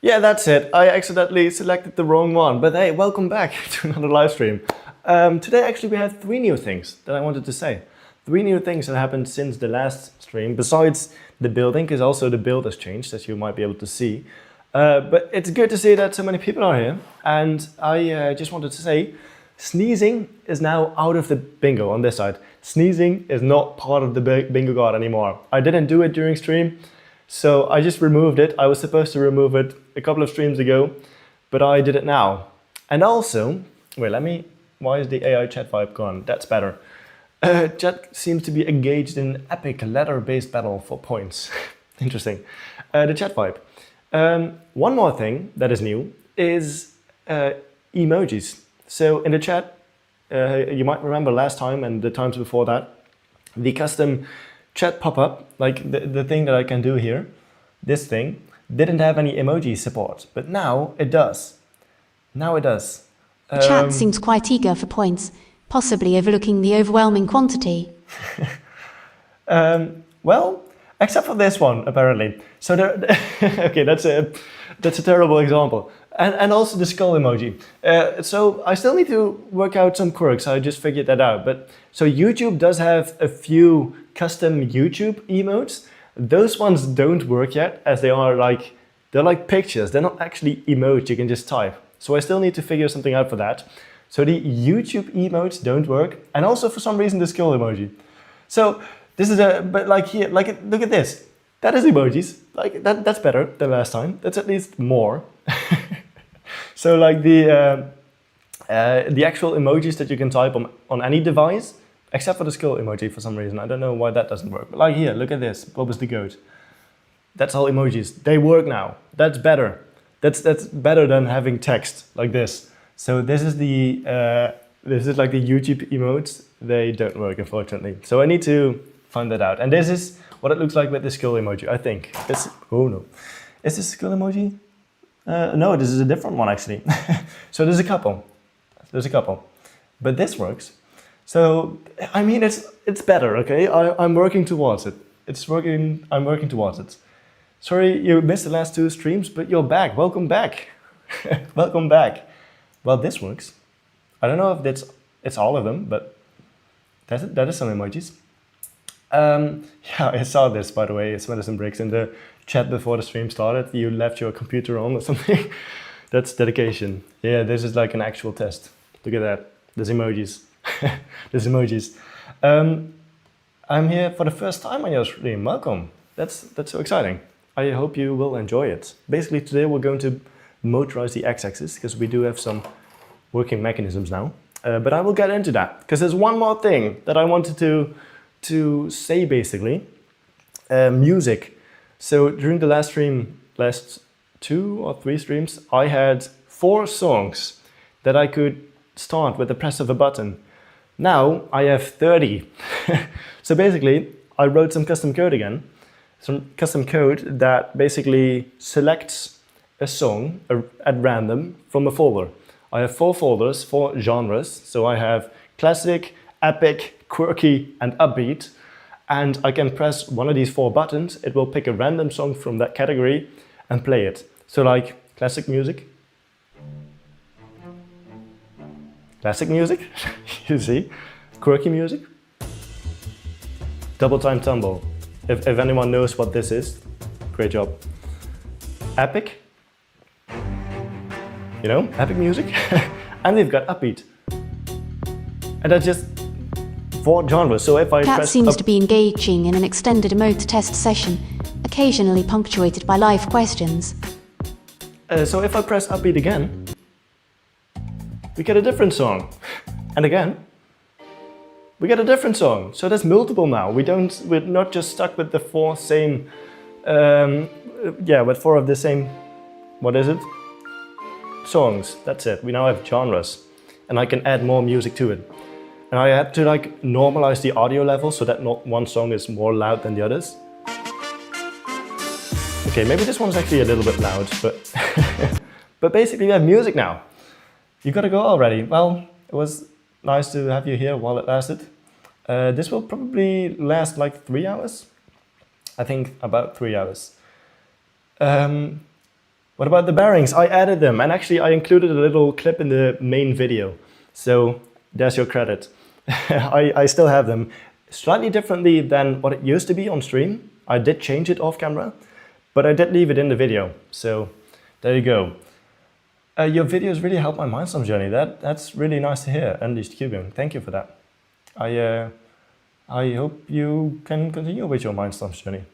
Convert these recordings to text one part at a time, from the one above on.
Yeah, that's it. I accidentally selected the wrong one, but hey, welcome back to another live stream. Today actually we have 3 new things that I wanted to say. 3 new things that happened since the last stream, besides the building, because also the build has changed, as you might be able to see. But it's good to see that so many people are here, and I just wanted to say, sneezing is now out of the bingo on this side. Sneezing is not part of the bingo card anymore. I didn't do it during stream, so I just removed it. I was supposed to remove it a couple of streams ago, but I did it now. And also, wait, why is the AI chat vibe gone? That's better. Chat seems to be engaged in an epic ladder-based battle for points. Interesting. The chat vibe. One more thing that is new is emojis. So in the chat, you might remember last time and the times before that, the custom chat pop-up, like the thing that I can do here, this thing, didn't have any emoji support, but now it does. Now it does. The chat seems quite eager for points, possibly overlooking the overwhelming quantity. Well, except for this one, apparently. So okay, that's a terrible example. And also the skull emoji. So I still need to work out some quirks. I just figured that out. But so YouTube does have a few custom YouTube emotes. Those ones don't work yet, as they're like pictures. They're not actually emotes you can just type. So I still need to figure something out for that. So the YouTube emotes don't work, and also for some reason the skull emoji. So this is but like here, look at this. That is emojis. Like that's better than last time. That's at least more. So like the actual emojis that you can type on any device, except for the skull emoji for some reason. I don't know why that doesn't work. But like here, look at this. Bob is the goat. That's all emojis. They work now. That's better. That's better than having text like this. So this is like the YouTube emotes. They don't work, unfortunately. So I need to find that out. And this is what it looks like with the skull emoji, I think. Oh no. Is this skull emoji? No, this is a different one actually. So there's a couple. But this works. So, I mean, it's better, okay? I'm working towards it. I'm working towards it. Sorry you missed the last 2 streams, but you're back. Welcome back. Welcome back. Well, this works. I don't know if it's all of them, but that is some emojis. Yeah, I saw this, by the way. It's Medicine Bricks in the chat before the stream started. You left your computer on or something. That's dedication. Yeah, this is like an actual test. Look at that. There's emojis. There's emojis. I'm here for the first time on your stream. Welcome. That's so exciting. I hope you will enjoy it. Basically, today we're going to motorize the x-axis because we do have some working mechanisms now. But I will get into that because there's one more thing that I wanted to say basically. Music. So during the last 2 or 3 streams, I had 4 songs that I could start with the press of a button. Now I have 30. So basically, I wrote some custom code again. Some custom code that basically selects a song at random from a folder. I have 4 folders, 4 genres. So I have classic, epic, quirky, and upbeat. And I can press one of these 4 buttons. It will pick a random song from that category and play it. So like classic music. Classic music, you see. Quirky music. Double time tumble. If anyone knows what this is, great job. Epic. You know, epic music. And we've got upbeat. And that's just 4 genres. So if I Cat press seems to be engaging in an extended emote test session, occasionally punctuated by live questions. So if I press upbeat again, we get a different song. And again, we get a different song. So there's multiple now. We're not just stuck with the 4 same, with 4 of the same, what is it? Songs. That's it. We now have genres. And I can add more music to it. And I had to like normalize the audio level so that not one song is more loud than the others. Okay, maybe this one's actually a little bit loud, but but basically we have music now. You gotta go already. Well, it was nice to have you here while it lasted. This will probably last like 3 hours. I think about 3 hours. What about the bearings? I added them, and actually I included a little clip in the main video. So there's your credit. I still have them. Slightly differently than what it used to be on stream. I did change it off camera, but I did leave it in the video. So there you go. Your videos really helped my Mindstorms journey. That's really nice to hear, Unleashed Cubing. Thank you for that. I hope you can continue with your Mindstorms journey.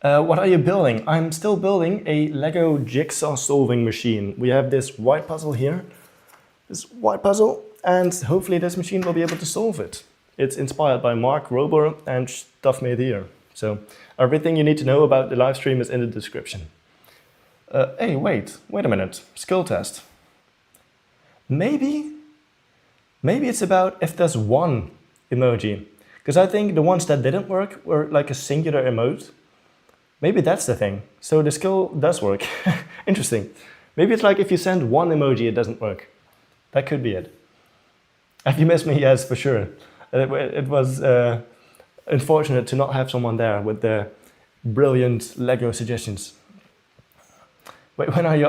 What are you building? I'm still building a Lego jigsaw solving machine. We have this white puzzle here, this white puzzle, and hopefully this machine will be able to solve it. It's inspired by Mark Rober and stuff made here. So everything you need to know about the live stream is in the description. Hey, wait a minute. Skill test. Maybe it's about if there's one emoji. Because I think the ones that didn't work were like a singular emote. Maybe that's the thing. So the skill does work. Interesting. Maybe it's like if you send one emoji, it doesn't work. That could be it. Have you missed me? Yes, for sure. It was unfortunate to not have someone there with the brilliant Lego suggestions. Wait, when are you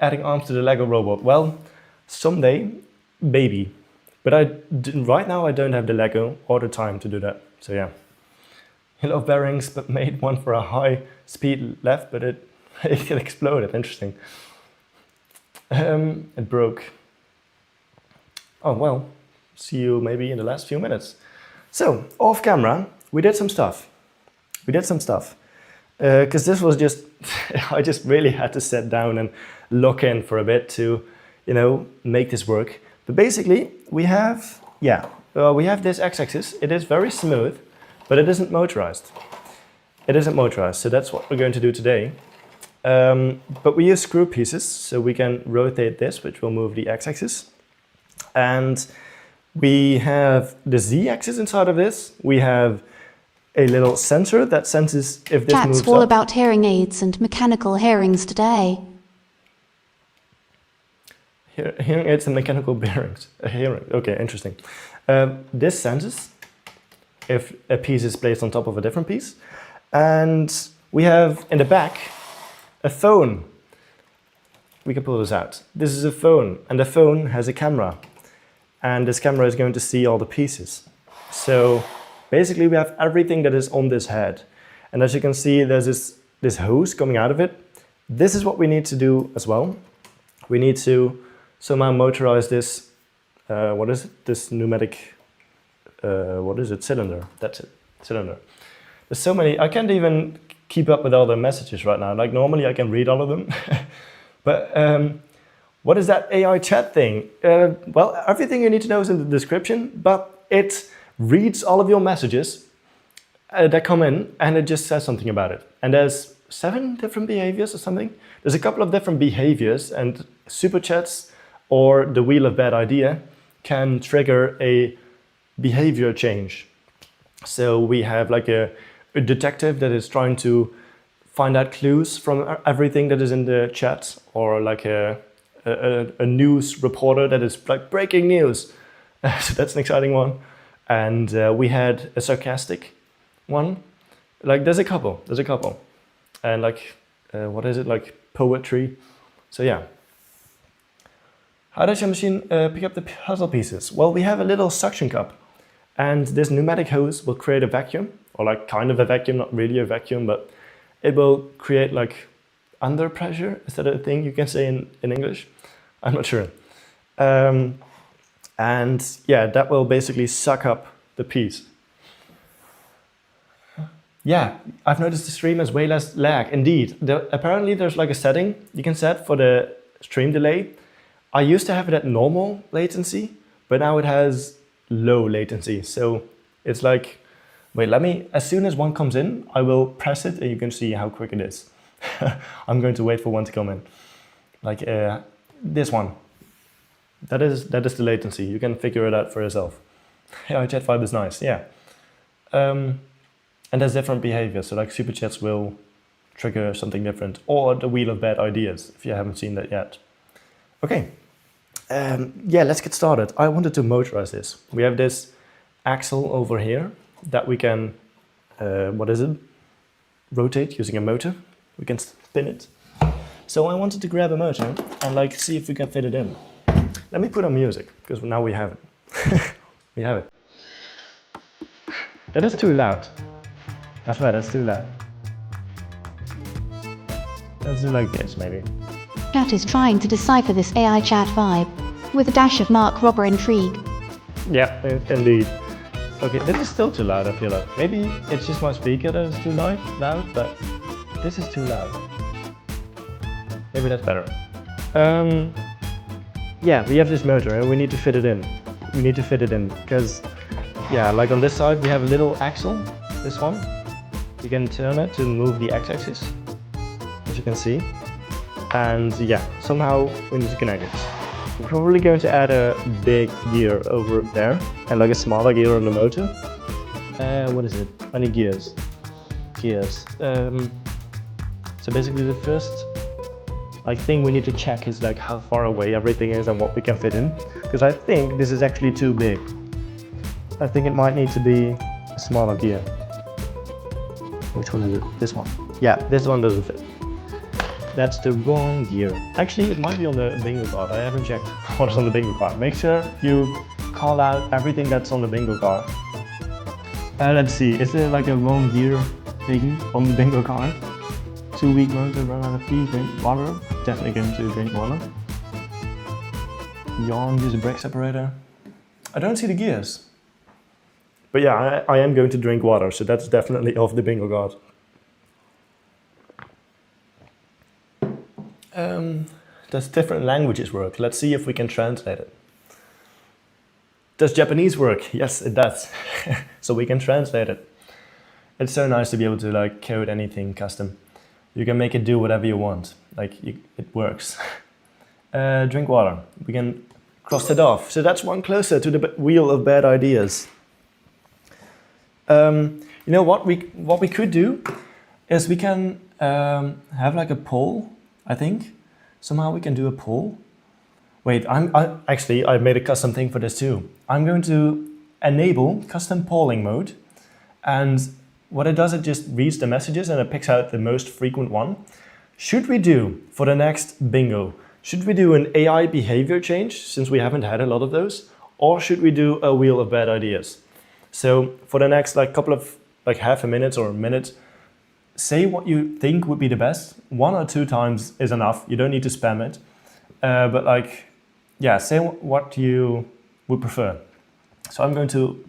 adding arms to the Lego robot? Well, someday, maybe. But right now I don't have the Lego or the time to do that. So yeah. You love bearings, but made one for a high speed left, but it exploded. Interesting. It broke. Oh well, see you maybe in the last few minutes. So off camera, we did some stuff. Because this was just, I just really had to sit down and lock in for a bit to, make this work. But basically, we have this x-axis. It is very smooth, but it isn't motorized. So that's what we're going to do today. But we use screw pieces, so we can rotate this, which will move the x-axis. And we have the z-axis inside of this. We have a little sensor that senses if this moves up. Chat's all about hearing aids and mechanical hearings today. Hearing aids and mechanical bearings. Hearing. Okay, interesting. This senses if a piece is placed on top of a different piece. And we have in the back a phone. We can pull this out. This is a phone, and the phone has a camera. And this camera is going to see all the pieces. So basically we have everything that is on this head. And as you can see, there's this hose coming out of it. This is what we need to do as well. We need to somehow motorize this, this pneumatic, cylinder. That's it, cylinder. There's so many, I can't even keep up with all the messages right now. Like normally I can read all of them. But what is that AI chat thing? Well, everything you need to know is in the description, but it reads all of your messages that come in and it just says something about it. And there's 7 different behaviors or something. There's a couple of different behaviors, and super chats or the wheel of bad idea can trigger a behavior change. So we have like a detective that is trying to find out clues from everything that is in the chat, or like a news reporter that is like breaking news. So that's an exciting one. And we had a sarcastic one. Like there's a couple. And like, like poetry. So yeah. How does your machine pick up the puzzle pieces? Well, we have a little suction cup, and this pneumatic hose will create a vacuum, or like kind of a vacuum, not really a vacuum, but it will create like under pressure. Is that a thing you can say in English? I'm not sure. And yeah, that will basically suck up the piece. Yeah, I've noticed the stream has way less lag. Indeed, apparently there's like a setting you can set for the stream delay. I used to have it at normal latency, but now it has low latency. So it's like, wait, as soon as one comes in, I will press it and you can see how quick it is. I'm going to wait for one to come in. Like this one. That is the latency. You can figure it out for yourself. Yeah, chat vibe is nice, yeah. And there's different behaviors. So like super chats will trigger something different, or the wheel of bad ideas, if you haven't seen that yet. Okay, yeah, let's get started. I wanted to motorize this. We have this axle over here that we can, rotate using a motor. We can spin it. So I wanted to grab a motor and like see if we can fit it in. Let me put on music, because now we have it. We have it. That is too loud. That's right, that's too loud. Let's do like this, maybe. Chat is trying to decipher this AI chat vibe, with a dash of Mark Robber intrigue. Yeah, indeed. Okay, this is still too loud, I feel like. Maybe it's just my speaker that is too loud, but this is too loud. Maybe that's better. Yeah, we have this motor and we need to fit it in. We need to fit it in because, yeah, like on this side we have a little axle, this one. You can turn it to move the x-axis, as you can see. And yeah, somehow we need to connect it. We're probably going to add a big gear over there and like a smaller gear on the motor. What is it? I need gears. Gears. So basically the first thing we need to check is like how far away everything is and what we can fit in. Because I think this is actually too big. I think it might need to be a smaller gear. Which one is it? This one. Yeah, this one doesn't fit. That's the wrong gear. Actually, it might be on the bingo card. I haven't checked what's on the bingo card. Make sure you call out everything that's on the bingo card. Let's see, is there like a wrong gear thing on the bingo card? 2 week motor, run out of pee, drink water. Definitely going to drink water. Yawn, use a brake separator. I don't see the gears. But yeah, I am going to drink water, so that's definitely off the bingo card. Does different languages work? Let's see if we can translate it. Does Japanese work? Yes, it does. So we can translate it. It's so nice to be able to like code anything custom. You can make it do whatever you want. It works. Drink water. We can cross it off. So that's one closer to the wheel of bad ideas. You know what we could do is we can have like a poll. I think somehow we can do a poll. Wait, I made a custom thing for this too. I'm going to enable custom polling mode, and what it does, it just reads the messages and it picks out the most frequent one. Should we do, for the next bingo, should we do an AI behavior change, since we haven't had a lot of those, or should we do a wheel of bad ideas? So for the next couple of half a minute or a minute, say what you think would be the best. 1 or 2 times is enough. You don't need to spam it. But yeah, say what you would prefer. So I'm going to,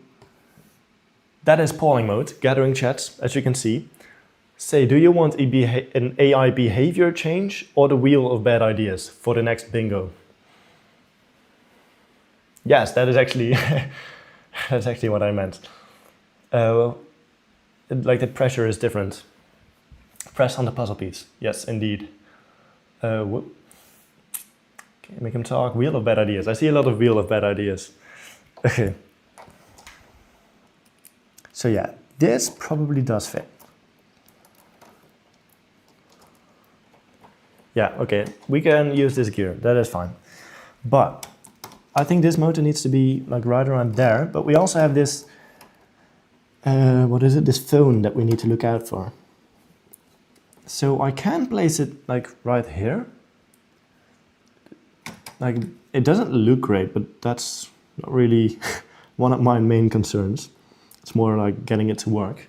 that is polling mode, gathering chats, as you can see. Say, do you want an AI behavior change or the wheel of bad ideas for the next bingo? Yes, that is actually, that's actually what I meant. The pressure is different. Press on the puzzle piece. Yes, indeed. Okay, make him talk. Wheel of bad ideas. I see a lot of wheel of bad ideas. Okay. So yeah, this probably does fit. Yeah, okay. We can use this gear. That is fine. But I think this motor needs to be right around there. But we also have this, what is it? This phone that we need to look out for. So I can place it right here. It doesn't look great, but that's not really one of my main concerns. It's more getting it to work.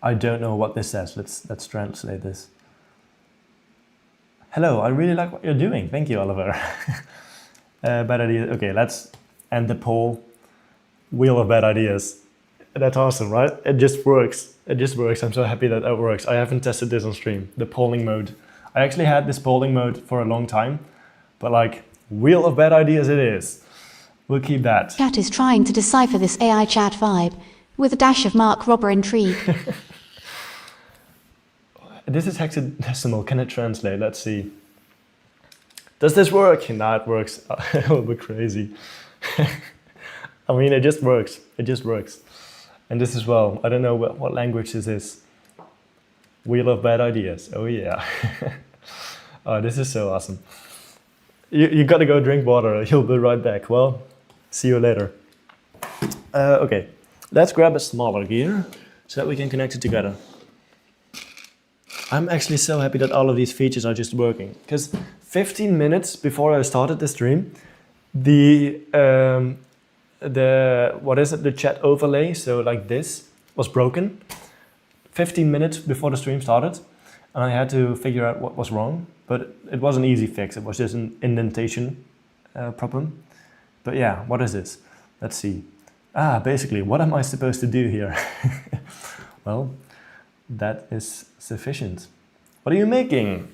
I don't know what this says. Let's translate this. Hello, I really like what you're doing. Thank you, Oliver. Bad idea. Okay, let's end the poll. Wheel of bad ideas. That's awesome, right? It just works. It just works. I'm so happy that it works. I haven't tested this on stream, the polling mode. I actually had this polling mode for a long time, but wheel of bad ideas it is. We'll keep that. Chat is trying to decipher this AI chat vibe, with a dash of Mark Robber intrigue. This is hexadecimal. Can it translate? Let's see. Does this work? Nah, it works. It will be crazy. I mean, it just works. It just works. And this as well. I don't know what language this is. Wheel of bad ideas. Oh yeah. Oh, this is so awesome. You gotta go drink water. You'll be right back. Well, see you later. Okay, let's grab a smaller gear so that we can connect it together. I'm actually so happy that all of these features are just working. Because 15 minutes before I started the stream, the the chat overlay, so like this, was broken. 15 minutes before the stream started, and I had to figure out what was wrong. But it was an easy fix. It was just an indentation problem. But yeah, what is this? Let's see. Basically, what am I supposed to do here? Well, that is sufficient. What are you making?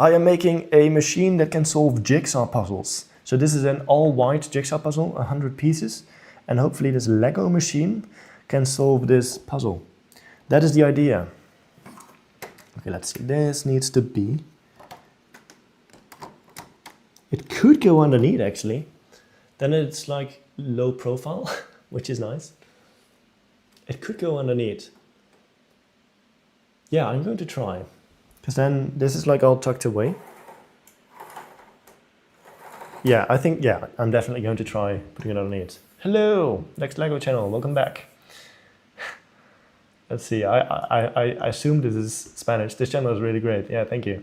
I am making a machine that can solve jigsaw puzzles. So this is an all-white jigsaw puzzle, 100 pieces, and hopefully this Lego machine can solve this puzzle. That is the idea. Okay, let's see. This needs to be... It could go underneath, actually. Then it's like low profile, which is nice. It could go underneath. Yeah, I'm going to try. Because then this is like all tucked away. Yeah, I think, yeah, I'm definitely going to try putting it underneath. Hello, next Lego channel, welcome back. Let's see, I assume this is Spanish. This channel is really great. Yeah, thank you.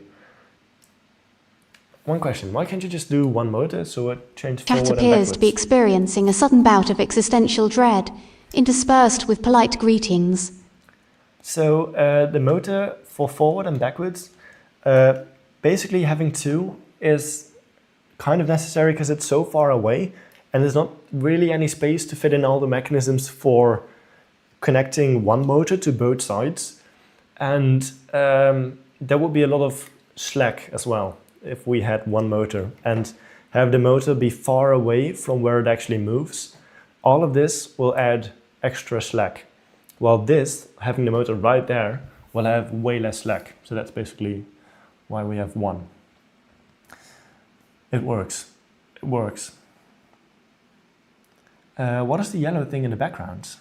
One question, why can't you just do one motor so it changes forward and Chat backwards? appears to be experiencing a sudden bout of existential dread, interspersed with polite greetings. So the motor for forward and backwards, basically having two is kind of necessary because it's so far away and there's not really any space to fit in all the mechanisms for connecting one motor to both sides. And there would be a lot of slack as well if we had one motor and have the motor be far away from where it actually moves. All of this will add extra slack. While this, having the motor right there, will have way less slack. So that's basically why we have one. It works. It works. What is the yellow thing in the background?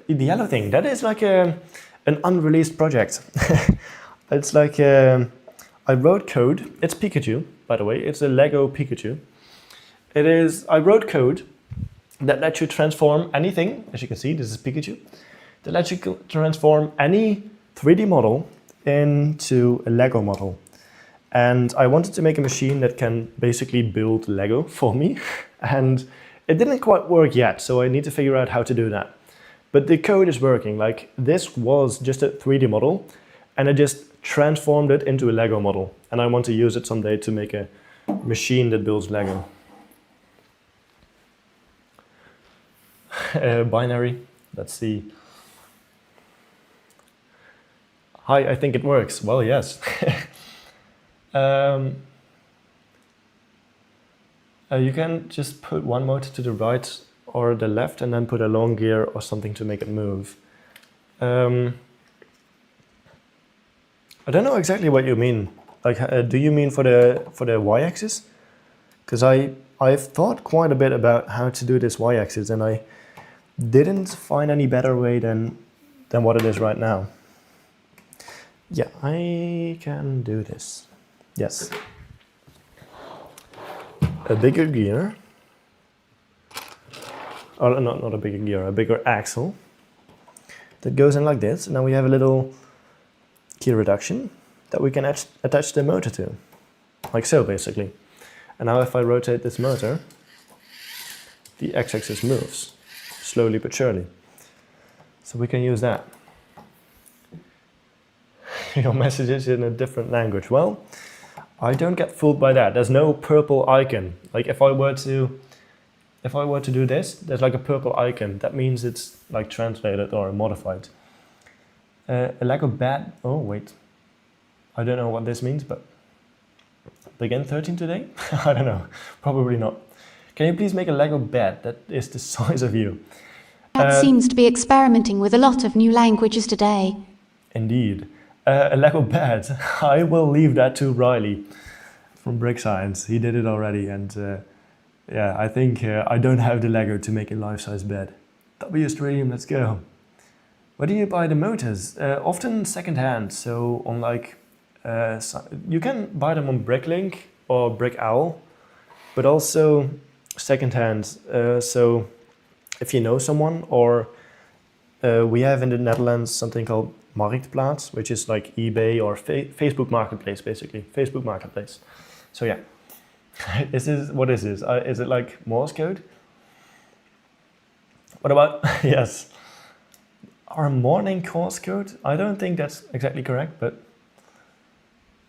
The yellow thing, that is like an unreleased project. It's like, I wrote code. It's Pikachu, by the way. It's a Lego Pikachu. I wrote code that lets you transform anything. As you can see, this is Pikachu. That lets you transform any 3D model into a Lego model. And I wanted to make a machine that can basically build Lego for me. And it didn't quite work yet, so I need to figure out how to do that. But the code is working. Like, this was just a 3D model, and I just transformed it into a Lego model. And I want to use it someday to make a machine that builds Lego. Binary, let's see. Hi, I think it works. Well, yes. You can just put one motor to the right or the left and then put a long gear or something to make it move. I don't know exactly what you mean. Like, do you mean for the y-axis? Because I've thought quite a bit about how to do this y-axis and I didn't find any better way than what it is right now. Yeah, I can do this. Yes. A bigger gear. Or not a bigger gear, a bigger axle. That goes in like this. And now we have a little gear reduction that we can attach the motor to. Like so, basically. And now if I rotate this motor, the x-axis moves. Slowly but surely. So we can use that. Your message is in a different language. Well, I don't get fooled by that. There's no purple icon. Like if I were to do this, there's like a purple icon. That means it's like translated or modified. A Lego bed. Oh wait, I don't know what this means, but begin 13 today? I don't know. Probably not. Can you please make a Lego bed that is the size of you? That seems to be experimenting with a lot of new languages today. Indeed. A Lego bed. I will leave that to Riley from Brick Science. He did it already, and yeah, I think I don't have the Lego to make a life-size bed. W stream, let's go. Where do you buy the motors? Often second-hand. So on like, you can buy them on Bricklink or Brick Owl, but also second-hand. So if you know someone, or we have in the Netherlands something called Marktplaats, which is like eBay or Facebook Marketplace, basically. Facebook Marketplace. So yeah. What is this? Is it like Morse code? What about, yes. Our morning Morse code? I don't think that's exactly correct, but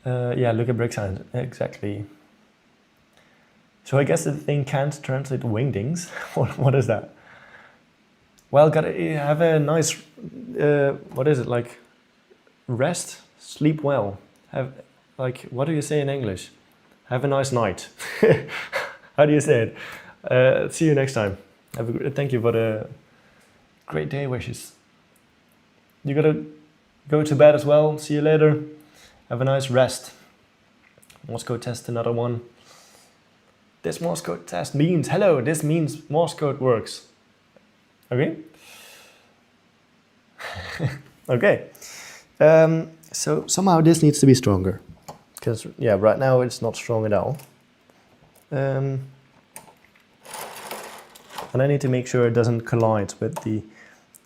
yeah, look at break signs, exactly. So I guess the thing can't translate wingdings. What is that? Well, gotta have a nice, what is it, like rest, sleep well. Have, like, what do you say in English? Have a nice night. How do you say it? See you next time. Thank you for the great day wishes. You gotta go to bed as well. See you later. Have a nice rest. Morse code test, another one. This Morse code test means, hello, this means Morse code works. Okay? Okay. So somehow this needs to be stronger. Because, yeah, right now it's not strong at all. And I need to make sure it doesn't collide with the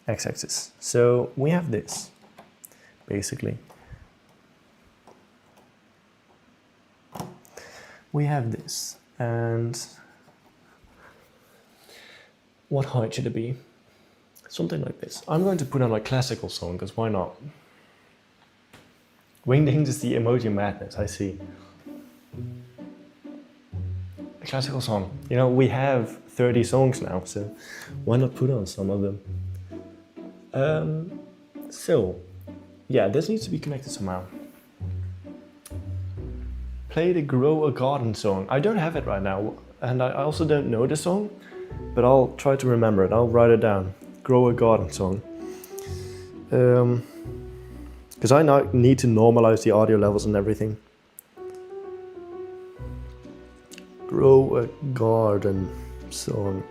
x-axis. So we have this, basically. We have this, and what height should it be? Something like this. I'm going to put on a classical song, because why not? Wingdings is the emoji madness, I see. A classical song. You know, we have 30 songs now, so why not put on some of them? So, yeah, this needs to be connected somehow. Play the Grow a Garden song. I don't have it right now, and I also don't know the song, but I'll try to remember it. I'll write it down. Grow a Garden song. Because I now need to normalize the audio levels and everything. Grow a Garden song.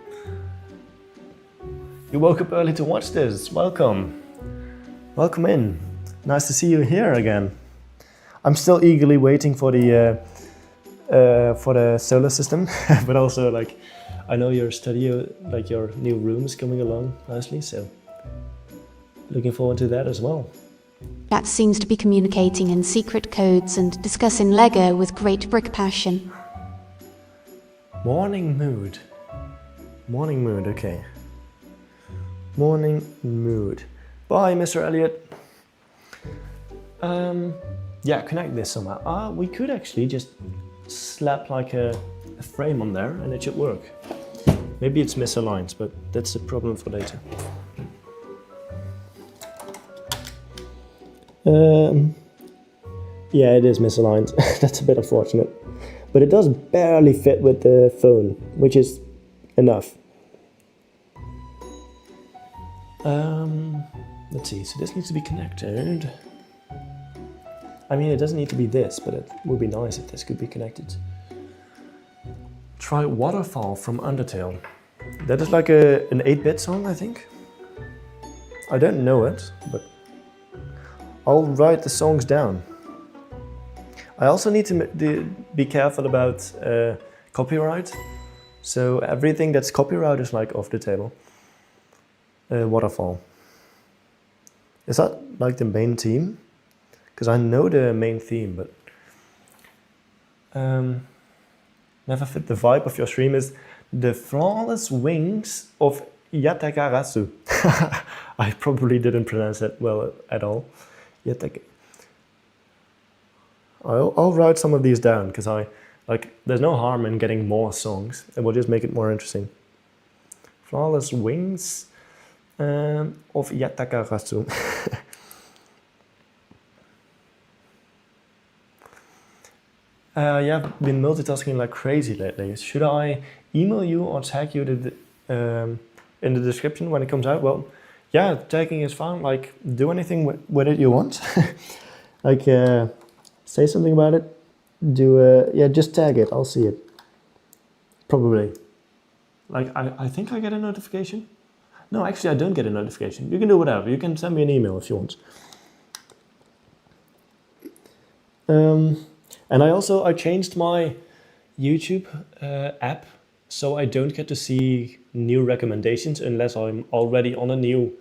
You woke up early to watch this. Welcome. Welcome in. Nice to see you here again. I'm still eagerly waiting for the solar system, but also like I know your studio, like your new room is coming along nicely, so looking forward to that as well. That seems to be communicating in secret codes and discussing Lego with great brick passion. Morning mood. Morning mood, okay. Morning mood. Bye, Mr. Elliot. Yeah, connect this somehow. We could actually just slap like a frame on there and it should work. Maybe it's misaligned, but that's a problem for later. Yeah, it is misaligned. That's a bit unfortunate. But it does barely fit with the phone, which is enough. Let's see, so this needs to be connected. I mean, it doesn't need to be this, but it would be nice if this could be connected. Try Waterfall from Undertale. That is like an 8-bit song, I think. I don't know it, but I'll write the songs down. I also need to be careful about copyright. So everything that's copyright is like off the table. Waterfall. Is that like the main theme? Because I know the main theme, but never fit the vibe of your stream is the flawless wings of Yatakarasu. I probably didn't pronounce that well at all. I'll write some of these down because there's no harm in getting more songs. It will just make it more interesting. Flawless wings of Yatakarasu. Yeah, I've been multitasking like crazy lately. Should I email you or tag you in the description when it comes out? Well, yeah, tagging is fine. Like, do anything with it you want. Like, say something about it. Yeah, just tag it. I'll see it. Probably. Like, I think I get a notification. No, actually, I don't get a notification. You can do whatever. You can send me an email if you want. And I changed my YouTube app so I don't get to see new recommendations unless I'm already on a new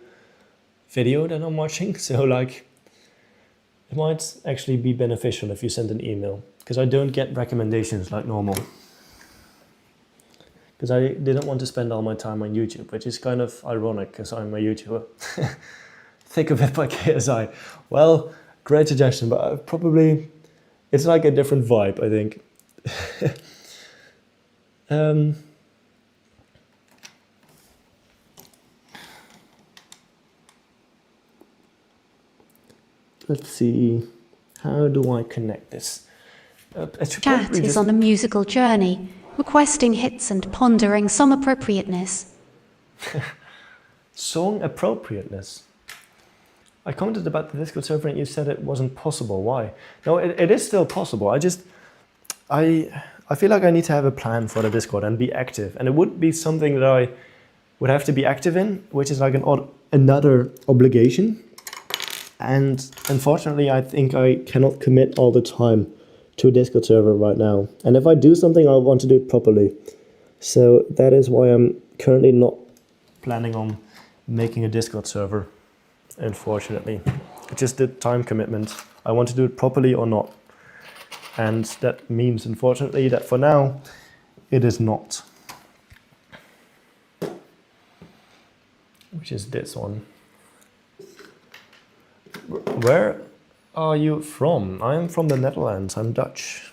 video that I'm watching. So like It might actually be beneficial if you send an email, because I don't get recommendations like normal. Because I didn't want to spend all my time on YouTube, which is kind of ironic because I'm a YouTuber. Think of it by KSI. Well, great suggestion, but probably it's like a different vibe, I think. Let's see, how do I connect this? Chat is on a musical journey, requesting hits and pondering some appropriateness. Song appropriateness. I commented about the Discord server and you said it wasn't possible. Why? No, it is still possible. I feel like I need to have a plan for the Discord and be active. And it would be something that I would have to be active in, which is like another obligation. And unfortunately, I think I cannot commit all the time to a Discord server right now. And if I do something, I want to do it properly. So that is why I'm currently not planning on making a Discord server, unfortunately. It's just the time commitment. I want to do it properly or not. And that means, unfortunately, that for now, it is not. Which is this one. Where are you from? I'm from the Netherlands. I'm Dutch.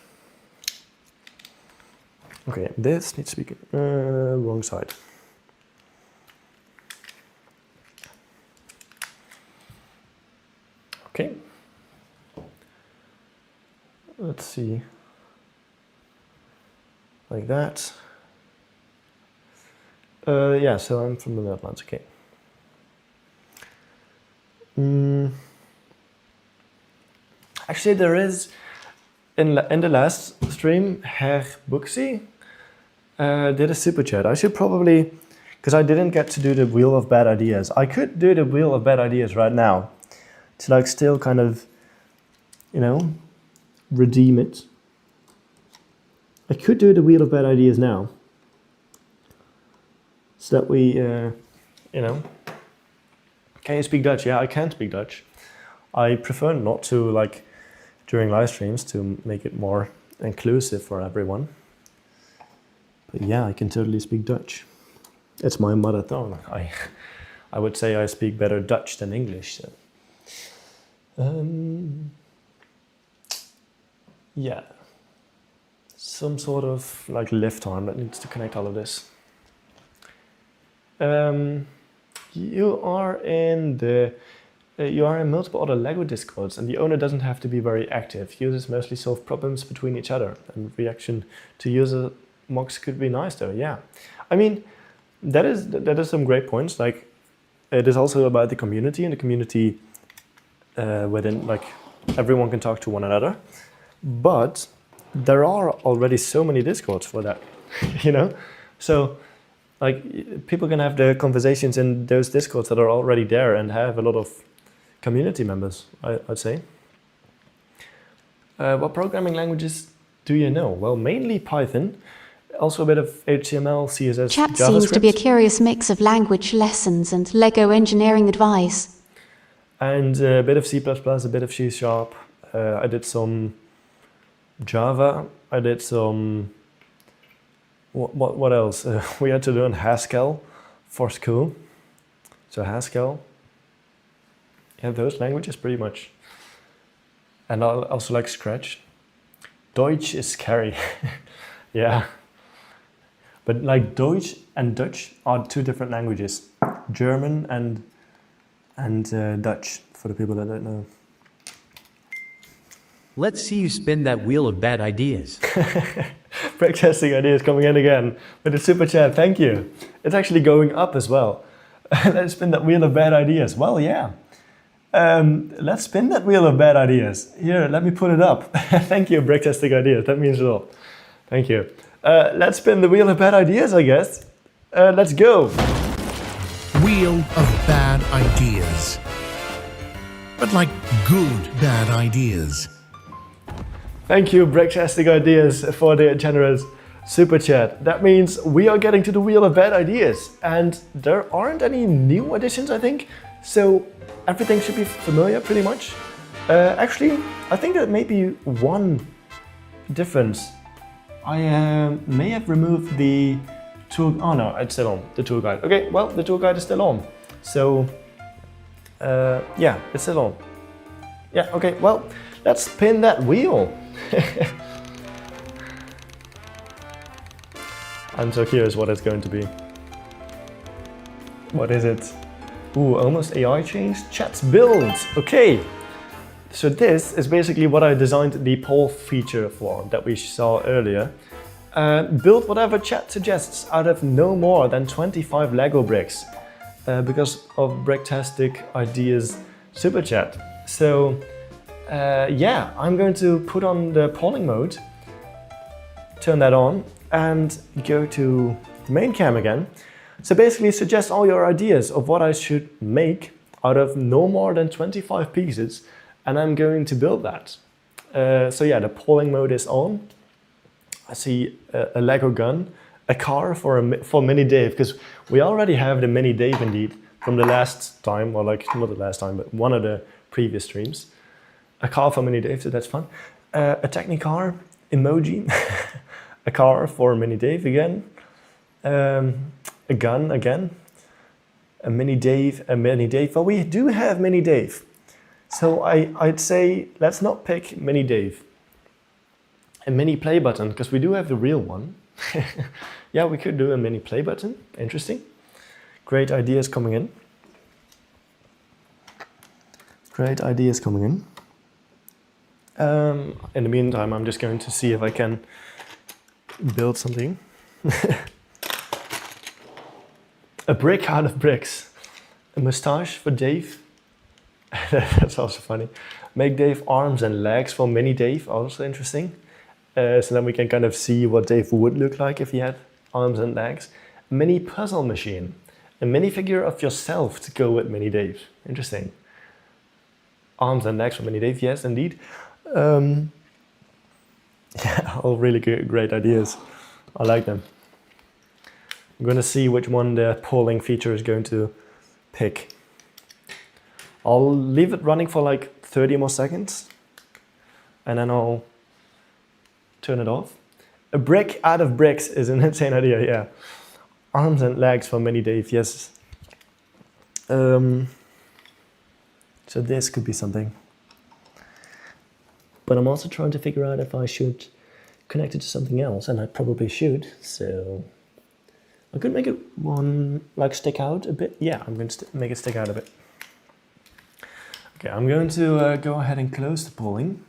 Okay, this needs to be wrong side. Okay. Let's see. Like that. Yeah, so I'm from the Netherlands. Okay. Actually, there is, in the last stream, Herr Buxi did a super chat. I should probably, because I didn't get to do the Wheel of Bad Ideas. I could do the Wheel of Bad Ideas right now to like still kind of, you know, redeem it. I could do the Wheel of Bad Ideas now. So that we, you know, can you speak Dutch? Yeah, I can speak Dutch. I prefer not to, like, during live streams to make it more inclusive for everyone. But yeah, I can totally speak Dutch. It's my mother tongue. I would say I speak better Dutch than English. So. Yeah. Some sort of like lift arm that needs to connect all of this. You are in multiple other LEGO Discords, and the owner doesn't have to be very active. Users mostly solve problems between each other, and reaction to user mocks could be nice though. Yeah, I mean that is some great points. Like it is also about the community, and the community within, like, everyone can talk to one another. But there are already so many Discords for that, you know. So like people can have their conversations in those Discords that are already there and have a lot of community members, I'd say. What programming languages do you know? Well, mainly Python, also a bit of HTML, CSS, Chat JavaScript. seems to be a curious mix of language lessons and LEGO engineering advice. And a bit of C++, a bit of C#. I did some Java. I did some... What else? We had to learn Haskell for school. So Haskell. Yeah, those languages pretty much. And I also like Scratch. Deutsch is scary. Yeah. But like Deutsch and Dutch are two different languages. German and Dutch, for the people that don't know. Let's see you spin that wheel of bad ideas. Break-testing ideas coming in again with a super chat. Thank you. It's actually going up as well. Let's spin that wheel of bad ideas. Well, yeah. Let's spin that wheel of bad ideas. Here, let me put it up. Thank you, break-testing ideas. That means a lot. Thank you. Let's spin the wheel of bad ideas, I guess. Let's go. Wheel of bad ideas. But like good bad ideas. Thank you, break-testing ideas, for the generous super chat. That means we are getting to the wheel of bad ideas, and there aren't any new additions, I think. So everything should be familiar, pretty much. Actually, I think there may be one difference. I may have removed the tour. Oh no, it's still on, the tour guide. Okay, well, the tour guide is still on. So, yeah, it's still on. Yeah, okay, well, let's spin that wheel. I'm so curious what it's going to be. What is it? Ooh, almost AI changed. Chat's build. Okay. So this is basically what I designed the poll feature for that we saw earlier. Build whatever chat suggests out of no more than 25 Lego bricks because of Bricktastic Ideas Super Chat. So yeah, I'm going to put on the polling mode, turn that on, and go to the main cam again. So basically suggest all your ideas of what I should make out of no more than 25 pieces, and I'm going to build that. So yeah, the polling mode is on. I see a Lego gun, a car for Mini Dave, because we already have the Mini Dave indeed from the last time, or like not the last time, but one of the previous streams. A car for Mini Dave, so that's fun. A Technicar emoji, a car for Mini Dave again, a gun again, a Mini Dave, a Mini Dave. Well, we do have Mini Dave. So I'd say let's not pick Mini Dave. A mini play button, because we do have the real one. Yeah, we could do a mini play button. Interesting. Great ideas coming in. Great ideas coming in. In the meantime, I'm just going to see if I can build something. A brick out of bricks. A mustache for Dave. That's also funny. Make Dave arms and legs for Mini Dave, also interesting. So then we can kind of see what Dave would look like if he had arms and legs. A mini puzzle machine. A mini figure of yourself to go with Mini Dave. Interesting. Arms and legs for Mini Dave, yes, indeed. Yeah, all really good, great ideas. I like them. I'm going to see which one the polling feature is going to pick. I'll leave it running for like 30 more seconds, and then I'll turn it off. A brick out of bricks is an insane idea, yeah. Arms and legs for Mini Dave, yes. So this could be something. But I'm also trying to figure out if I should connect it to something else, and I probably should, so I could make it one, like stick out a bit. Yeah, I'm going to make it stick out a bit. Okay, I'm going to go ahead and close the polling.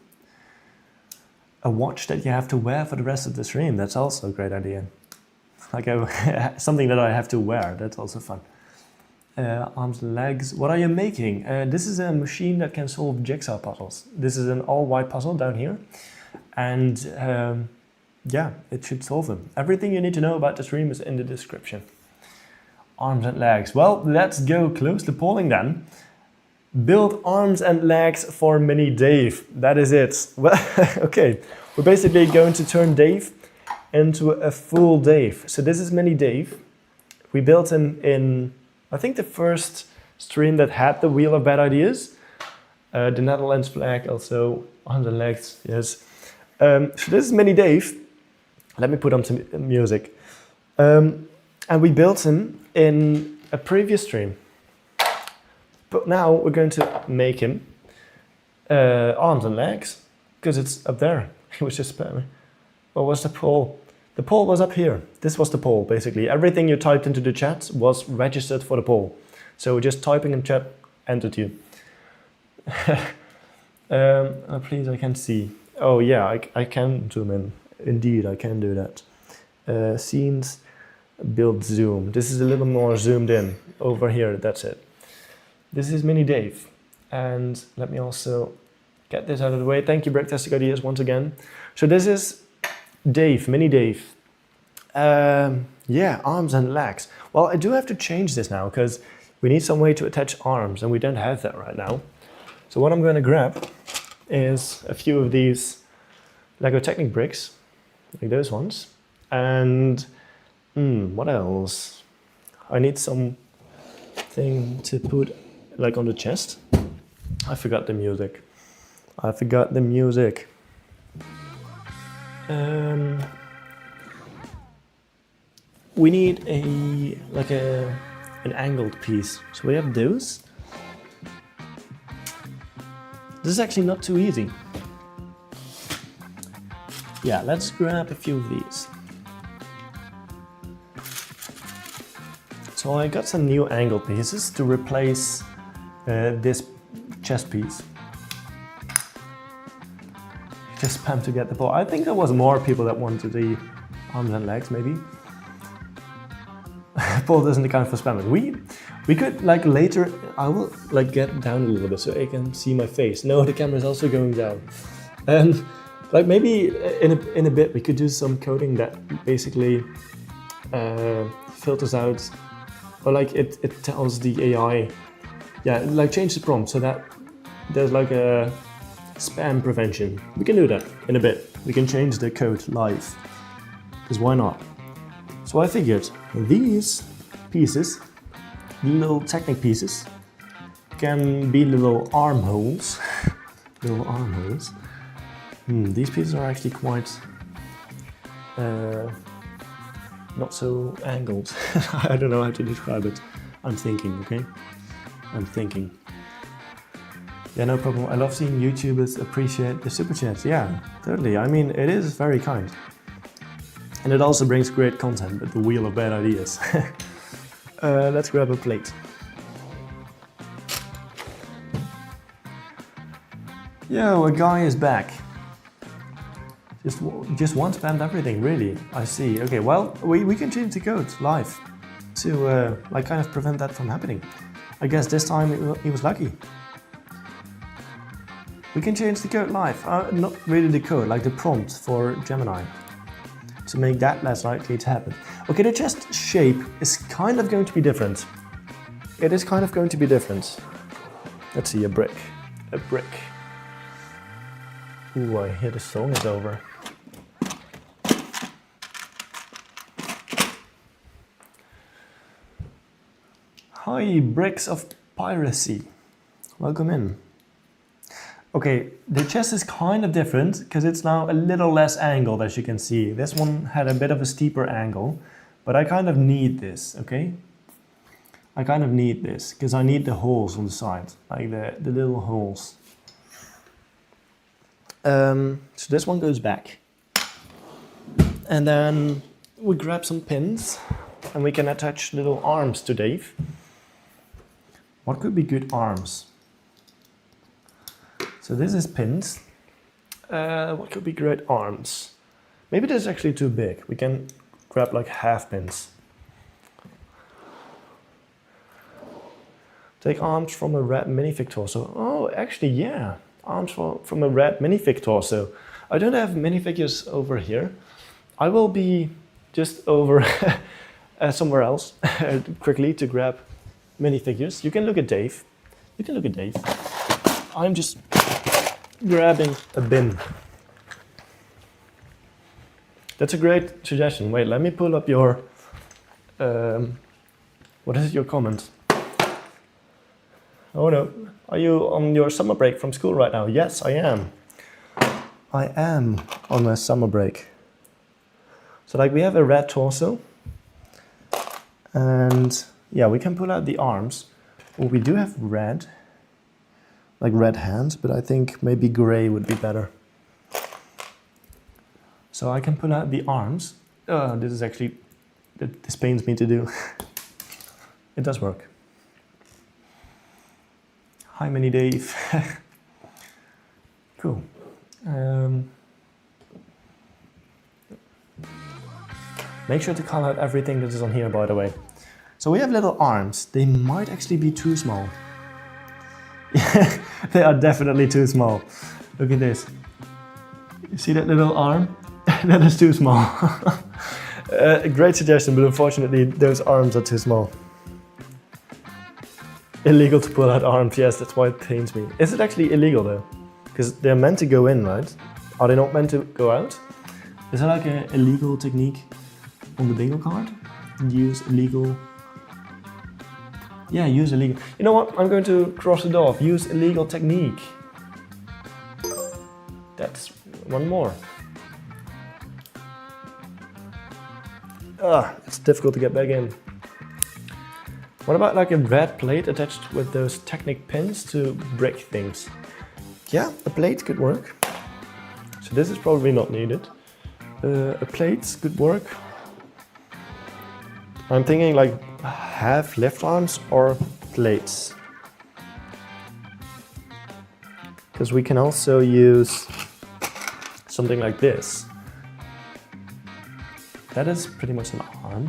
A watch that you have to wear for the rest of the stream, that's also a great idea. Like something that I have to wear, that's also fun. Arms and legs, what are you making? This is a machine that can solve jigsaw puzzles. This is an all-white puzzle down here. And yeah, it should solve them. Everything you need to know about the stream is in the description. Arms and legs, well, let's go close the polling then. Build arms and legs for Mini Dave. That is it. Well, okay, we're basically going to turn Dave into a full Dave. So this is Mini Dave. We built him in, I think, the first stream that had the Wheel of Bad Ideas. The Netherlands flag, also arms and legs, yes. So this is Mini Dave. Let me put on some music. And we built him in a previous stream. But now we're going to make him arms and legs, because it's up there. He was just spamming. What was the poll? The poll was up here. This was the poll, basically. Everything you typed into the chat was registered for the poll. So just typing in chat entered you. Please, I can't see. Oh yeah, I can zoom in. Indeed, I can do that. Scenes, build zoom. This is a little more zoomed in. Over here, that's it. This is Mini Dave, and let me also get this out of the way. Thank you, Bricktastic Ideas, once again. So this is Dave, Mini Dave. Yeah, arms and legs. Well, I do have to change this now, because we need some way to attach arms, and we don't have that right now. So what I'm going to grab is a few of these Lego Technic bricks, like those ones. And what else? I need something to put like on the chest. I forgot the music. I forgot the music. We need an angled piece. So we have those. This is actually not too easy. Yeah, let's grab a few of these. So I got some new angle pieces to replace this chest piece. Just spam to get the ball. I think there was more people that wanted the arms and legs, maybe. Paul doesn't account for spamming. We could like later. I will like get down a little bit so I can see my face. No, the camera is also going down. And like maybe in a bit we could do some coding that basically filters out, or like it tells the AI, yeah, like change the prompt so that there's like a spam prevention. We can do that in a bit. We can change the code live, because why not? So I figured these pieces, little Technic pieces, can be little armholes. Little armholes. These pieces are actually quite not so angled. I don't know how to describe it. I'm thinking, okay? I'm thinking. Yeah, no problem. I love seeing YouTubers appreciate the super chats. Yeah, totally. I mean, it is very kind. And it also brings great content with the wheel of bad ideas. Let's grab a plate. Yo, a guy is back. Just one spammed everything, really. I see. Okay, well, we can change the code live to like kind of prevent that from happening. I guess this time he was lucky. We can change the code live. Not really the code, like the prompt for Gemini, to make that less likely to happen. Okay, the chest shape is kind of going to be different. It is kind of going to be different. Let's see, a brick. A brick. Ooh, I hear the song is over. Hi, Bricks of Piracy. Welcome in. Okay, the chest is kind of different because it's now a little less angled, as you can see. This one had a bit of a steeper angle, but I kind of need this, okay? I kind of need this because I need the holes on the side, like the little holes. So this one goes back. And then we grab some pins and we can attach little arms to Dave. What could be good arms? So this is pins. What could be great arms? Maybe this is actually too big. We can grab like half pins. Take arms from a red minifig torso. Oh, actually, yeah. Arms from a red minifig torso. I don't have minifigures over here. I will be just over somewhere else quickly to grab minifigures. You can look at Dave. You can look at Dave. I'm just grabbing a bin. That's a great suggestion. Wait, let me pull up your... what is your comment? Oh no, are you on your summer break from school right now? Yes, I am. I am on my summer break. So like we have a red torso. And yeah, we can pull out the arms. Well, we do have red. Like red hands, but I think maybe gray would be better. So I can pull out the arms. This is actually, this pains me to do. It does work. Hi, Mini Dave. Cool. Make sure to call out everything that is on here, by the way. So we have little arms. They might actually be too small. They are definitely too small. Look at this. You see that little arm? That is too small. A great suggestion, but unfortunately those arms are too small. Illegal to pull out arms, yes, that's why it pains me. Is it actually illegal though? Because they're meant to go in, right? Are they not meant to go out? Is that like an illegal technique on the bingo card? Use illegal... Yeah, use illegal. You know what? I'm going to cross it off. Use illegal technique. That's one more. It's difficult to get back in. What about like a red plate attached with those Technic pins to break things? Yeah, a plate could work. So this is probably not needed. A plate could work. I'm thinking like half left arms or plates. Because we can also use something like this. That is pretty much an arm.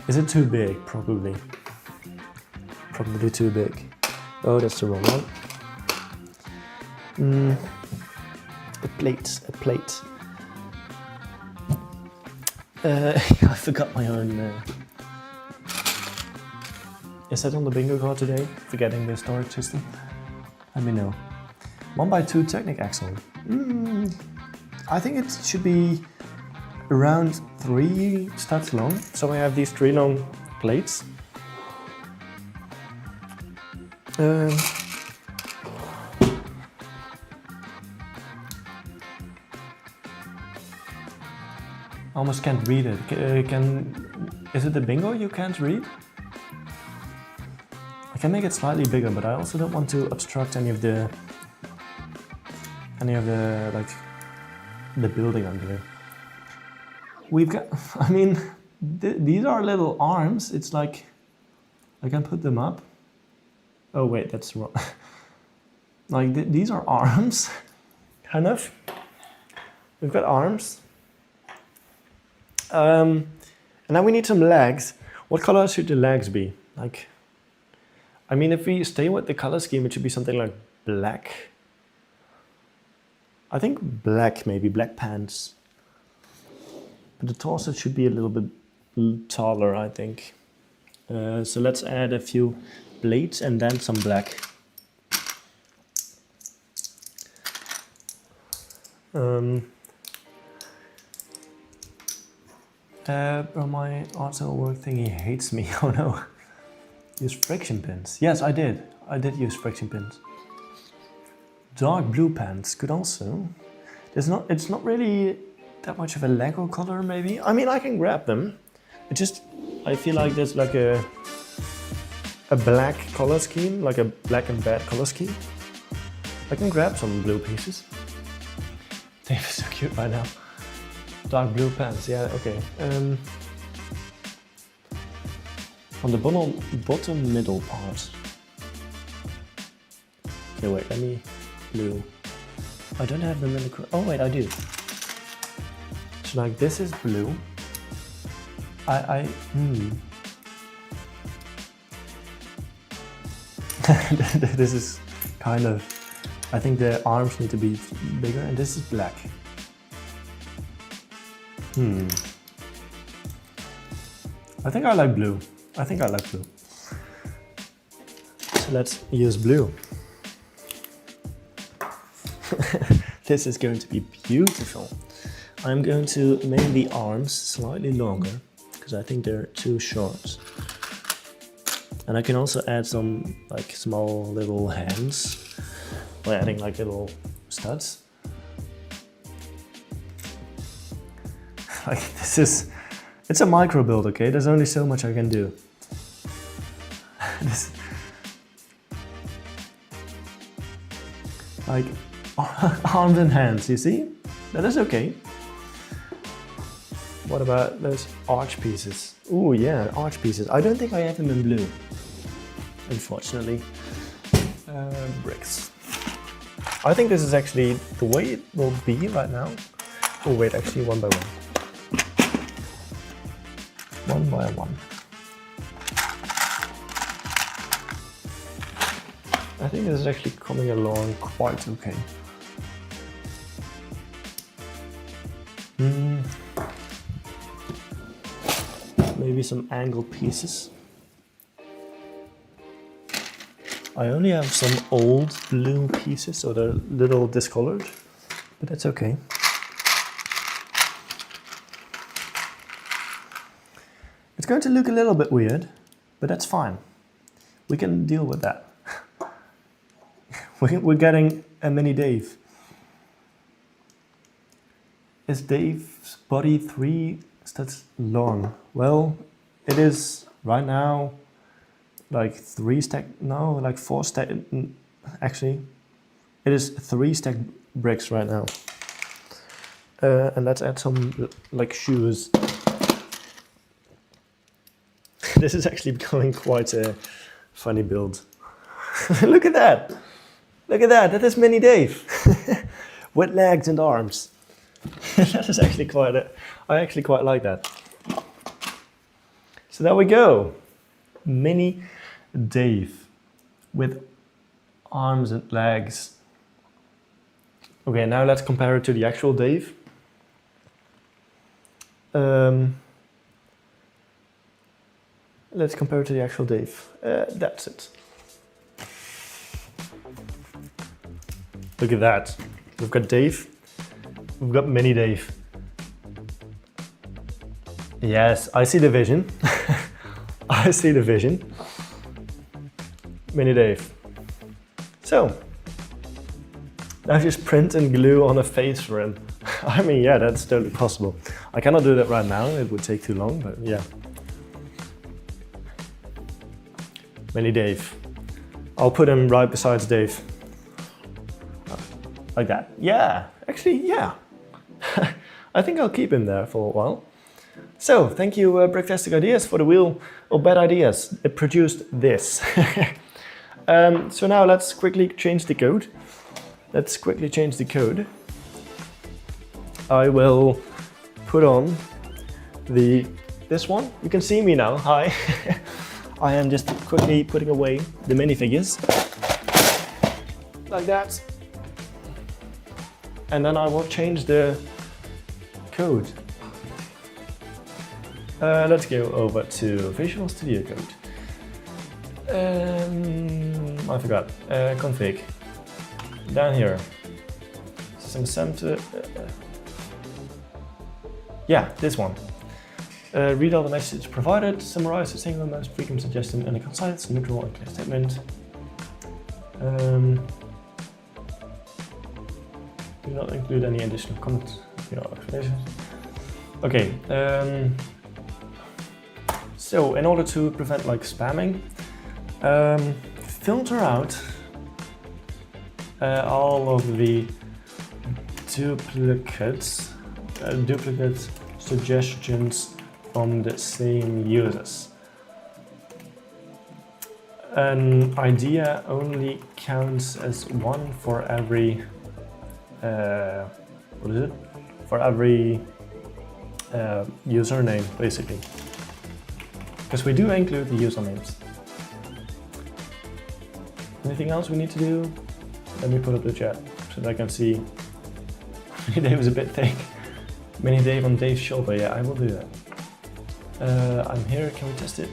Is it too big? Probably. Probably too big. Oh, that's the wrong one. A plate, a plate. I forgot my own. Is that on the bingo card today? Forgetting the storage system? Let me know. 1x2 Technic axle. I think it should be around 3 studs long. So I have these 3 long plates. Almost can't read it. Is it the bingo you can't read? I can make it slightly bigger, but I also don't want to obstruct any of the like the building under it. We've got, I mean, these are little arms. It's like I can put them up. Oh wait, that's wrong. Like these are arms, kind of. We've got arms. And now we need some legs. What color should the legs be? Like, I mean, if we stay with the color scheme, it should be something like black. I think black, maybe black pants. But the torso should be a little bit taller, I think. So let's add a few plates and then some black. My artwork thingy hates me. Oh no. Use friction pins. Yes, I did. I did use friction pins. Dark blue pants could also. It's not really that much of a Lego color, maybe. I mean, I can grab them. I feel like there's like a black color scheme, like a black and bad color scheme. I can grab some blue pieces. Dave is so cute right now. Dark blue pants, yeah, okay. On the bottom middle part. Okay, wait, let me blue. I don't have them in the. Oh wait, I do. So like this is blue. This is kind of. I think the arms need to be bigger, and this is black. I think I like blue. So let's use blue. This is going to be beautiful. I'm going to make the arms slightly longer because I think they're too short. And I can also add some like small little hands by adding like little studs. Like it's a micro build, okay? There's only so much I can do. Like arms and hands, you see? That is okay. What about those arch pieces? Ooh, yeah, arch pieces. I don't think I have them in blue, unfortunately. Bricks. I think this is actually the way it will be right now. Oh wait, actually one by one. One by one. I think this is actually coming along quite okay. Maybe some angled pieces. I only have some old blue pieces, so they're a little discolored, but that's okay. It's going to look a little bit weird, but that's fine. We can deal with that. We're getting a mini Dave. Is Dave's body 3 steps long? Well, it is right now like 3 stack, no, like 4 stack, actually, it is 3 stack bricks right now. And let's add some like shoes. This is actually becoming quite a funny build. Look at that! Look at that! That is Mini Dave! With legs and arms. That is actually I actually quite like that. So there we go. Mini Dave with arms and legs. Okay, now let's compare it to the actual Dave. Let's compare it to the actual Dave. That's it. Look at that. We've got Dave. We've got Mini Dave. Yes, I see the vision. I see the vision. Mini Dave. So, now just print and glue on a face for him. I mean, yeah, that's totally possible. I cannot do that right now, it would take too long, but yeah. Mini Dave. I'll put him right beside Dave. Like that. Yeah, actually, yeah. I think I'll keep him there for a while. So, thank you, Bricktastic Ideas, for the wheel of bad ideas. It produced this. So now let's quickly change the code. Let's quickly change the code. I will put on this one. You can see me now. Hi. I am just quickly putting away the minifigures. Like that. And then I will change the code. Let's go over to Visual Studio Code. I forgot. Config. Down here. System center. Yeah, this one. Read all the messages provided. Summarize the single most frequent suggestion in a concise, neutral, and clear statement. Do not include any additional comments. Explanations. Okay. So, in order to prevent like spamming, filter out all of the duplicate suggestions from the same users. An idea only counts as one for every For every username, basically. Because we do include the usernames. Anything else we need to do? Let me put up the chat so that I can see. Mini Dave is a bit thick. Mini Dave on Dave's shoulder. Yeah, I will do that. I'm here. Can we test it?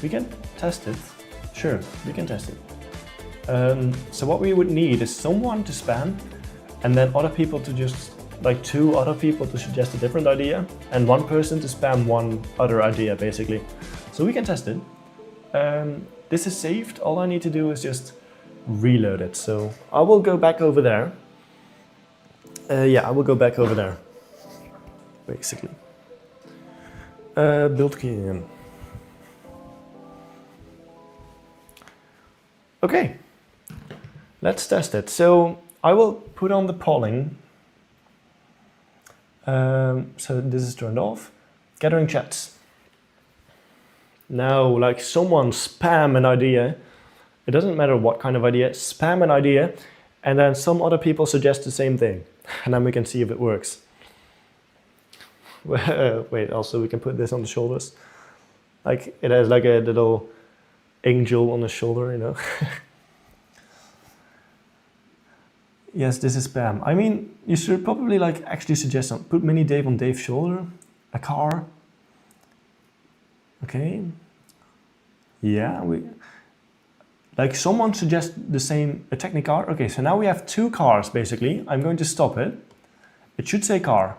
We can test it. Sure, we can test it. So what we would need is someone to spam, and then other people to just, like 2 other people to suggest a different idea, and 1 person to spam 1 other idea, basically. So we can test it. This is saved. All I need to do is just reload it. So I will go back over there. Yeah, I will go back over there, basically. Build key in. Okay, let's test it. So I will put on the polling. So this is turned off. Gathering chats. Now, like someone spam an idea. It doesn't matter what kind of idea. Spam an idea, and then some other people suggest the same thing, and then we can see if it works. Wait, also we can put this on the shoulders. Like it has like a little angel on the shoulder, you know. Yes, this is spam. I mean, you should probably like actually suggest some. Put Mini Dave on Dave's shoulder. A car. Okay. Yeah, like someone suggests the same, a Technicar. Okay, so now we have 2 cars basically. I'm going to stop it. It should say car.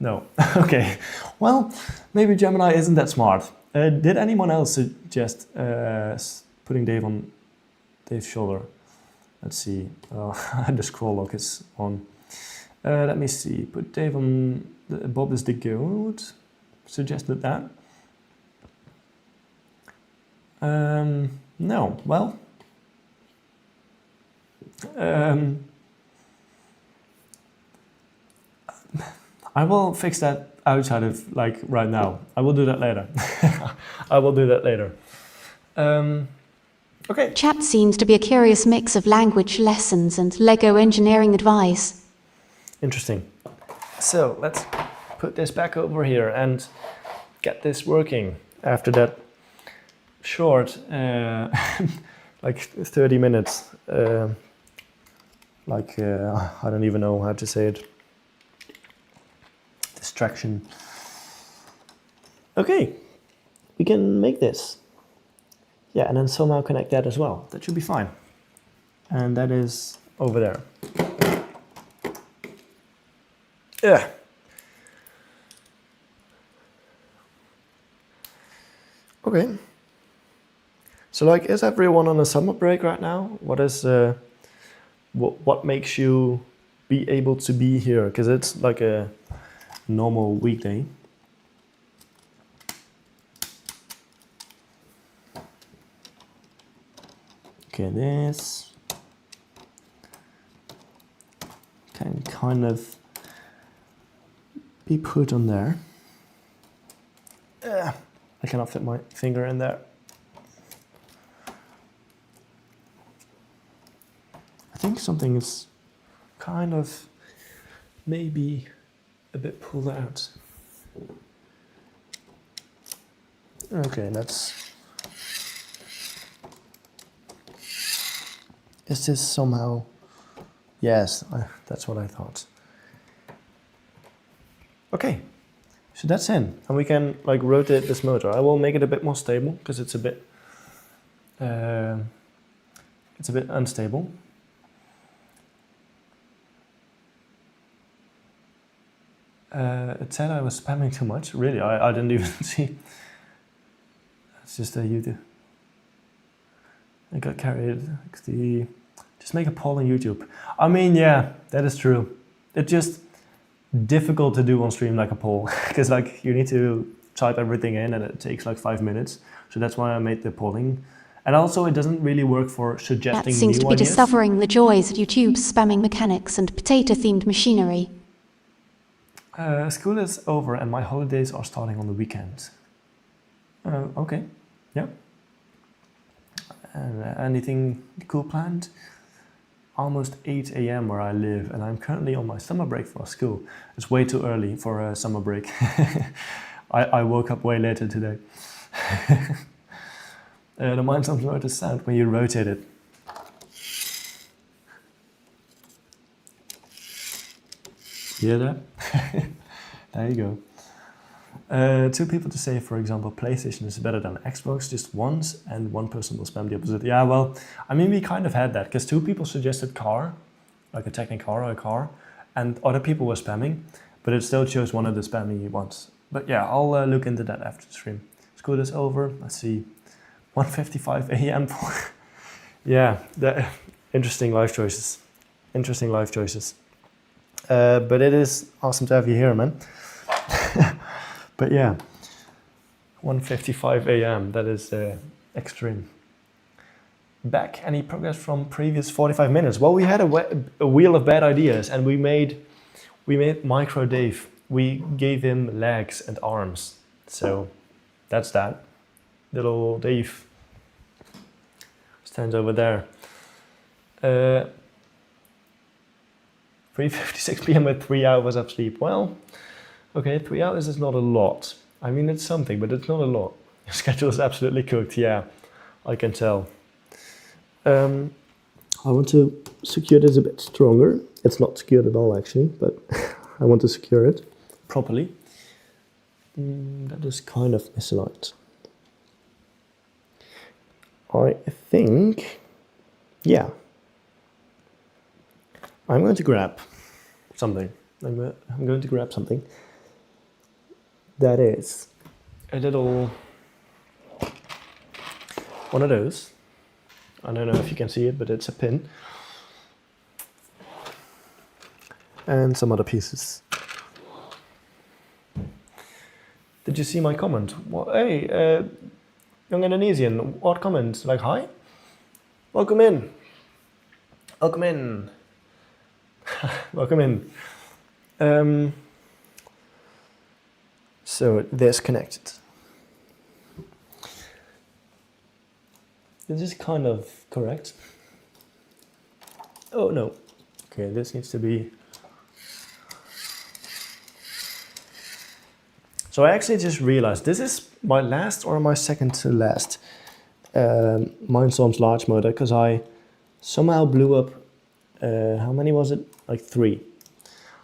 No. Okay. Well, maybe Gemini isn't that smart. Did anyone else suggest putting Dave on Dave's shoulder? Let's see. The scroll lock is on. Let me see. Put Dave on. Bob is the goat. Suggested that. No. Well. I will fix that outside of like right now. I will do that later. I will do that later. Okay. Chat seems to be a curious mix of language lessons and Lego engineering advice. Interesting. So let's put this back over here and get this working after that short, like 30 minutes, I don't even know how to say it. Distraction. Okay, we can make this. Yeah, and then somehow connect that as well. That should be fine. And that is over there. Yeah. Okay. So like, is everyone on a summer break right now? What is, what makes you be able to be here? Because it's like a normal weekday. Okay, this can kind of be put on there. I cannot fit my finger in there. I think something is kind of maybe a bit pulled out. Okay, is this somehow? Yes, that's what I thought. Okay, so that's in, and we can like rotate this motor. I will make it a bit more stable because it's a bit unstable. It said I was spamming too much. Really, I didn't even see. It's just a YouTube. I got carried. Just make a poll on YouTube. I mean, yeah, that is true. It's just difficult to do on stream like a poll because like you need to type everything in and it takes like 5 minutes. So that's why I made the polling. And also, it doesn't really work for suggesting That seems new to be ideas. discovering the joys of YouTube's spamming mechanics and potato-themed machinery. School is over and my holidays are starting on the weekend. Okay, yeah. Anything cool planned? Almost 8 a.m. where I live, and I'm currently on my summer break for school. It's way too early for a summer break. I woke up way later today. The Mindstorms note is sound when you rotate it. Hear that? There you go. 2 people to say, for example, PlayStation is better than Xbox just once, and 1 person will spam the opposite. Yeah, well, I mean, we kind of had that, because 2 people suggested car, like a Technicar or a car, and other people were spamming, but it still chose one of the spammy ones. But yeah, I'll look into that after the stream. School is over, let's see, 1:55 a.m. Yeah, interesting life choices. Interesting life choices. But it is awesome to have you here, man. But yeah, 1:55 a.m. That is extreme. Back, any progress from previous 45 minutes? Well, we had a wheel of bad ideas, and we made Micro Dave. We gave him legs and arms. So that's that. Little Dave stands over there. 3:56 p.m. with 3 hours of sleep. Well, okay, 3 hours is not a lot. I mean, it's something, but it's not a lot. Your schedule is absolutely cooked, yeah, I can tell. I want to secure this a bit stronger. It's not secured at all, actually, but I want to secure it properly. That is kind of misaligned. I think, yeah, I'm going to grab something. I'm going to grab something that is a little one of those. I don't know if you can see it, but it's a pin. and some other pieces. Did you see my comment? What, hey, young Indonesian, what comment? Like, hi? Welcome in. Welcome in. Welcome in. So there's connected. This is kind of correct. Oh no. Okay, this needs to be. So I actually just realized this is my last or my second to last Mindstorms large motor, because I somehow blew up, how many was it? Like 3.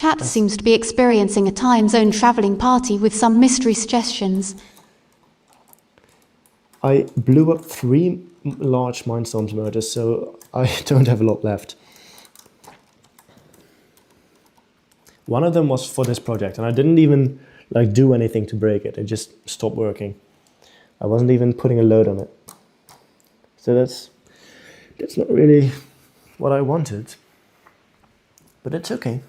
Chat seems to be experiencing a time zone travelling party with some mystery suggestions. I blew up 3 large Mindstorms motors, so I don't have a lot left. One of them was for this project, and I didn't even like do anything to break it. It just stopped working. I wasn't even putting a load on it. So that's not really what I wanted, but it's okay.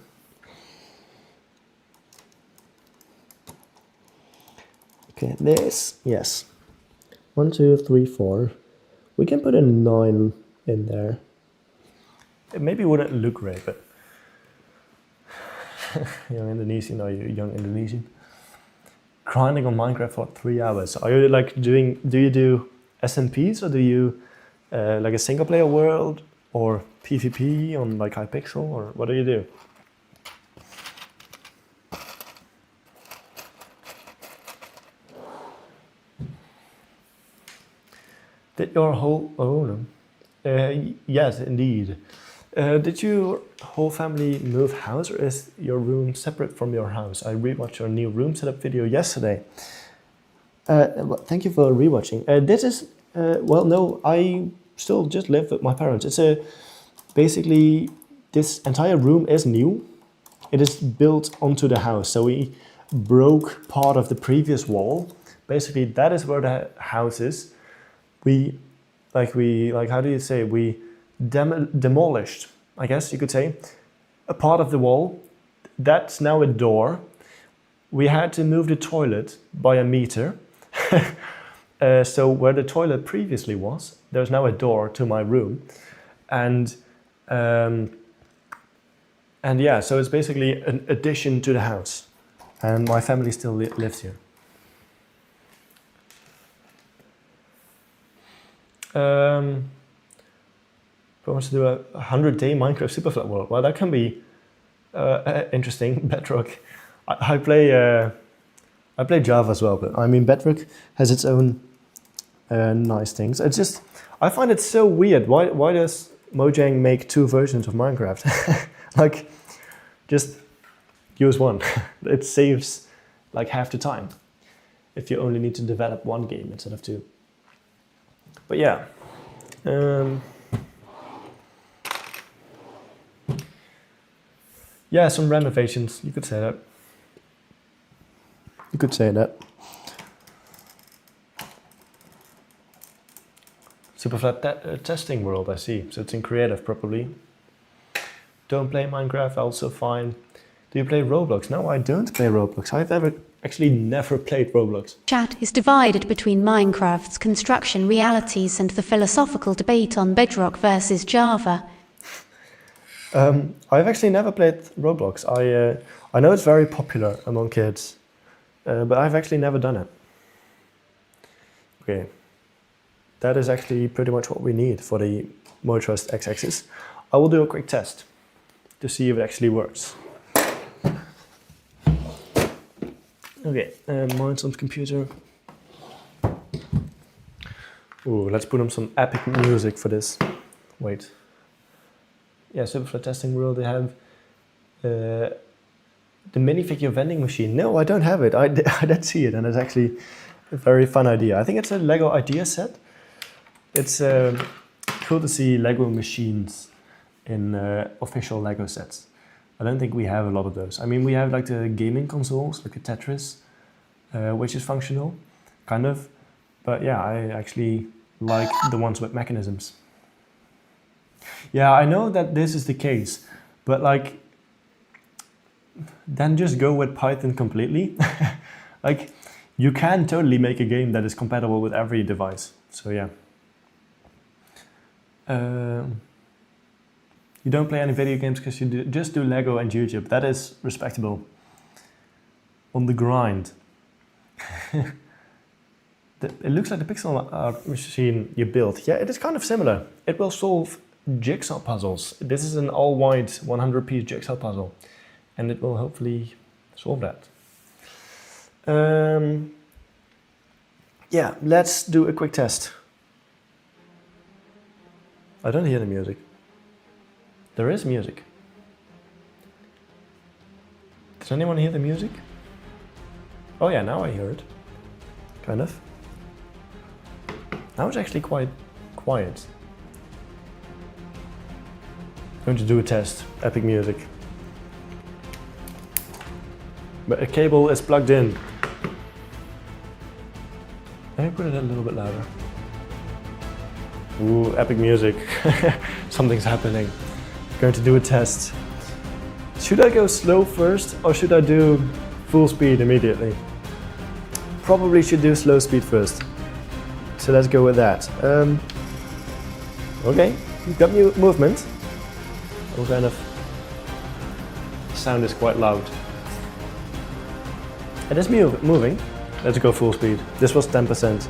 Okay, this, yes. 1, 2, 3, 4. We can put a 9 in there. It maybe wouldn't look great, but young Indonesian, or you young Indonesian? Grinding on Minecraft for 3 hours. Are you like do you do SMPs, or do you like a single player world, or PvP on like Hypixel, or what do you do? Did your whole yes, indeed. Did your whole family move house, or is your room separate from your house? I rewatched your new room setup video yesterday. Well, thank you for rewatching. This is well, no, I still just live with my parents. It's basically this entire room is new. It is built onto the house, so we broke part of the previous wall. Basically, that is where the house is. We how do you say, we demolished, I guess you could say, a part of the wall. That's now a door. We had to move the toilet by a meter. So where the toilet previously was, there's now a door to my room. And yeah, so it's basically an addition to the house. And my family still lives here. Wants to do a 100-day Minecraft Superflat world. Well, that can be interesting. Bedrock. I play Java as well, but I mean Bedrock has its own nice things. It's just, I find it so weird. Why does Mojang make 2 versions of Minecraft? Like, just use one. It saves like half the time if you only need to develop 1 game instead of 2. But yeah. Yeah, some renovations, you could say that. You could say that. Superflat testing world, I see. So it's in creative, probably. Don't play Minecraft, also fine. Do you play Roblox? No, I don't play Roblox. I've actually never played Roblox. Chat is divided between Minecraft's construction realities and the philosophical debate on Bedrock versus Java. I've actually never played Roblox. I know it's very popular among kids, but I've actually never done it. Okay, that is actually pretty much what we need for the Motrust x-axis. I will do a quick test to see if it actually works. Okay, Mindstorms computer. Ooh, let's put on some epic music for this. Wait. Yeah, Superflat testing world, they have the minifigure vending machine. No, I don't have it. I did see it, and it's actually a very fun idea. I think it's a Lego idea set. It's cool to see Lego machines in official Lego sets. I don't think we have a lot of those. I mean, we have like the gaming consoles, like a Tetris, which is functional, kind of. But yeah, I actually like the ones with mechanisms. Yeah, I know that this is the case, but like, then just go with Python completely. Like, you can totally make a game that is compatible with every device. So yeah. You don't play any video games because you just do Lego and YouTube. That is respectable. On the grind. It looks like the pixel art machine you built. Yeah, it is kind of similar. It will solve jigsaw puzzles. This is an all-white 100-piece jigsaw puzzle. And it will hopefully solve that. Yeah, let's do a quick test. I don't hear the music. There is music. Does anyone hear the music? Oh yeah, now I hear it. Kind of. Now it's actually quite quiet. Going to do a test. Epic music. But a cable is plugged in. Let me put it a little bit louder. Ooh, epic music. Something's happening. Going to do a test. Should I go slow first or should I do full speed immediately? Probably should do slow speed first. So let's go with that. Okay, you've got movement. What kind of sound is quite loud. It is moving. Let's go full speed. This was 10%.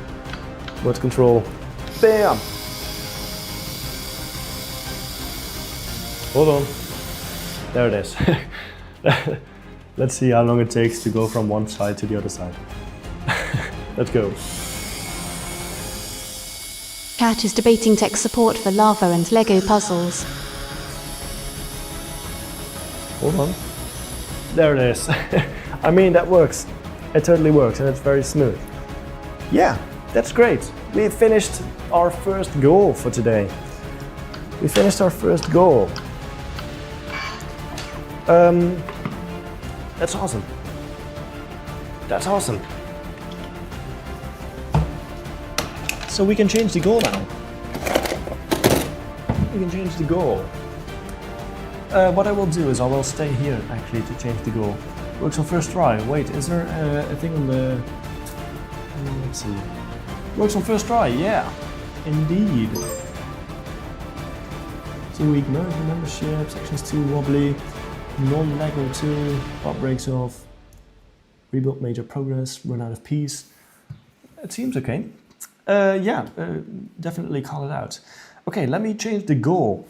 Mode control. Bam! Hold on. There it is. Let's see how long it takes to go from one side to the other side. Let's go. Chat is debating tech support for lava and Lego puzzles. Hold on. There it is. I mean, that works. It totally works and it's very smooth. Yeah, that's great. We finished our first goal for today. We finished our first goal. That's awesome. That's awesome. So we can change the goal now. We can change the goal. What I will do is I will stay here actually to change the goal. Works on first try. Wait, is there a thing on the... Let's see. Works on first try, yeah. Indeed. So weak membership, sections 2 wobbly, non-Lego 2, pop breaks off, rebuild major progress, run out of peace. It seems okay. Yeah, definitely call it out. Okay, let me change the goal.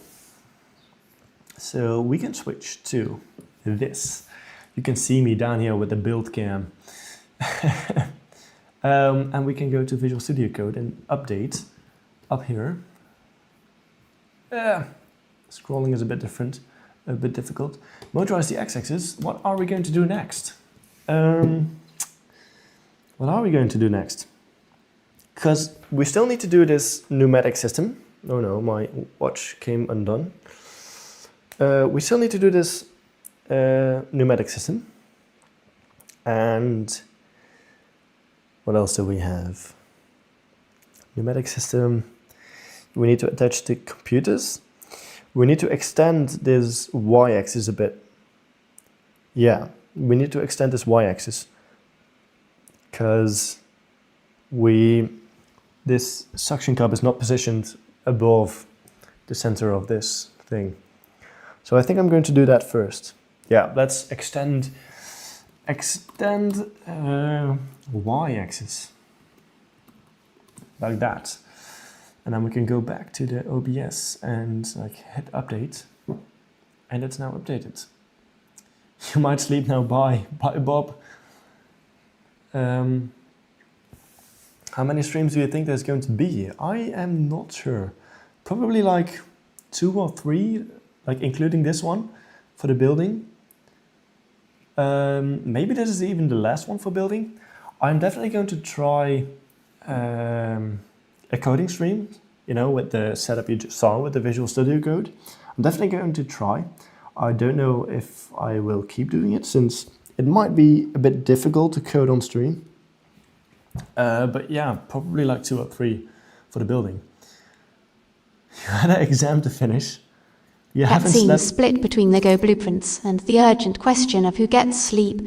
So we can switch to this. You can see me down here with the build cam. And we can go to Visual Studio Code and update up here. Scrolling is a bit different, a bit difficult. Motorize the x-axis. What are we going to do next? What are we going to do next? Because we still need to do this pneumatic system. Oh no, my watch came undone. We still need to do this pneumatic system. And what else do we have? Pneumatic system. We need to attach the computers. We need to extend this y-axis a bit. Yeah, we need to extend this y-axis because this suction cup is not positioned above the center of this thing. So I think I'm going to do that first. Yeah, let's extend y-axis like that. And then we can go back to the OBS and like hit update. And it's now updated. You might sleep now, bye. Bye, Bob. How many streams do you think there's going to be? I am not sure. Probably like 2 or 3, like including this one for the building. Maybe this is even the last one for building. I'm definitely going to try a coding stream, you know, with the setup you just saw with the Visual Studio Code. I'm definitely going to try. I don't know if I will keep doing it since it might be a bit difficult to code on stream. But yeah, probably like 2 or 3 for the building. You had an exam to finish. You That haven't seems slept. split between the Go blueprints and the urgent question of who gets sleep.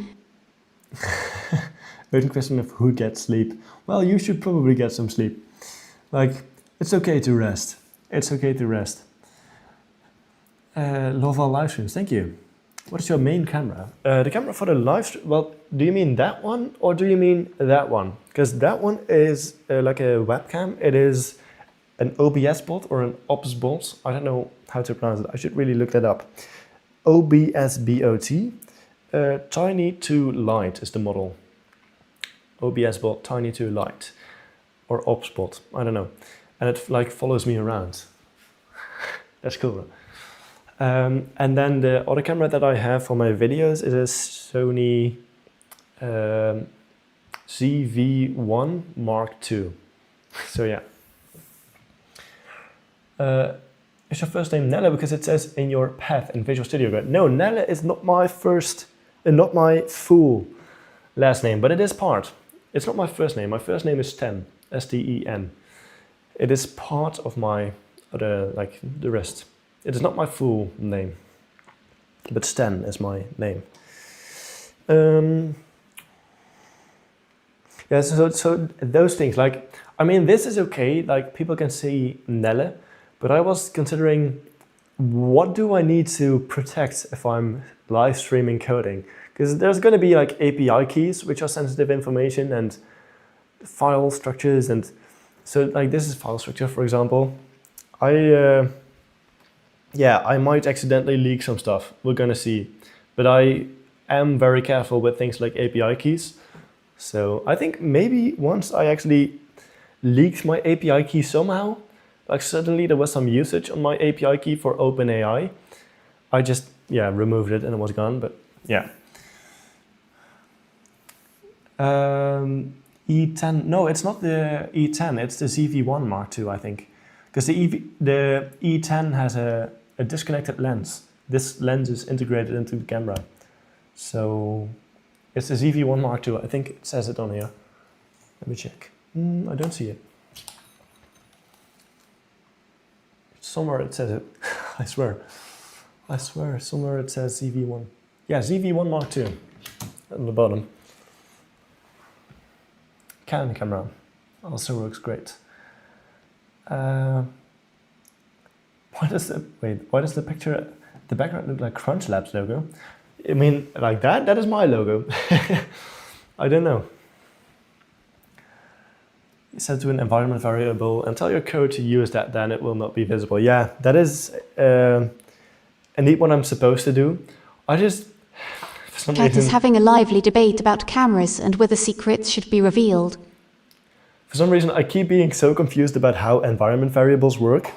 Urgent question of who gets sleep. Well, you should probably get some sleep. Like, it's okay to rest. It's okay to rest. Love all live streams, thank you. What is your main camera? The camera for the live stream, well, do you mean that one or do you mean that one? Because that one is like a webcam. It is an OBS bot or an OBS bot. I don't know how to pronounce it. I should really look that up. OBS bot. Tiny to light is the model. OBS bot, tiny to light. Or OBS bot, I don't know. And it like follows me around. That's cool. And then the other camera that I have for my videos is a Sony ZV-1 Mark II. So yeah. Is your first name Nelle? Because it says in your path in Visual Studio Code. No, Nelle is not my first, not my full last name, but it is part. It's not my first name. My first name is Sten, S-T-E-N. It is part of my other, like the rest. It is not my full name, but Sten is my name. Yeah, so those things, like, I mean, this is okay, like people can see Nelle, but I was considering what do I need to protect if I'm live streaming coding? Because there's going to be like API keys, which are sensitive information, and file structures, and so like this is file structure, for example. Yeah, I might accidentally leak some stuff, we're gonna see. But I am very careful with things like API keys. So I think maybe once I actually leaked my API key somehow, like suddenly there was some usage on my API key for OpenAI, I just, yeah, removed it and it was gone, but yeah. E10, no, it's not the E10, it's the ZV-1 Mark II, I think. Because the E10 has a disconnected lens. This lens is integrated into the camera. So it's the ZV-1 Mark II. I think it says it on here. Let me check. I don't see it. Somewhere it says it. I swear. I swear, somewhere it says ZV-1. Yeah, ZV-1 Mark II. At the bottom. Canon camera. Also works great. Why does the picture, the background look like Crunch Labs logo? I mean, like that? That is my logo. I don't know. Set to an environment variable and tell your code to use that, then it will not be visible. Yeah, that is indeed what I'm supposed to do. I just, for some Cat reason, is having a lively debate about cameras and whether secrets should be revealed. for some reason I keep being so confused about how environment variables work.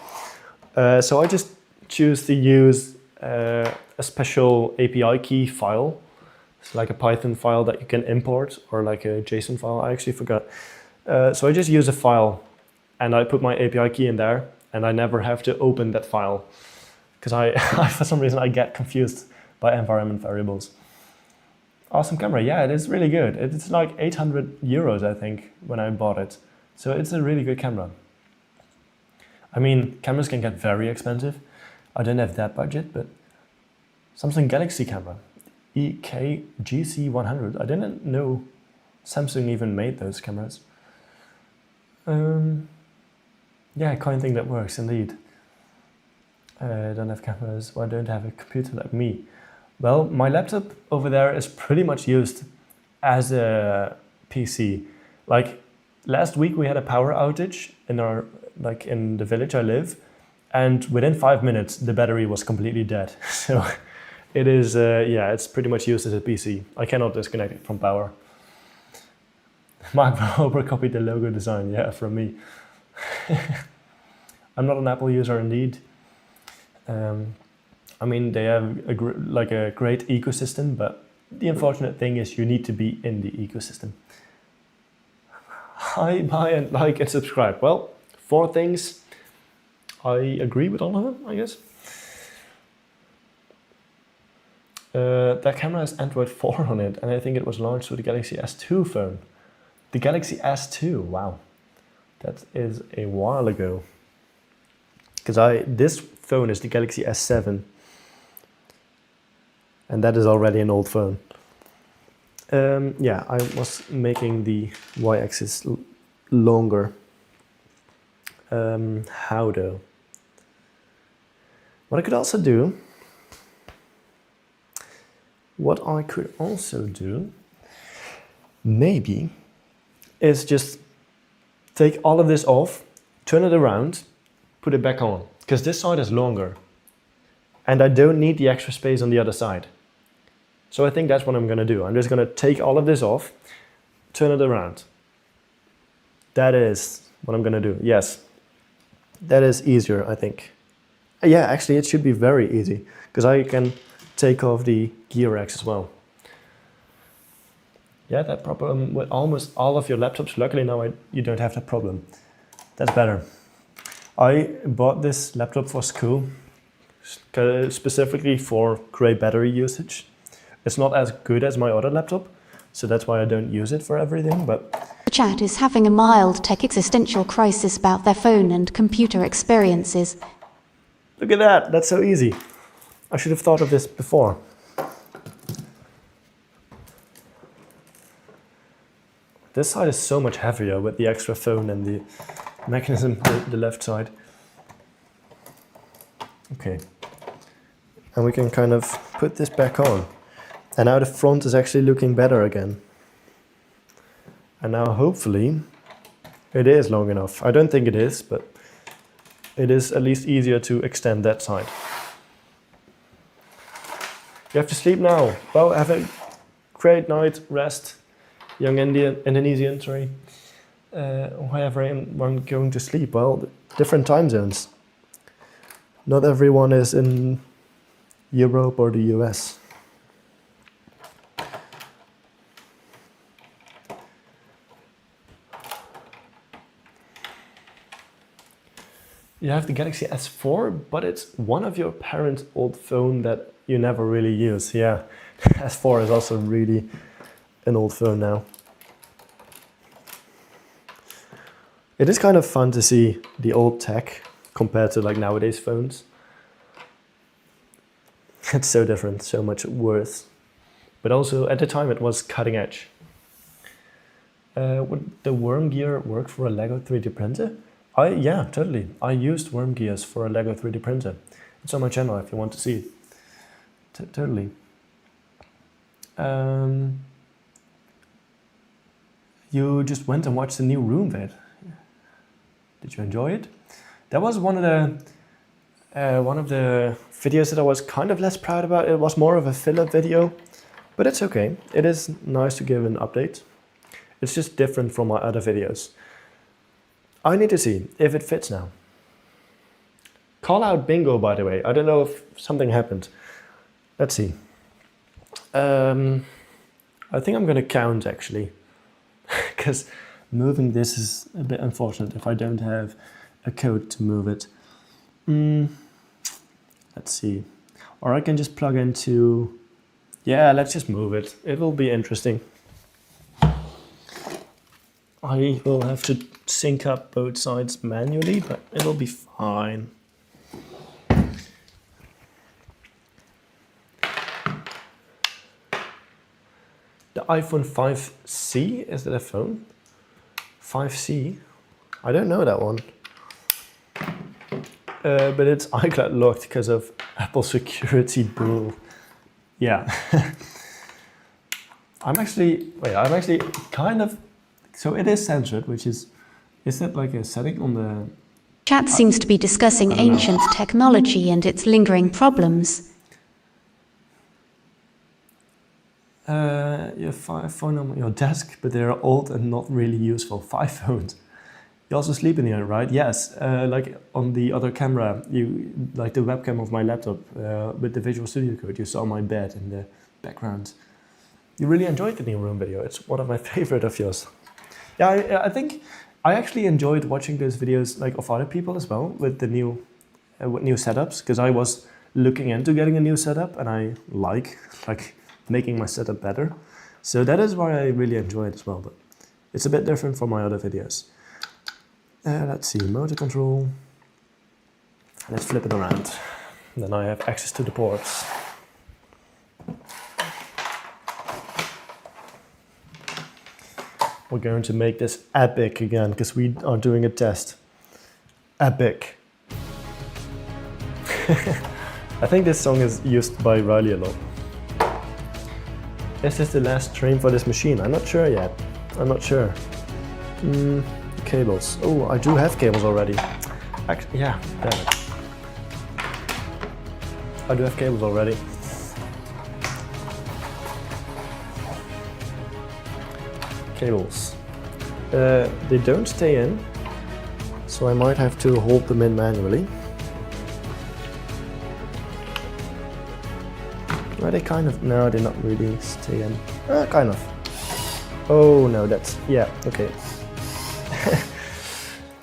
So I just choose to use a special API key file. It's like a Python file that you can import, or like a JSON file, I actually forgot. So I just use a file and I put my API key in there and I never have to open that file. Because for some reason I get confused by environment variables. Awesome camera, yeah, it is really good. It's like 800 euros, I think, when I bought it. So it's a really good camera. I mean, cameras can get very expensive. I don't have that budget, but Samsung Galaxy camera, EK-GC100. I didn't know Samsung even made those cameras. Yeah, kind thing that works indeed. I don't have cameras, or I don't have a computer like me. Well, my laptop over there is pretty much used as a PC. Like last week we had a power outage in our, like in the village I live, and within 5 minutes the battery was completely dead. So it is, yeah, it's pretty much used as a PC. I cannot disconnect it from power. Mark Rober copied the logo design, yeah, from me. I'm not an Apple user indeed. I mean, they have a great ecosystem, but the unfortunate thing is you need to be in the ecosystem. Hi, buy and like and subscribe. Well, 4 things. I agree with all of them, I guess. That camera has Android 4 on it, and I think it was launched with the Galaxy S2 phone. The Galaxy S2, wow. That is a while ago. Because this phone is the Galaxy S7. And that is already an old phone. Yeah, I was making the y-axis longer. How though? What I could also do maybe, is just take all of this off, turn it around, put it back on. Because this side is longer. And I don't need the extra space on the other side. So I think that's what I'm going to do. I'm just going to take all of this off, turn it around. That is what I'm going to do. Yes. That is easier, I think. Yeah, actually it should be very easy. Because I can take off the gear X as well. Yeah, that problem with almost all of your laptops. Luckily now you don't have that problem. That's better. I bought this laptop for school, specifically for great battery usage. It's not as good as my other laptop, so that's why I don't use it for everything, but... The chat is having a mild tech existential crisis about their phone and computer experiences. Look at that, that's so easy. I should have thought of this before. This side is so much heavier with the extra phone and the mechanism on the left side. Okay. And we can kind of put this back on. And now the front is actually looking better again. And now hopefully it is long enough. I don't think it is, but it is at least easier to extend that side. You have to sleep now. Well, have a great night, rest. Young Indonesian, sorry. However, I'm going to sleep. Well, different time zones. Not everyone is in Europe or the US. You have the Galaxy S4, but it's one of your parents' old phone that you never really use. Yeah, S4 is also really an old phone now. It is kind of fun to see the old tech compared to like nowadays phones. It's so different, so much worse. But also at the time it was cutting edge. Would the worm gear work for a Lego 3D printer? Yeah, totally. I used worm gears for a Lego 3D printer. It's on my channel if you want to see it. Totally. You just went and watched the new room vid. Did you enjoy it? That was one of the videos that I was kind of less proud about. It was more of a filler video, but it's okay. It is nice to give an update. It's just different from my other videos. I need to see if it fits now. Call out bingo, by the way. I don't know if something happened. Let's see. I think I'm gonna count actually, because moving this is a bit unfortunate if I don't have a code to move it. Let's see. Or I can just plug into... Yeah, let's just move it. It will be interesting. I will have to sync up both sides manually, but it'll be fine. The iPhone 5C, is that a phone? 5C? I don't know that one. But it's iCloud locked because of Apple security bull. Yeah. I'm actually kind of, so it is censored, which is that like a setting on the... Chat seems to be discussing ancient technology and its lingering problems. You have 5 phones on your desk, but they're old and not really useful. 5 phones. You also sleep in here, right? Yes. Like on the other camera, like the webcam of my laptop with the Visual Studio Code, you saw my bed in the background. You really enjoyed the new room video. It's one of my favorite of yours. Yeah, I think I actually enjoyed watching those videos like of other people as well with the new setups, because I was looking into getting a new setup and I like making my setup better. So that is why I really enjoy it as well, but it's a bit different from my other videos. Let's see, motor control. Let's flip it around. Then I have access to the ports. We're going to make this epic again, because we are doing a test. Epic. I think this song is used by Riley a lot. Is this the last stream for this machine? I'm not sure yet. I'm not sure. Cables. Oh, I do have cables already. Actually, yeah, damn it. I do have cables already. Cables. They don't stay in, so I might have to hold them in manually. Are they kind of? No, they're not really stay in. Kind of. Oh no, that's, yeah, okay.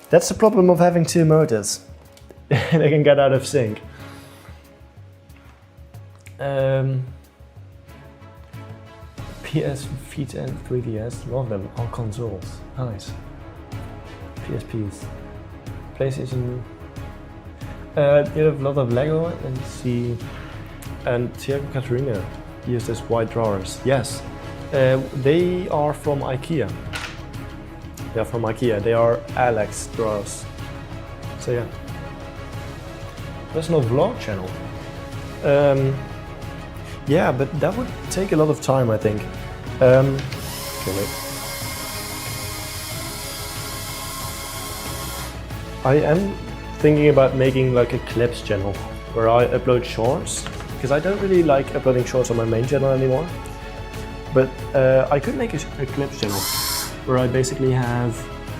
That's the problem of having two motors. They can get out of sync. PS Vita and 3DS, love them, all consoles, nice. PSPs, PlayStation, you have a lot of Lego and see, and Tiago Katarina use this white drawers, yes. They are from IKEA. They are from IKEA, they are Alex drawers. So yeah. Personal vlog channel. Yeah, but that would take a lot of time, I think. Okay, wait. I am thinking about making like a clips channel where I upload shorts, because I don't really like uploading shorts on my main channel anymore. But I could make a clips channel where I basically have.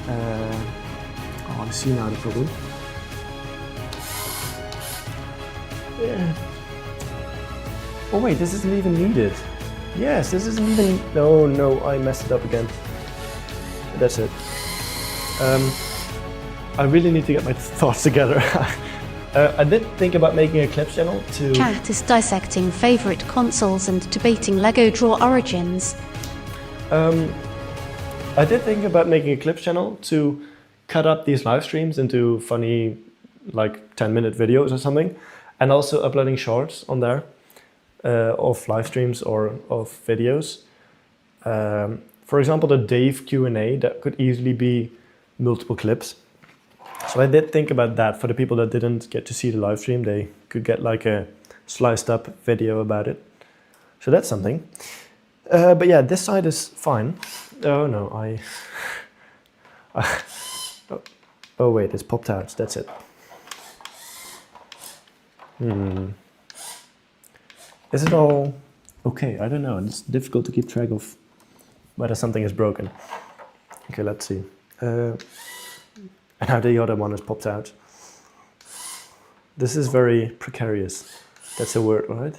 Oh, I see now the problem. Yeah. Oh wait, this isn't even needed. Yes, this isn't even. No, I messed it up again. That's it. I really need to get my thoughts together. I did think about making a clips channel to. Chat is dissecting favourite consoles and debating Lego Draw Origins. I did think about making a clips channel to cut up these live streams into funny, like 10-minute videos or something, and also uploading shorts on there. Of live streams or of videos. For example, the Dave Q&A, that could easily be multiple clips. So I did think about that. For the people that didn't get to see the live stream, they could get like a sliced up video about it. So that's something. But yeah, this side is fine. Oh no, oh wait, it's popped out, that's it. Is it all okay? I don't know. It's difficult to keep track of whether something is broken. Okay, let's see. And now the other one is popped out. This is very precarious. That's a word, right?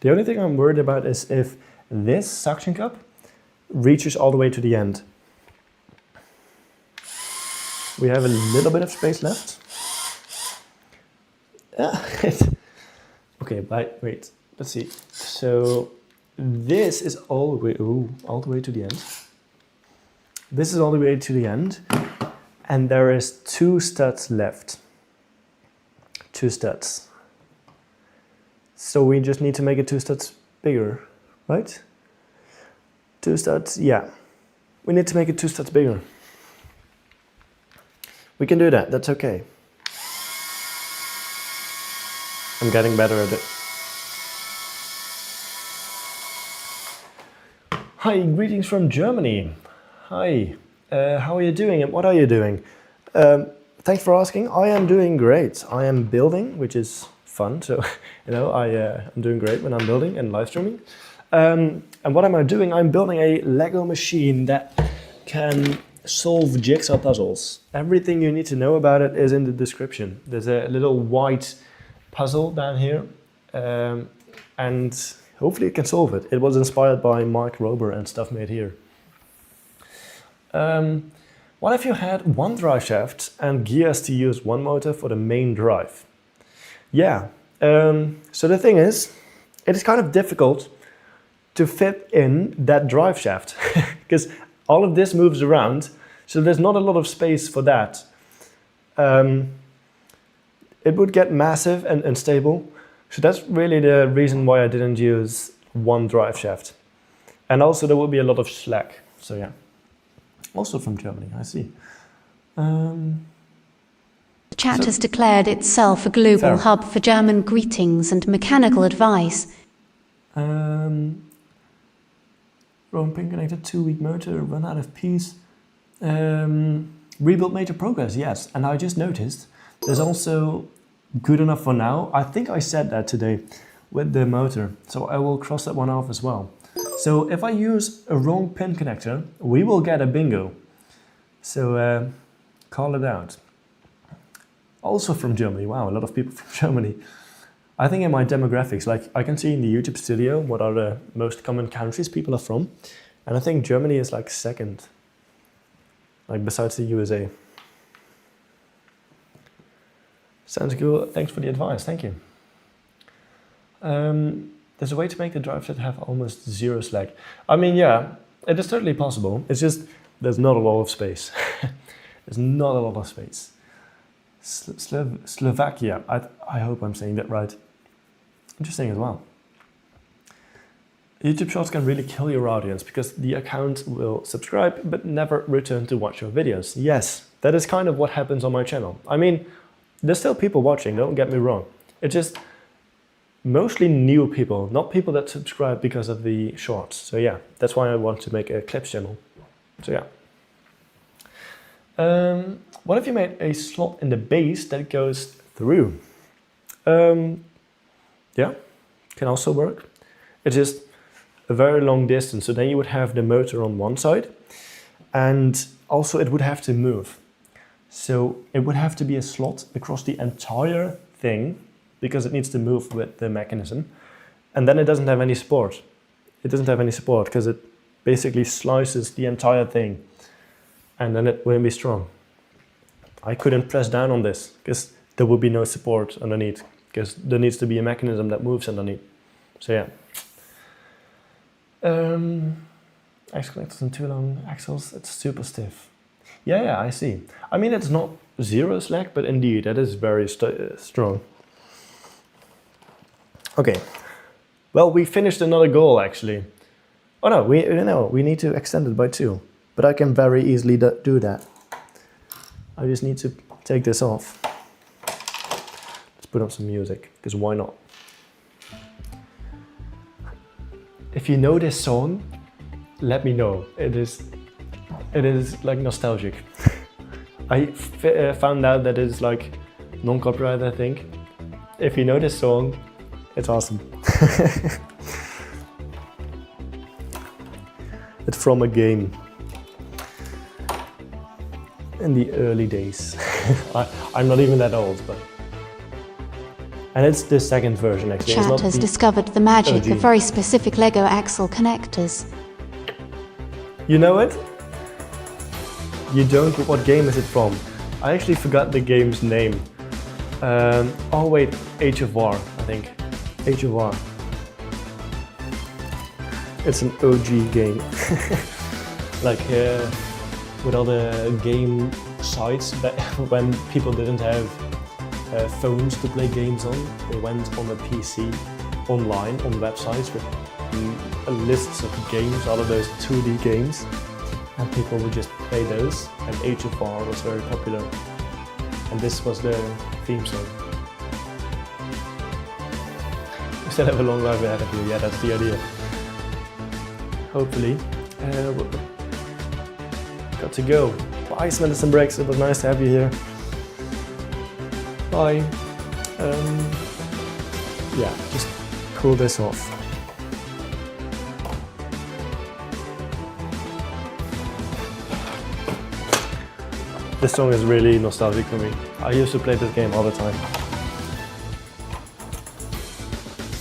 The only thing I'm worried about is if this suction cup reaches all the way to the end. We have a little bit of space left. Okay, wait, let's see. So this is all the way to the end. This is all the way to the end, and there is 2 studs left. 2 studs. So we just need to make it 2 studs bigger, right? 2 studs, yeah. We need to make it 2 studs bigger. We can do that, that's okay. I'm getting better at it. Hi, greetings from Germany. Hi, how are you doing and what are you doing? Thanks for asking, I am doing great. I am building, which is fun, so you know, I'm doing great when I'm building and live streaming. And what am I doing? I'm building a Lego machine that can solve jigsaw puzzles. Everything you need to know about it is in the description. There's a little white puzzle down here, and hopefully it can solve it. It was inspired by Mark Rober and stuff made here. What if you had 1 drive shaft and gears to use 1 motor for the main drive? Yeah, so the thing is, it is kind of difficult to fit in that drive shaft because all of this moves around, so there's not a lot of space for that. It would get massive and unstable, so that's really the reason why I didn't use one drive shaft. And also there would be a lot of slack, so yeah. Also from Germany, I see. The chat has declared itself a global hub for German greetings and mechanical advice. Rome pin connected, 2-week motor, run out of piece. Rebuild major progress, yes. And I just noticed there's also good enough for now. I think I said that today with the motor, so I will cross that one off as well. So if I use a wrong pin connector, we will get a bingo. So call it out. Also from Germany, wow, a lot of people from Germany. I think in my demographics, like I can see in the YouTube studio what are the most common countries people are from. And I think Germany is like second, like besides the USA. Sounds good, thanks for the advice, thank you. There's a way to make the drive set have almost zero slack. I mean, yeah, it is totally possible. It's just, there's not a lot of space. There's not a lot of space. Slovakia, I hope I'm saying that right. Interesting as well. YouTube Shorts can really kill your audience because the account will subscribe but never return to watch your videos. Yes, that is kind of what happens on my channel. I mean, there's still people watching, don't get me wrong. It's just mostly new people, not people that subscribe because of the shorts. So yeah, that's why I want to make a clips channel. So yeah. What if you made a slot in the base that goes through? Yeah, can also work. It's just a very long distance. So then you would have the motor on one side and also it would have to move. So it would have to be a slot across the entire thing because it needs to move with the mechanism. And then it doesn't have any support. It doesn't have any support because it basically slices the entire thing and then it wouldn't be strong. I couldn't press down on this because there would be no support underneath because there needs to be a mechanism that moves underneath. So yeah. Axle connectors and 2 long axles, it's super stiff. Yeah, I see. I mean, it's not zero slack, but indeed, that is very strong. Okay. Well, we finished another goal, actually. Oh no, we need to extend it by 2. But I can very easily do that. I just need to take this off. Let's put on some music, because why not? If you know this song, let me know. It is like nostalgic. I found out that it's like non-copyright, I think. If you know this song, it's awesome. It's from a game in the early days. I'm not even that old, but... And it's the second version, actually. Chat has discovered the magic OG. of very specific Lego axle connectors. You know it? You don't, but what game is it from? I actually forgot the game's name. Oh wait, Age of War, I think. Age of War. It's an OG game. Like with all the game sites that when people didn't have phones to play games on, they went on a PC online on websites with lists of games, all of those 2D games, and people would just play those, and Age of War was very popular, and this was the theme song. You still have a long life ahead of you, yeah, that's the idea. Hopefully. Got to go. Bye, Smell some Breaks, it was nice to have you here. Bye. Yeah, just cool this off. This song is really nostalgic for me. I used to play this game all the time.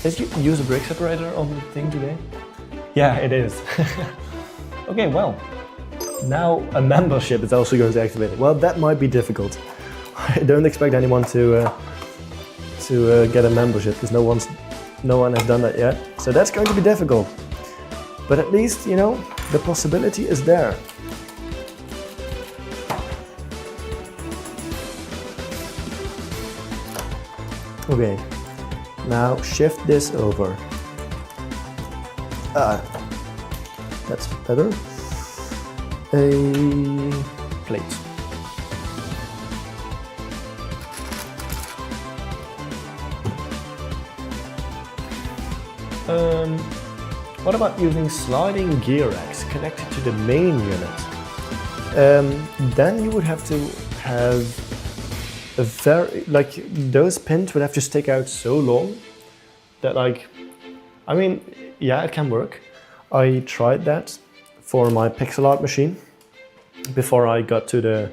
Did you use a brake separator on the thing today? Yeah, it is. Okay, well, now a membership is also going to activate it. Well, that might be difficult. I don't expect anyone to get a membership because no one has done that yet. So that's going to be difficult. But at least, you know, the possibility is there. Okay, now shift this over. That's better. A plate. What about using sliding gear X connected to the main unit? Then you would have to have a very, like, those pins would have to stick out so long that, like, I mean, yeah, it can work. I tried that for my pixel art machine before I got to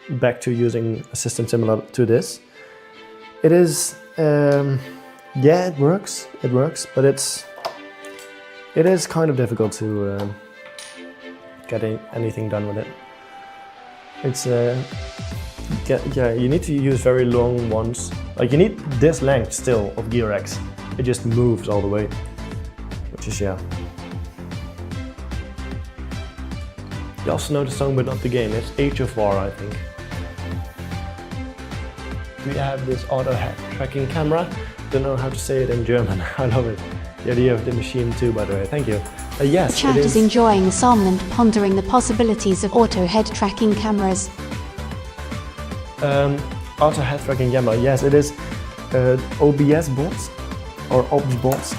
back to using a system similar to this. It is, yeah, it works, but it is kind of difficult to get anything done with it. It's yeah, you need to use very long ones. Like, you need this length still of gear X. It just moves all the way, which is, yeah. You also know the song but not the game. It's Age of War, I think. We have this auto head tracking camera. Don't know how to say it in German. I love it. The idea of the machine too, by the way. Thank you. Yes, Chat is enjoying the song and pondering the possibilities of auto head tracking cameras. Auto head tracking camera. Yes, it is OBS bots or OBS bots.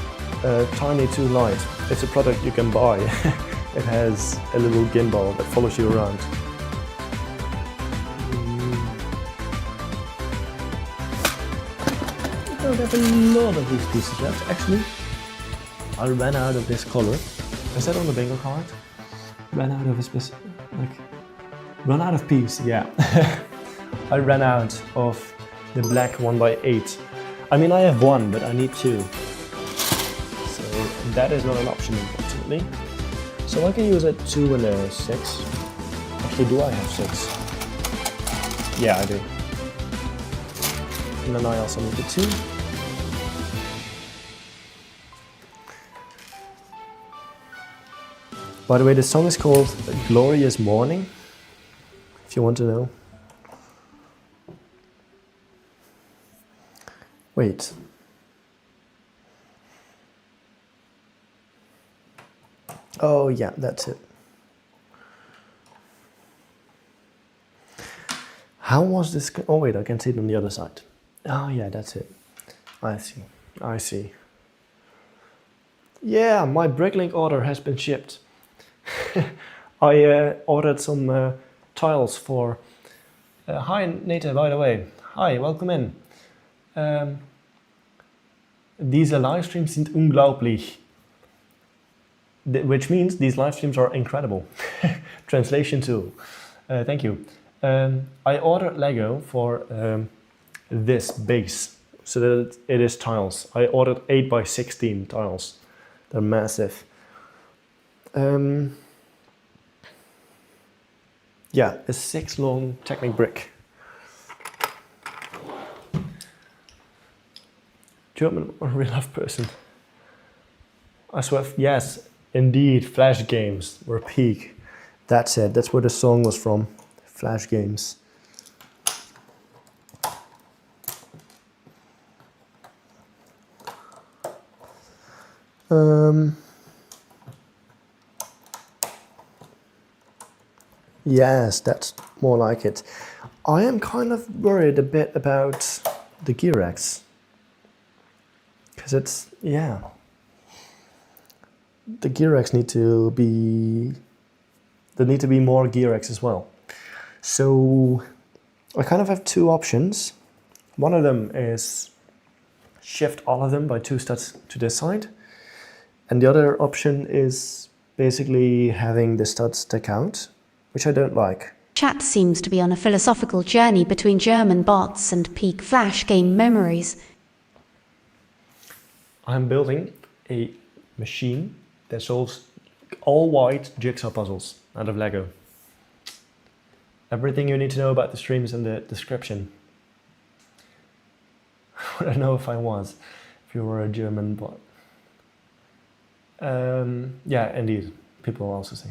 Tiny too light. It's a product you can buy. It has a little gimbal that follows you around. I don't have a lot of these pieces left. Actually, I ran out of this color. Is that on the bingo card? Ran out of a specific, like, run out of piece, yeah. I ran out of the black 1x8. I mean, I have one, but I need two. So that is not an option, unfortunately. So I can use a 2 and a 6. Actually, do I have 6? Yeah, I do. And then I also need the 2. By the way, the song is called Glorious Morning, if you want to know. Wait. Oh yeah, that's it. How was this? Oh wait, I can see it on the other side. Oh yeah, that's it. I see. I see. Yeah, my Bricklink order has been shipped. I ordered some tiles for... hi Nate, by the way. Hi, welcome in. Diese Livestreams sind unglaublich. Which means these live streams are incredible. Translation too. Thank you. I ordered Lego for this base, so that it is tiles. I ordered 8x16 tiles. They're massive. Yeah, a 6 long Technic brick. German or real life person? I swear, yes, indeed, Flash games were peak. That's it, that's where the song was from. Flash games. Yes, that's more like it. I am kind of worried a bit about the Gear X. Because it's, yeah. The Gear X need to be... There need to be more Gear X as well. So I kind of have two options. One of them is shift all of them by 2 studs to this side. And the other option is basically having the studs stick out, which I don't like. Chat seems to be on a philosophical journey between German bots and peak Flash game memories. I'm building a machine that solves all white jigsaw puzzles out of Lego. Everything you need to know about the stream is in the description. I don't know if I was, if you were a German bot. Yeah, indeed. People also say.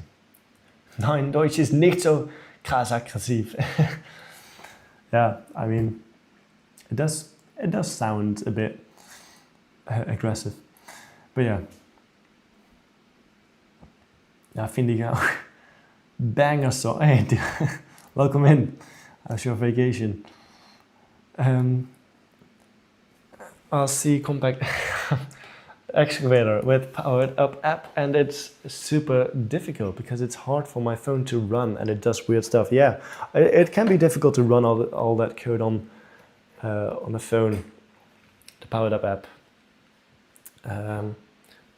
Nein, Deutsch ist nicht so krass aggressiv. Yeah, I mean, it does sound a bit aggressive. But yeah. Ja, vind ik ook. Banger song. Hey, welcome in. How's your vacation? I'll see compact excavator with powered up app, and it's super difficult because it's hard for my phone to run and it does weird stuff. Yeah, it can be difficult to run all that code on the phone, the powered up app.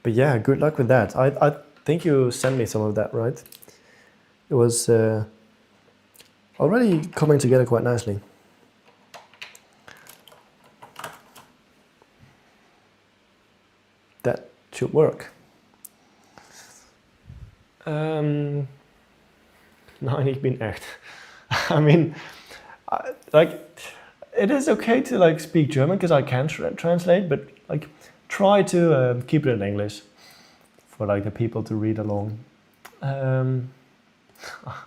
But yeah, good luck with that. I think you sent me some of that, right? It was already coming together quite nicely. That should work. Nein, ich bin echt. I mean, like, it is okay to like speak German because I can translate, but like, try to keep it in English for like the people to read along.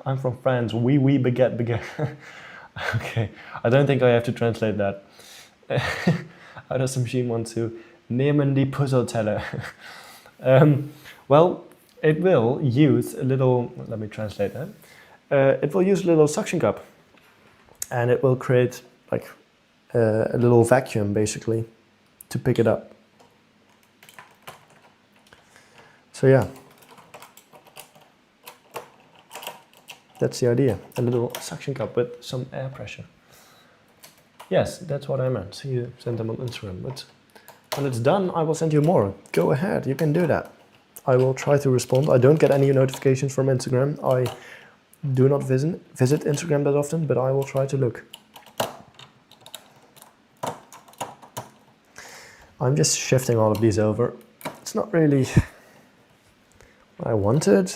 I'm from France. Oui, baguette. Okay, I don't think I have to translate that. How does the machine want to nehmen die Puzzleteller? Well, it will use a little. Let me translate that. It will use a little suction cup, and it will create like a little vacuum basically to pick it up. So yeah. That's the idea, a little suction cup with some air pressure. Yes, that's what I meant. You send them on Instagram, but when it's done, I will send you more. Go ahead, you can do that. I will try to respond. I don't get any notifications from Instagram. I do not visit Instagram that often, but I will try to look. I'm just shifting all of these over. It's not really what I wanted.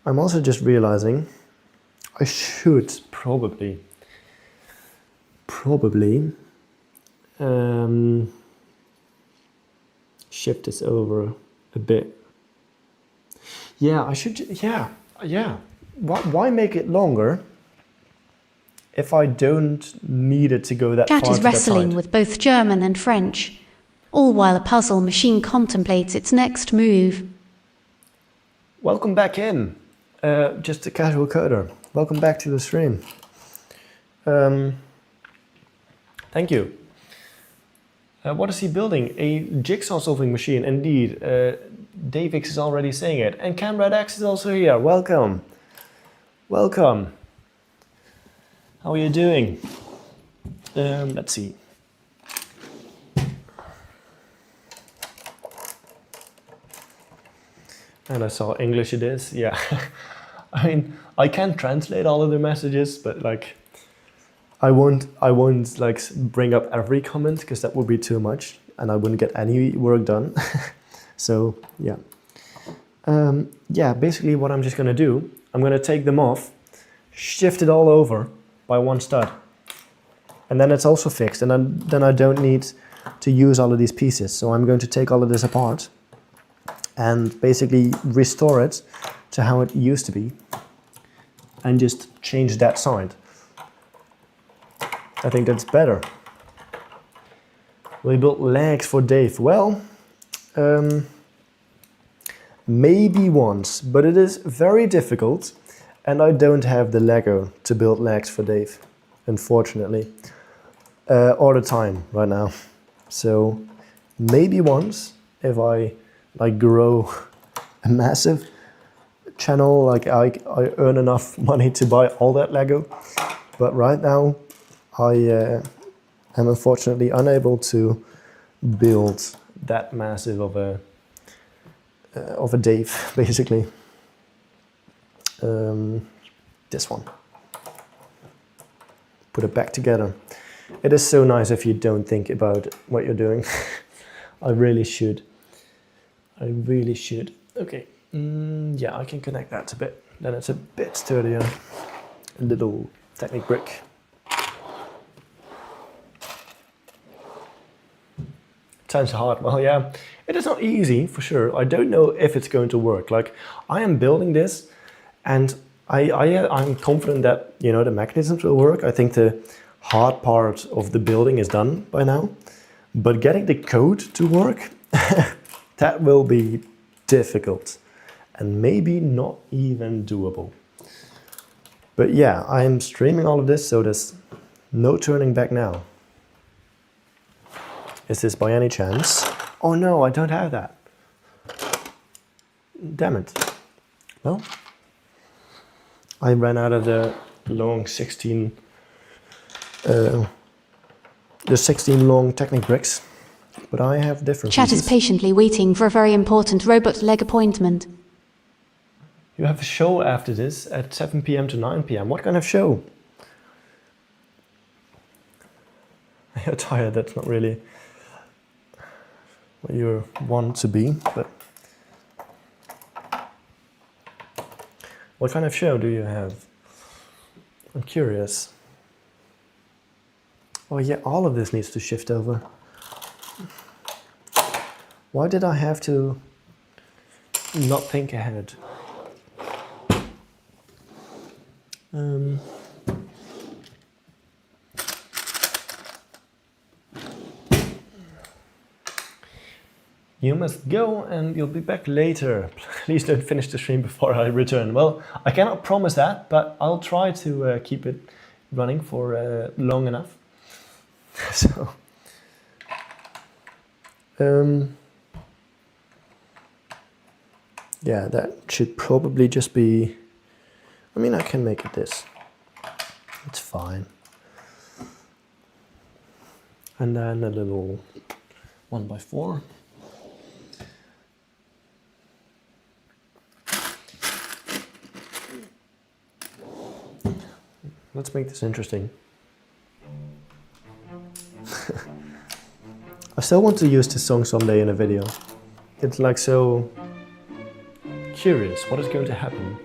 I'm also just realizing I should probably shift this over a bit. Yeah, I should. Yeah. Why make it longer if I don't need it to go that far Chat to is that wrestling side? with both German and French, all while a puzzle machine contemplates its next move. Welcome back in. Just a casual coder. Welcome back to the stream. Thank you. What is he building? A jigsaw solving machine, indeed. Davix is already saying it. And CamRedX is also here. Welcome. Welcome. How are you doing? Let's see. And I saw English it is, yeah. I mean, I can translate all of the messages, but like, I won't like bring up every comment because that would be too much and I wouldn't get any work done. So yeah. Yeah, basically what I'm just gonna do, I'm gonna take them off, shift it all over by one stud. And then it's also fixed, and then I don't need to use all of these pieces. So I'm going to take all of this apart and basically restore it to how it used to be and just change that side. I think that's better. We built legs for Dave. Well, maybe once, but it is very difficult and I don't have the Lego to build legs for Dave, unfortunately, all the time right now. So maybe once, if I like grow a massive channel, like I earn enough money to buy all that Lego. But right now, I am unfortunately unable to build that massive of a Dave, basically. This one. Put it back together. It is so nice if you don't think about what you're doing. I really should. I really should. Okay. Yeah, I can connect that a bit. Then it's a bit sturdier. A little Technic brick. sounds hard. Well, yeah, it is not easy for sure. I don't know if it's going to work. Like, I am building this, and I'm confident that, you know, the mechanisms will work. I think the hard part of the building is done by now, but getting the code to work, that will be difficult and maybe not even doable. But yeah, I'm streaming all of this, so there's no turning back now. Is this by any chance? Oh no, I don't have that. Damn it. Well, I ran out of the long 16 long Technic bricks, but I have different Chat pieces. is patiently waiting for a very important robot leg appointment. You have a show after this at 7 p.m. to 9 p.m. What kind of show? You're tired, that's not really what you want to be, but what kind of show do you have? I'm curious. Oh yeah, all of this needs to shift over. Why did I have to not think ahead? You must go and you'll be back later. Please don't finish the stream before I return. Well, I cannot promise that, but I'll try to keep it running for long enough. So, yeah, that should probably just be, I mean, I can make it this. It's fine. And then a little 1x4. Let's make this interesting. I still want to use this song someday in a video. It's like so curious. What is going to happen?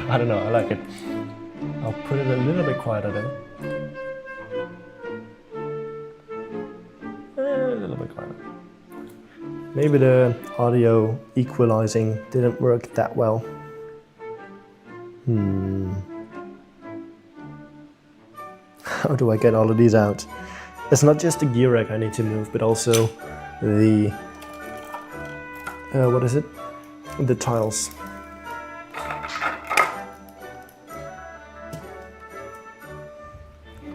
I don't know, I like it. I'll put it a little bit quieter though. A little bit quieter. Maybe the audio equalizing didn't work that well. How do I get all of these out? It's not just the gear rack I need to move, but also the what is it? The tiles.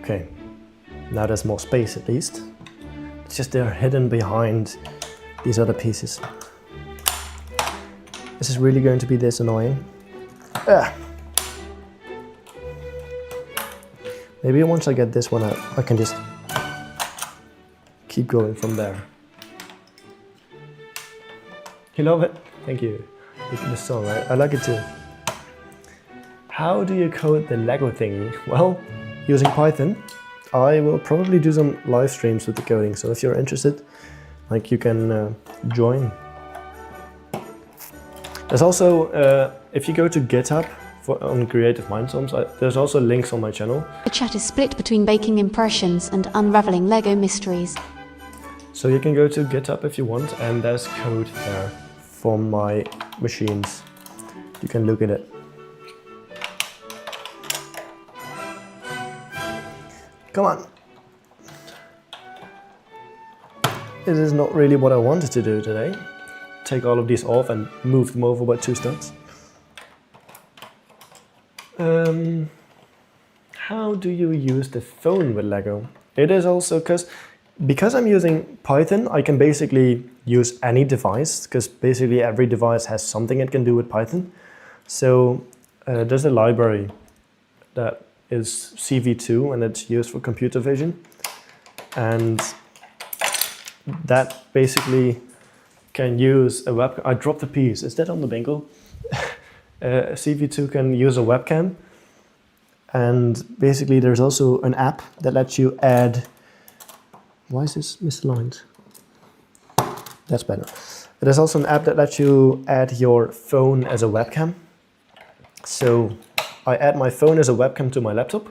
Okay, now there's more space at least. It's just they're hidden behind these other pieces. This is really going to be this annoying. Maybe once I get this one out, I can just keep going from there. You love it? Thank you. The song, I like it too. How do you code the Lego thingy? Well, using Python. I will probably do some live streams with the coding, so if you're interested, like, you can join. There's also, if you go to GitHub on Creative Mindstorms, there's also links on my channel. The chat is split between baking impressions and unraveling Lego mysteries. So you can go to GitHub if you want, and there's code there for my machines. You can look at it. Come on. It is not really what I wanted to do today. Take all of these off and move them over by 2 studs. How do you use the phone with Lego? It is also because I'm using Python, I can basically use any device, because basically every device has something it can do with Python. So there's a library that is CV2 and it's used for computer vision. And that basically can use a webcam. I dropped a piece. Is that on the bingo? CV2 can use a webcam. And basically there's also an app that lets you add... Why is this misaligned? That's better. There's also an app that lets you add your phone as a webcam. So I add my phone as a webcam to my laptop,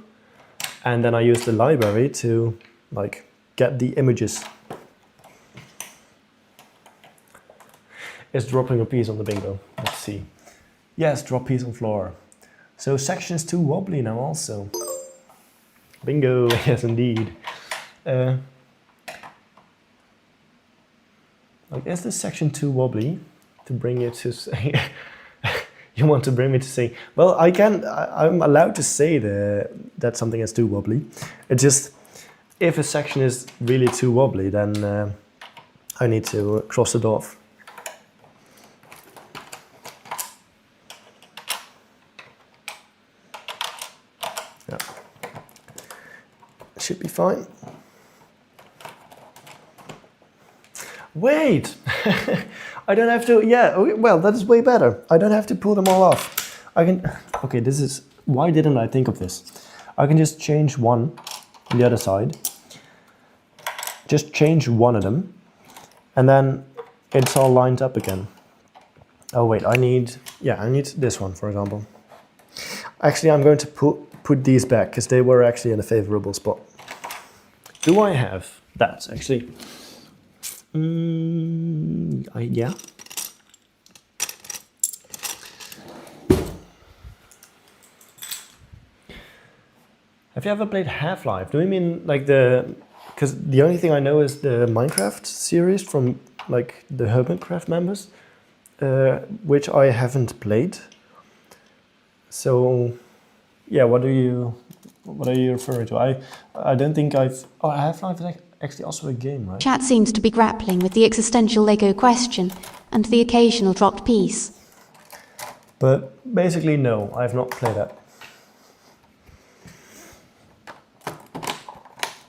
and then I use the library to like get the images. It's dropping a piece on the bingo. Let's see. Yes, drop piece on floor. So section is too wobbly now also. Bingo, yes indeed. Like, is this section too wobbly to bring you to say? You want to bring me to say? Well, I'm allowed to say that something is too wobbly. It's just, if a section is really too wobbly, then I need to cross it off. Yeah. Should be fine. Wait! I don't have to, yeah, well, that is way better. I don't have to pull them all off. I can, okay, this is, why didn't I think of this? I can just change one on the other side. Just change one of them. And then it's all lined up again. Oh wait, I need this one, for example. Actually, I'm going to put these back, because they were actually in a favorable spot. Do I have that, actually? Yeah. Have you ever played Half-Life? Do you mean like because the only thing I know is the Minecraft series from like the Hermitcraft members, which I haven't played. So, yeah, what are you referring to? I don't think I've. Oh, Half-Life is actually also a game, right? Chat seems to be grappling with the existential Lego question and the occasional dropped piece. But basically, no, I have not played that.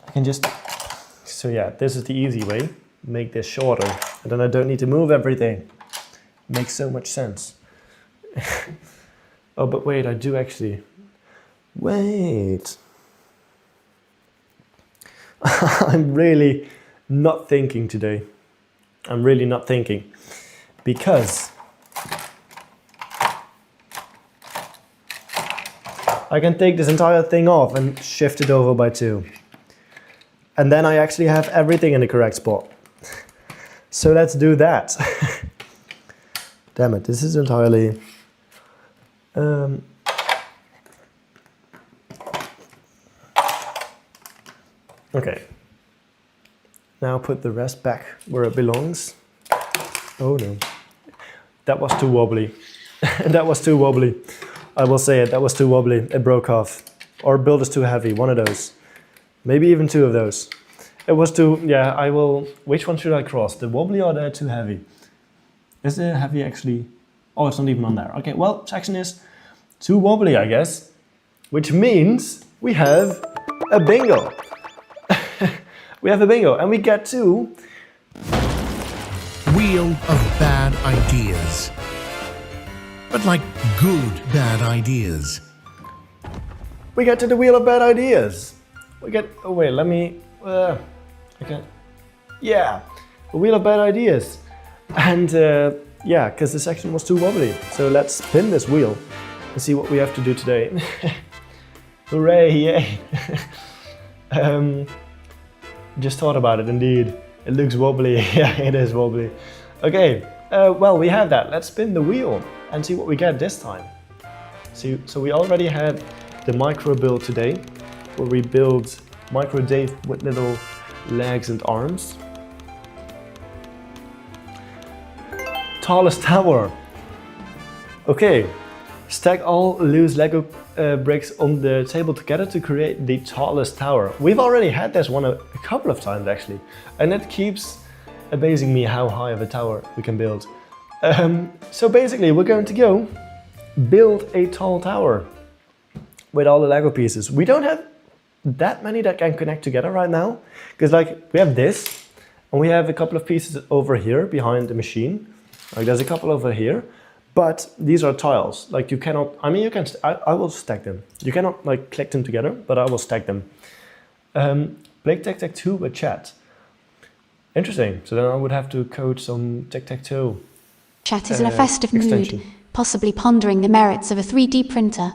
I can just, so yeah, this is the easy way. Make this shorter, and then I don't need to move everything. Makes so much sense. Oh, but wait, I do actually. Wait. I'm really not thinking today. I'm really not thinking. Because I can take this entire thing off and shift it over by 2. And then I actually have everything in the correct spot. So let's do that. Damn it, this is entirely... Okay. Now put the rest back where it belongs. Oh no. That was too wobbly. That was too wobbly. I will say it, that was too wobbly. It broke off. Or build is too heavy, one of those. Maybe even 2 of those. It was too, yeah, I will, which one should I cross? The wobbly or the too heavy? Is the heavy actually, oh, it's not even on there. Okay, well, section is too wobbly, I guess. Which means we have a bingo. We have a bingo, and we get to... Wheel of bad ideas. But like good bad ideas. We get to the wheel of bad ideas. We get, oh wait, let me, okay. Yeah, the wheel of bad ideas. And yeah, because the section was too wobbly. So let's spin this wheel and see what we have to do today. Hooray, yay. Just thought about it, indeed. It looks wobbly. Yeah, it is wobbly. Okay, well, we have that. Let's spin the wheel and see what we get this time. So we already had the micro build today, where we build Micro Dave with little legs and arms. Tallest tower. Okay, stack all loose Lego bricks on the table together to create the tallest tower. We've already had this one a couple of times actually, and it keeps amazing me how high of a tower we can build. So basically we're going to go build a tall tower with all the Lego pieces. We don't have that many that can connect together right now, because like we have this, and we have a couple of pieces over here behind the machine. Like there's a couple over here, but these are tiles. Like you cannot, I mean you can, I will stack them. You cannot like click them together, but I will stack them. Play tic-tac-toe with chat. Interesting, so then I would have to code some tic-tac-toe. Chat is in a festive mood, possibly pondering the merits of a 3D printer.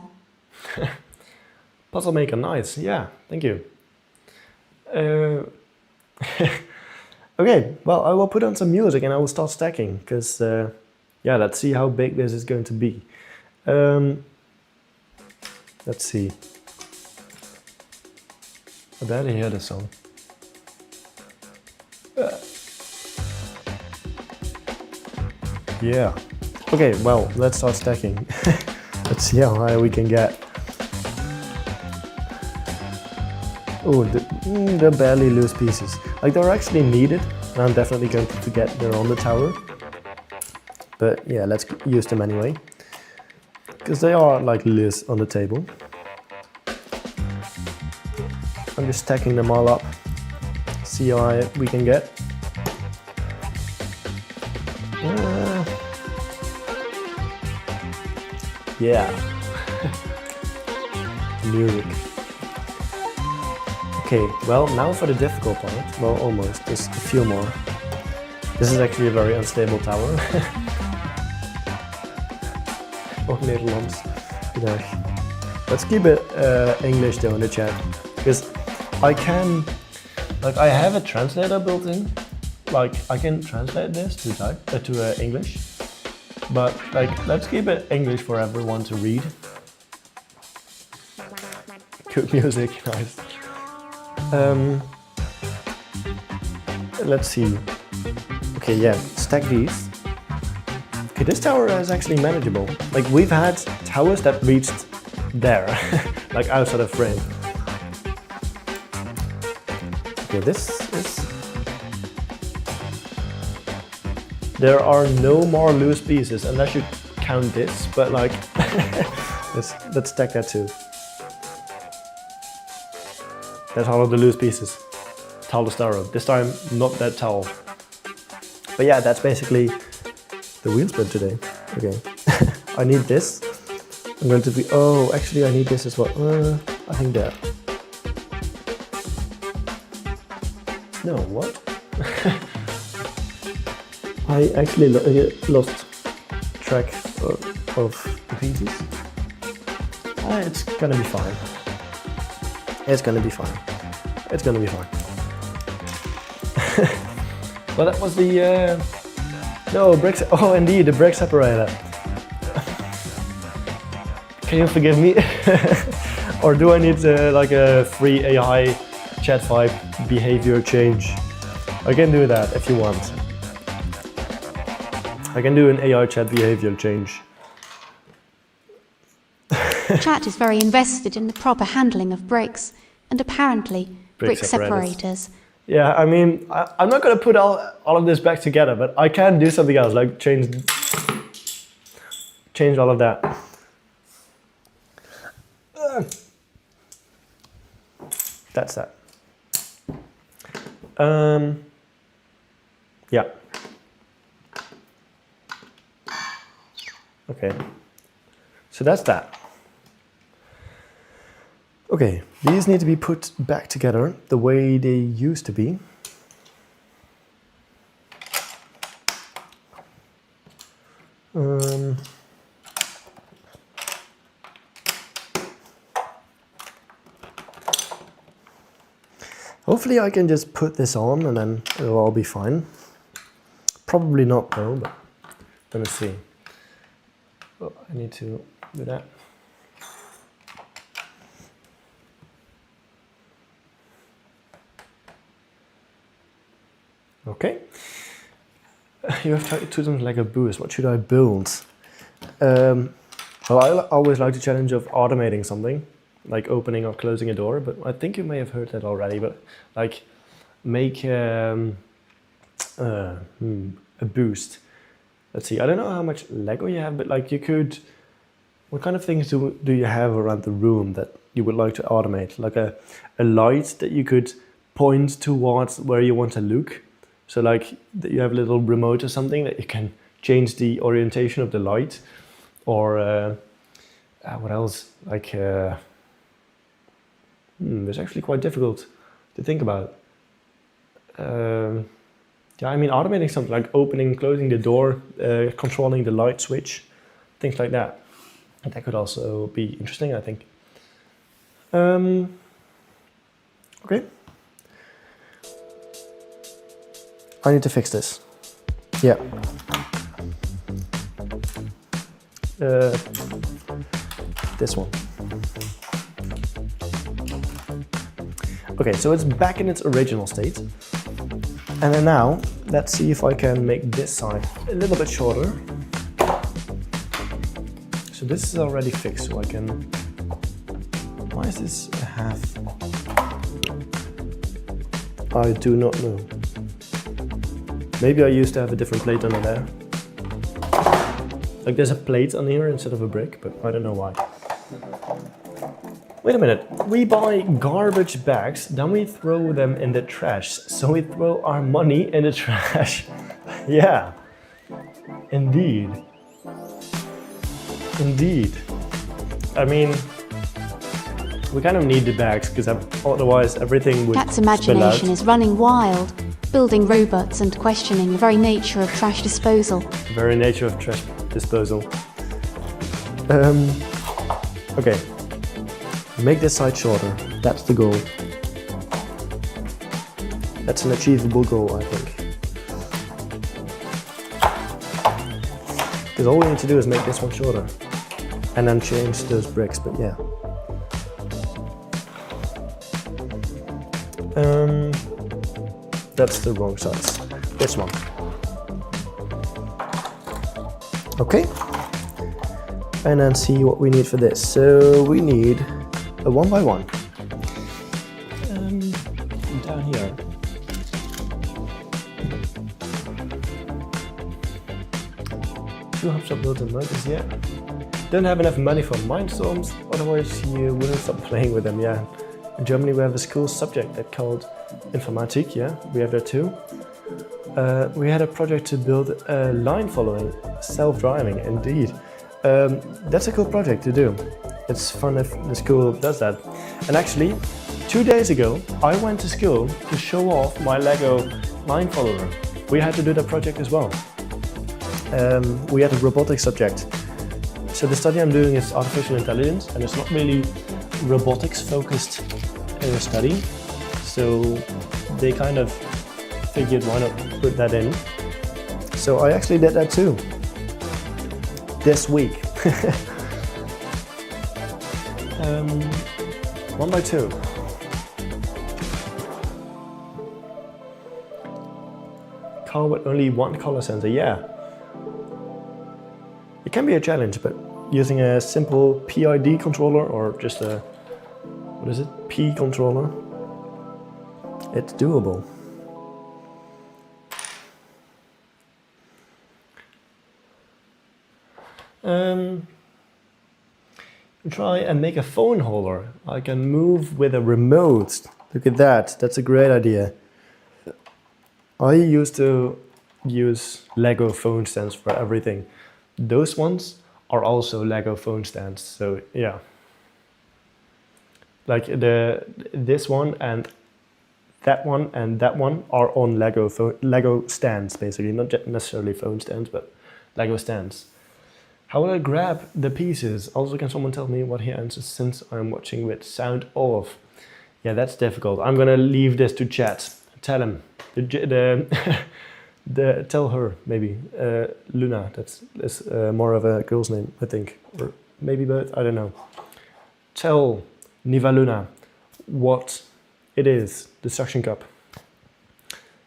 Puzzle maker, nice. Yeah, thank you. Okay, well, I will put on some music and I will start stacking because, yeah, let's see how big this is going to be. Let's see. I barely hear the song. Yeah. Okay, well, let's start stacking. Let's see how high we can get. Oh, they're barely loose pieces. Like, they're actually needed, and I'm definitely going to get them on the tower. But yeah, let's use them anyway. Because they are, like, loose on the table. I'm just stacking them all up. See how high we can get. Yeah. Music. Okay, well, now for the difficult part. Well, almost. Just a few more. This is actually a very unstable tower. Oh, Nederlands. Let's keep it English though in the chat. Because I can... Like, I have a translator built in. Like, I can translate this to English. But, like, let's keep it English for everyone to read. Good music, nice. Let's see. Okay, yeah, stack these. Okay, this tower is actually manageable. Like, we've had towers that reached there, like outside of frame. Okay, this is... There are no more loose pieces, unless you count this, but like, let's stack that too. That's all of the loose pieces. Tallest tower. This time, not that tall. But yeah, that's basically the wheel spin today. Okay. I need this. I'm going to be... Oh, actually I need this as well. I think that. No, what? I actually lost track of the pieces. It's gonna be fine. It's gonna be fine. It's gonna be fine. Well, that was the... No, brake... Oh, indeed, the brake separator. Can you forgive me? Or do I need like a free AI chat vibe behavior change? I can do that if you want. I can do an AI chat behavior change. Chat is very invested in the proper handling of brakes and apparently Brake brick separators. Yeah, I mean, I'm not going to put all of this back together, but I can do something else, like change all of that. That's that. Yeah. Okay. So that's that. Okay, these need to be put back together the way they used to be. Hopefully I can just put this on and then it'll all be fine. Probably not though, but let me see. Oh, I need to do that. Okay. You have two things like a boost. What should I build? Well, I always like the challenge of automating something, like opening or closing a door, but I think you may have heard that already, but like make a boost. Let's see, I don't know how much Lego you have, but like you could, what kind of things do you have around the room that you would like to automate? Like a light that you could point towards where you want to look. So like you have a little remote or something that you can change the orientation of the light, or what else? Like it's actually quite difficult to think about. Yeah, I mean automating something like opening, closing the door, controlling the light switch, things like that. And that could also be interesting, I think. Okay. I need to fix this. Yeah. This one. Okay, so it's back in its original state. And then now, let's see if I can make this side a little bit shorter. So this is already fixed, so I can... Why is this a half? I do not know. Maybe I used to have a different plate under there. Like there's a plate on here instead of a brick, but I don't know why. Wait a minute, we buy garbage bags, then we throw them in the trash. So we throw our money in the trash. Yeah, indeed. Indeed. I mean, we kind of need the bags because otherwise everything would Cat's imagination is running wild, building robots and questioning the very nature of trash disposal. The very nature of trash disposal. Okay. Make this side shorter. That's the goal. That's an achievable goal, I think. Because all we need to do is make this one shorter. And then change those bricks, but yeah. That's the wrong size. This one. Okay. And then see what we need for this. So we need a 1x1. Down here. Two hubshot built-in motors, yeah. Don't have enough money for Mindstorms, otherwise you wouldn't stop playing with them, yeah. In Germany we have a school subject that called Informatik, yeah, we have that too. We had a project to build a line following, self-driving, indeed. That's a cool project to do. It's fun if the school does that. And actually, 2 days ago, I went to school to show off my Lego line follower. We had to do that project as well. We had a robotics subject. So the study I'm doing is artificial intelligence, and it's not really robotics focused study. So they kind of figured why not put that in. So I actually did that too. This week. 1x2. Car with only one color sensor, yeah. It can be a challenge, but using a simple PID controller or just a, what is it, P controller, it's doable. Try and make a phone holder. I can move with a remote. Look at that, that's a great idea. I used to use Lego phone stands for everything. Those ones are also Lego phone stands, so yeah. Like this one and that one are on Lego stands, basically. Not necessarily phone stands, but Lego stands. How will I grab the pieces? Also, can someone tell me what he answers since I'm watching with sound off? Yeah, that's difficult. I'm gonna leave this to chat. Tell him. Tell her, maybe. Luna, that's more of a girl's name, I think. Or maybe both, I don't know. Tell Niva Luna what it is, the suction cup.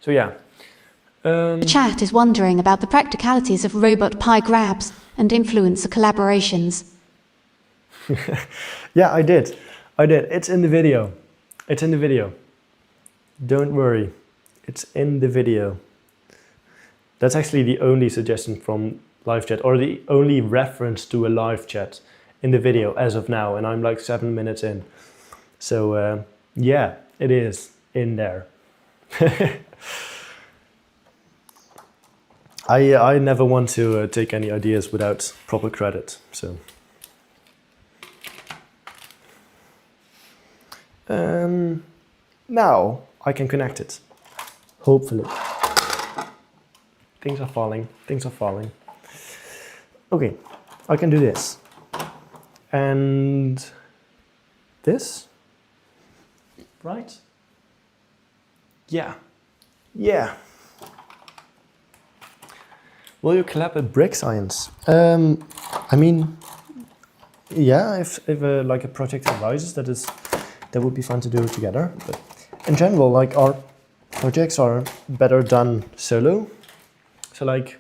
So yeah. The chat is wondering about the practicalities of robot pie grabs and influencer collaborations. Yeah, I did. It's in the video. It's in the video. Don't worry. It's in the video. That's actually the only suggestion from live chat, or the only reference to a live chat in the video as of now, and I'm like 7 minutes in. So yeah, it is in there. I never want to take any ideas without proper credit, so. Now I can connect it, hopefully. Things are falling. Okay, I can do this. And this, right? Yeah, yeah. Will you collab with Brick Science? I mean, yeah, if like a project arises, that would be fun to do it together. But in general, like our projects are better done solo. So like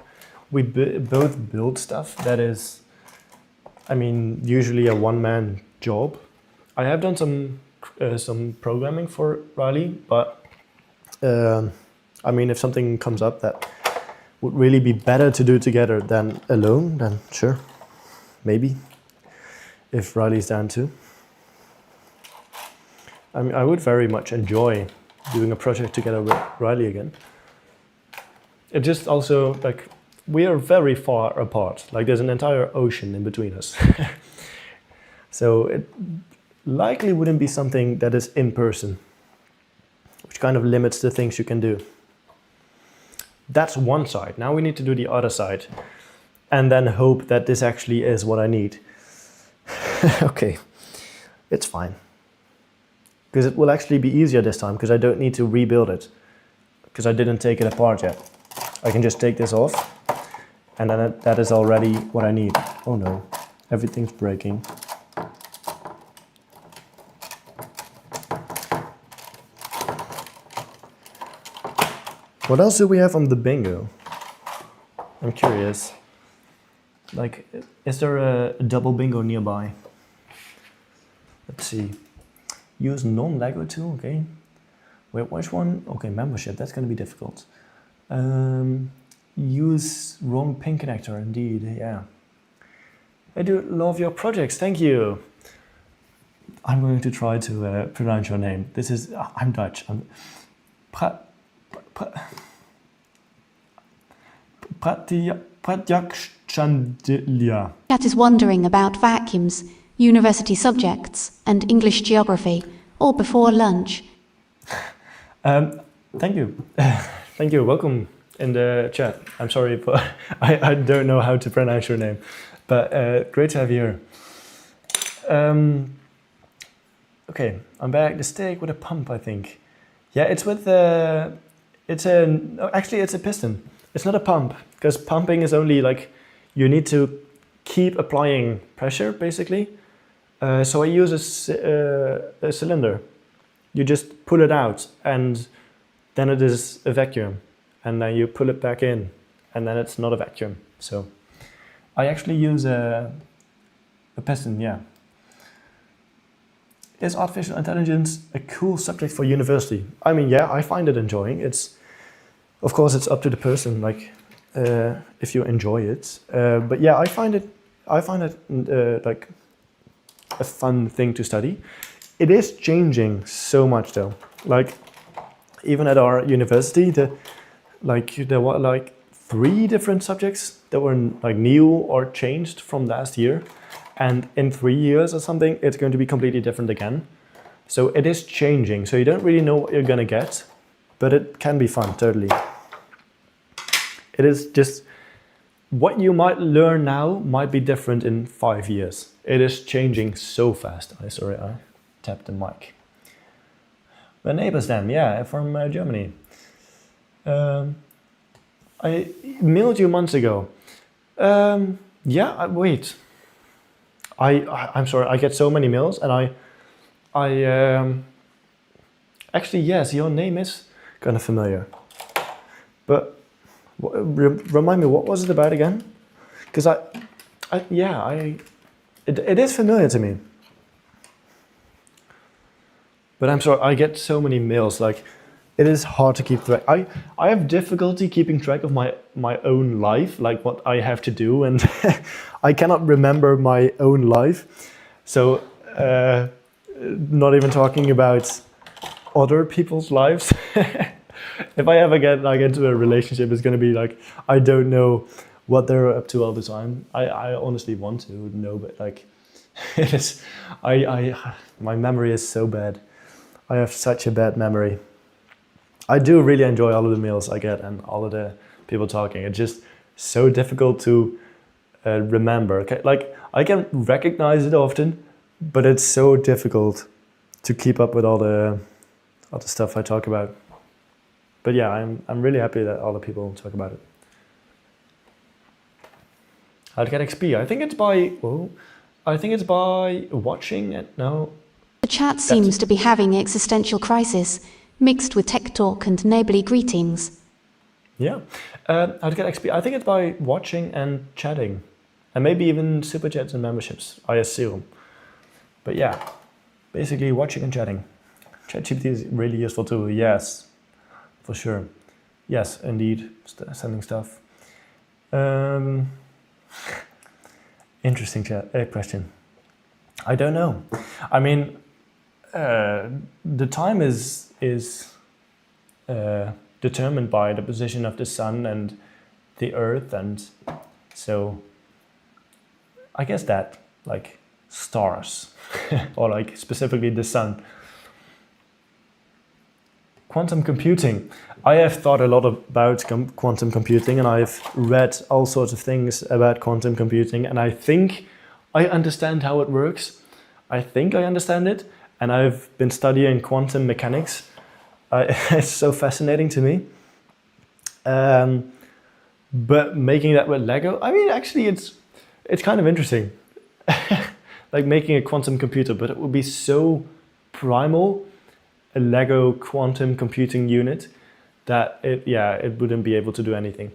we both build stuff that is, I mean, usually a one-man job. I have done some programming for Riley, but I mean, if something comes up that would really be better to do together than alone, then sure, maybe, if Riley's down too. I mean, I would very much enjoy doing a project together with Riley again. It just also, like, we are very far apart. Like, there's an entire ocean in between us. So it likely wouldn't be something that is in person, which kind of limits the things you can do. That's one side. Now we need to do the other side and then hope that this actually is what I need. Okay, it's fine. Because it will actually be easier this time because I don't need to rebuild it because I didn't take it apart yet. I can just take this off and then that is already what I need. Oh no, everything's breaking. What else do we have on the bingo? I'm curious. Like, is there a double bingo nearby? Let's see. Use non-Lego tool, okay. Wait, which one? Okay, membership, that's gonna be difficult. Use wrong pin connector, indeed, yeah. I do love your projects, thank you. I'm going to try to pronounce your name. This is, I'm Dutch. Pratyakshandilia. Chat is wondering about vacuums, university subjects, and English geography, all before lunch. Thank you. Thank you. Welcome in the chat. I'm sorry, but I don't know how to pronounce your name. But great to have you here. Okay, I'm back. The steak with a pump, I think. Yeah, it's with actually it's a piston. It's not a pump, because pumping is only like, you need to keep applying pressure, basically. So I use a cylinder. You just pull it out, and then it is a vacuum. And then you pull it back in, and then it's not a vacuum. So I actually use a piston, yeah. Is artificial intelligence a cool subject for university? I mean, yeah, I find it enjoying. Of course, it's up to the person, like if you enjoy it. But yeah, I find it like a fun thing to study. It is changing so much, though. Like even at our university, there were like 3 different subjects that were like new or changed from last year. And in 3 years or something, it's going to be completely different again. So it is changing. So you don't really know what you're gonna get, but it can be fun, totally. It is just, what you might learn now might be different in 5 years. It is changing so fast. Sorry, I tapped the mic. The neighbors then, yeah, from Germany. I mailed you months ago. Yeah, wait. I'm sorry, I get so many mails, and actually, yes, your name is kind of familiar. But remind me, what was it about again? Because it is familiar to me. But I'm sorry, I get so many mails, like, it is hard to keep track. I have difficulty keeping track of my own life, like what I have to do, and I cannot remember my own life. So, not even talking about other people's lives. If I ever get like into a relationship, it's gonna be like, I don't know what they're up to all the time. I honestly want to know, but like, it is, my memory is so bad. I have such a bad memory. I do really enjoy all of the mails I get and all of the people talking. It's just so difficult to remember. Okay? Like I can recognize it often, but it's so difficult to keep up with all the stuff I talk about. But yeah, I'm really happy that other people talk about it. How to get XP? I think it's by watching it. No. The chat seems to be having existential crisis, mixed with tech talk and neighborly greetings. Yeah. How to get XP? I think it's by watching and chatting. And maybe even super chats and memberships, I assume. But yeah, basically watching and chatting. ChatGPT is really useful too, yes. For sure. Yes, indeed, sending stuff. Interesting question. I don't know. I mean, the time is determined by the position of the sun and the earth, and so I guess that, like, stars or like specifically the sun. Quantum computing. I have thought a lot about quantum computing, and I've read all sorts of things about quantum computing, and I think I understand how it works. I think I understand it, and I've been studying quantum mechanics. It's so fascinating to me. But making that with Lego, I mean, actually it's kind of interesting. Like making a quantum computer, but it would be so primal, a Lego quantum computing unit, that it wouldn't be able to do anything.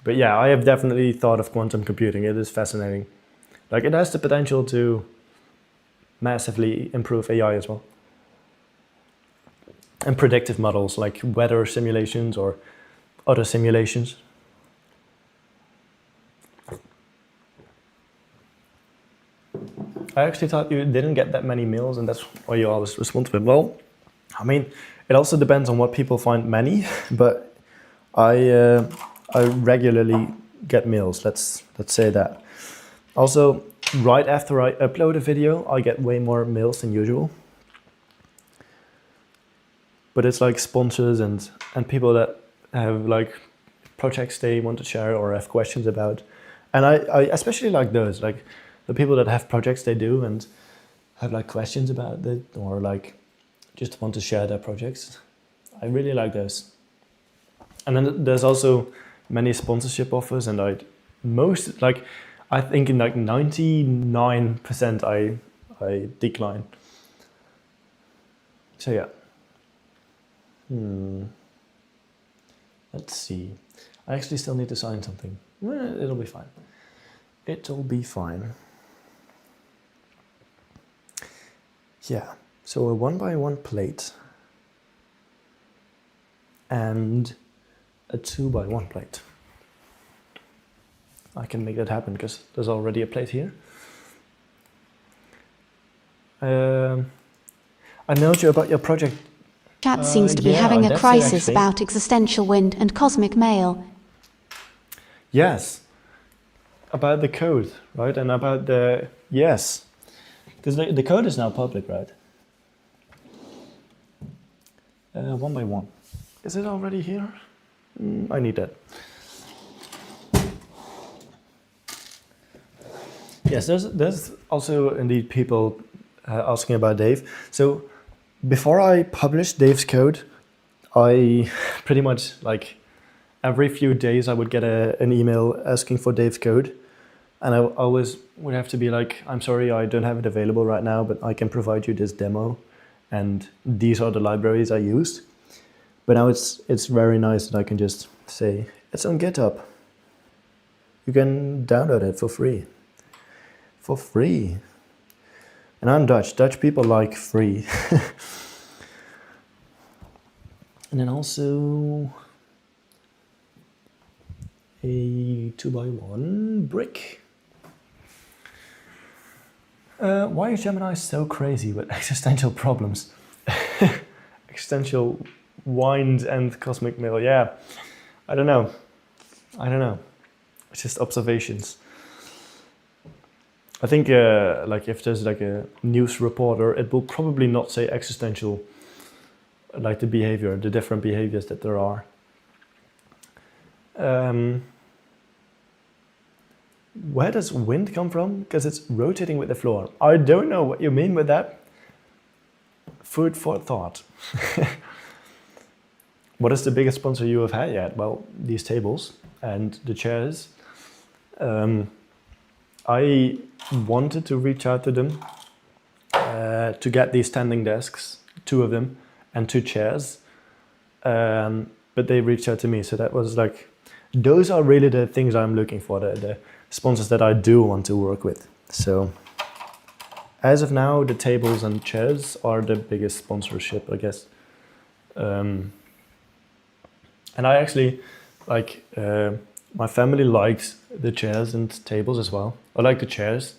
But yeah, I have definitely thought of quantum computing. It is fascinating. Like, it has the potential to massively improve AI as well. And predictive models like weather simulations or other simulations. I actually thought you didn't get that many mails, and that's why you always respond to it. Well, I mean, it also depends on what people find many, but I regularly get mails. Let's say that. Also, right after I upload a video, I get way more mails than usual. But it's like sponsors and people that have like projects they want to share or have questions about. And I especially like those, like the people that have projects they do and have like questions about it, or like just want to share their projects. I really like those. And then there's also many sponsorship offers, and I think in like 99% I decline. So yeah. Let's see. I actually still need to sign something. It'll be fine. It'll be fine. Yeah, so a 1x1 plate and a 2x1 plate. I can make that happen because there's already a plate here. I know you about your project. Chat seems to be having a crisis about existential wind and cosmic mail. Yes, about the code, right? And about the, yes. Because the code is now public, right? 1x1. Is it already here? I need that. Yes, there's also indeed people asking about Dave. So before I published Dave's code, I pretty much like every few days I would get an email asking for Dave's code. And I always would have to be like, I'm sorry, I don't have it available right now, but I can provide you this demo. And these are the libraries I used. But now it's very nice that I can just say, it's on GitHub. You can download it for free. For free. And I'm Dutch. Dutch people like free. And then also a 2x1 brick. Why is Gemini so crazy with existential problems? Existential wind and cosmic mail. Yeah, I don't know. It's just observations. I think like if there's like a news reporter, it will probably not say existential, like the behavior, the different behaviors that there are. where does wind come from? Because it's rotating with the floor. I don't know what you mean with that. Food for thought. What is the biggest sponsor you have had yet? Well, these tables and the chairs. I wanted to reach out to them to get these standing desks, 2 of them, and 2 chairs. But they reached out to me, so that was like, those are really the things I'm looking for, the sponsors that I do want to work with. So as of now, the tables and chairs are the biggest sponsorship, I guess. And I actually, like, my family likes the chairs and tables as well. I like the chairs.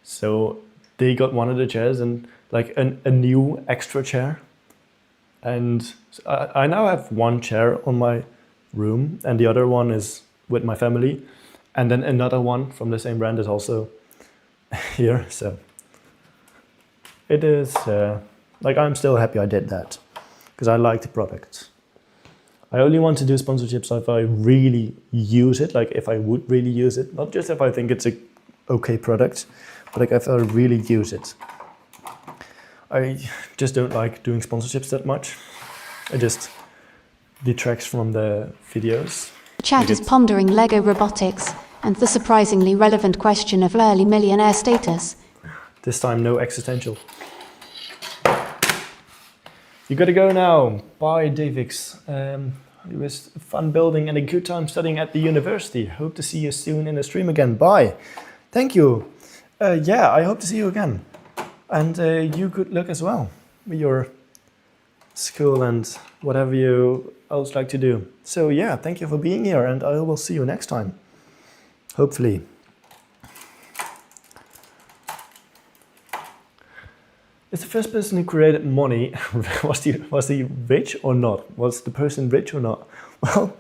So they got one of the chairs and like a new extra chair. And I now have 1 chair on my room and the other one is with my family. And then another one from the same brand is also here. So it is, like, I'm still happy I did that because I like the product. I only want to do sponsorships if I really use it, like if I would really use it, not just if I think it's a okay product, but like if I really use it. I just don't like doing sponsorships that much. It just detracts from the videos. Chat is pondering Lego robotics and the surprisingly relevant question of early millionaire status. This time no existential. You gotta go now. Bye, Davix. It was fun building and a good time studying at the university. Hope to see you soon in the stream again. Bye. Thank you. Yeah, I hope to see you again. And you good luck as well with your school and whatever you else like to do. So yeah, thank you for being here and I will see you next time. Hopefully. Is the first person who created money, was he rich or not? Was the person rich or not? Well,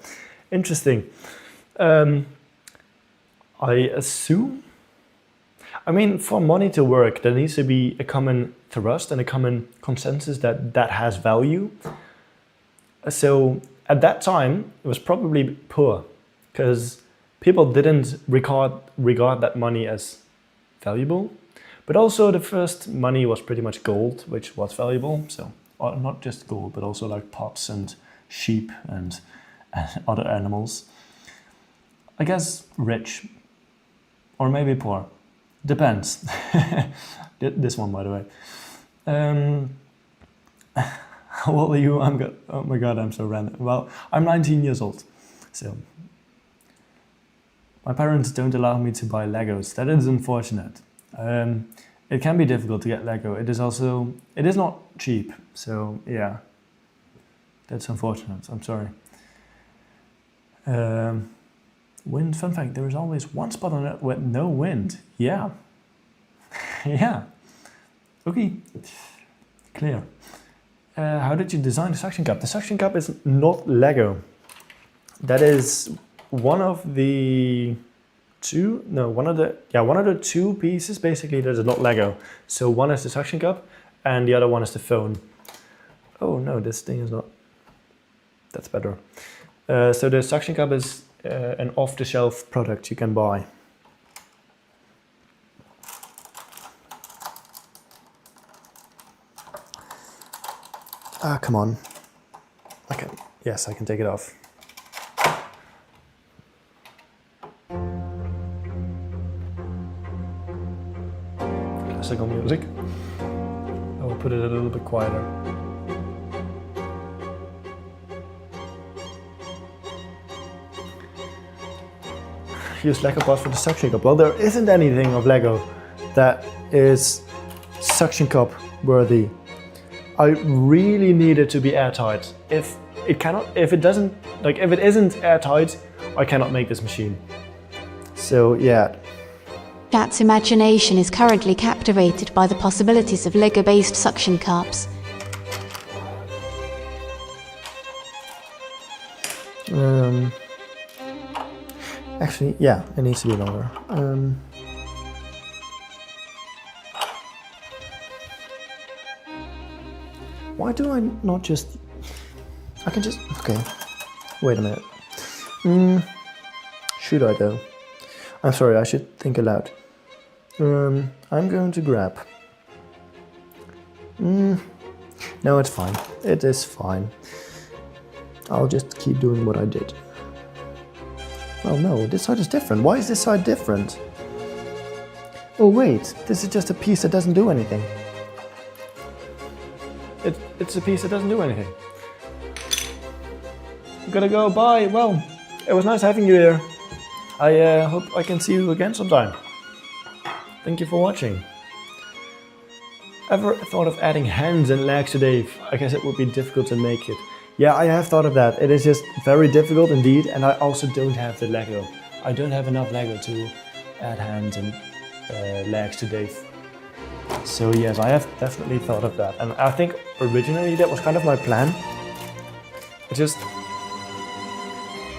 interesting. I assume, I mean, for money to work, there needs to be a common thrust and a common consensus that has value. So at that time, it was probably poor because people didn't regard that money as valuable. But also the first money was pretty much gold, which was valuable. So not just gold, but also like pots and sheep and other animals. I guess rich or maybe poor. Depends. This one, by the way. How old are you? Oh my God, I'm so random. Well, I'm 19 years old. So my parents don't allow me to buy Legos. That is unfortunate. It can be difficult to get Lego. It is not cheap. So yeah, that's unfortunate. I'm sorry. Wind, fun fact, there is always one spot on Earth with no wind. Yeah. Yeah. Okay. Clear. How did you design the suction cup? The suction cup is not Lego. That is one of the one of the 2 pieces basically that is not Lego. So one is the suction cup and the other one is the phone. Oh no, this thing is not. That's better. So the suction cup is an off-the-shelf product you can buy. Ah, come on. Yes, I can take it off. Classical music. I will put it a little bit quieter. Use Lego parts for the suction cup. Well, there isn't anything of Lego that is suction cup worthy. I really need it to be airtight. If it isn't airtight, I cannot make this machine. So yeah. Chat's imagination is currently captivated by the possibilities of Lego-based suction cups. Actually, yeah, it needs to be longer. Why do I not just... I can just... Okay, wait a minute. Should I though? I'm sorry, I should think aloud. I'm going to grab. No, it's fine. It is fine. I'll just keep doing what I did. Oh no, this side is different. Why is this side different? Oh wait, this is just a piece that doesn't do anything. It's a piece that doesn't do anything. Gotta go, bye. Well, it was nice having you here. I hope I can see you again sometime. Thank you for watching. Ever thought of adding hands and legs today? I guess it would be difficult to make it. Yeah, I have thought of that. It is just very difficult indeed, and I also don't have the Lego. I don't have enough Lego to add hands and legs to Dave. So yes, I have definitely thought of that. And I think originally that was kind of my plan. It's just,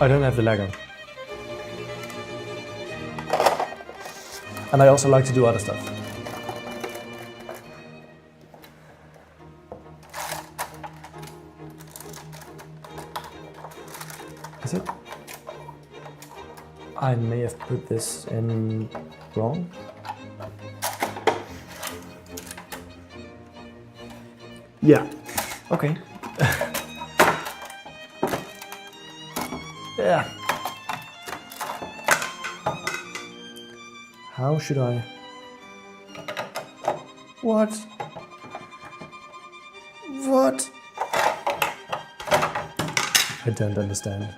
I don't have the Lego. And I also like to do other stuff. Is it? I may have put this in wrong. Yeah, okay. Yeah. How should I? What? What? I don't understand.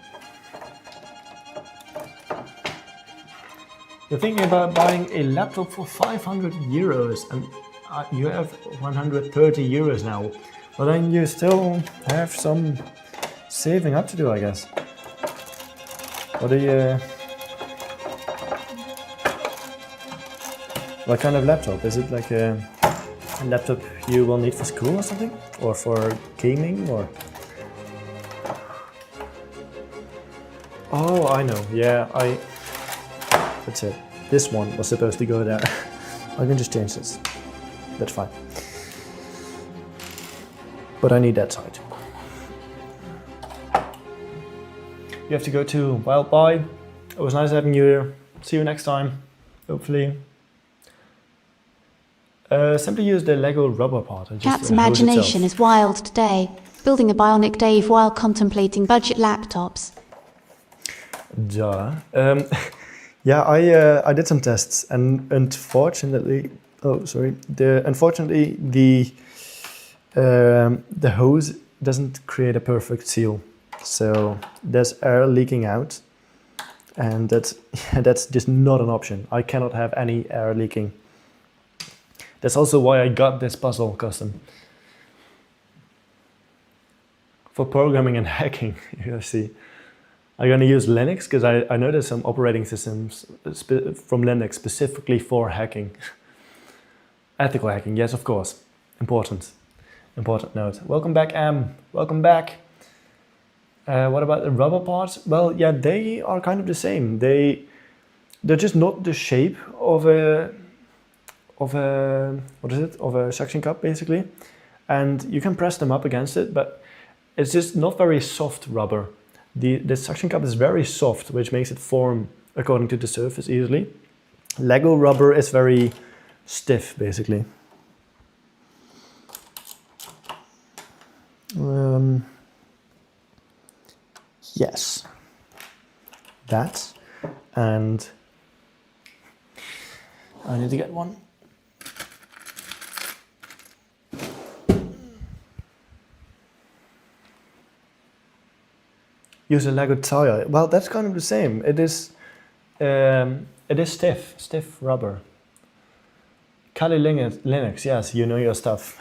You're thinking about buying a laptop for 500 euros and you have 130 euros now. But then you still have some saving up to do, I guess. What do you... What kind of laptop? Is it like a laptop you will need for school or something? Or for gaming or... Oh, I know. Yeah, that's it. This one was supposed to go there. I can just change this. That's fine. But I need that side. You have to go too. Well, bye. It was nice having you here. See you next time. Hopefully. Simply use the Lego rubber part. And Cat's imagination is wild today, building a bionic Dave while contemplating budget laptops. Duh. Yeah, I did some tests, and unfortunately, unfortunately the hose doesn't create a perfect seal, so there's air leaking out, and that's just not an option. I cannot have any air leaking. That's also why I got this puzzle custom for programming and hacking. You see. I'm going to use Linux because I know there's some operating systems from Linux specifically for hacking. Ethical hacking, yes, of course. Important note. Welcome back, Am. Welcome back. What about the rubber parts? Well, yeah, they are kind of the same. They're just not the shape of a suction cup basically, and you can press them up against it, but it's just not very soft rubber. The suction cup is very soft, which makes it form according to the surface easily. Lego rubber is very stiff, basically. Yes. That. And I need to get one. Use a Lego tire. Well, that's kind of the same. It is stiff rubber. Kali Linux, yes, you know your stuff.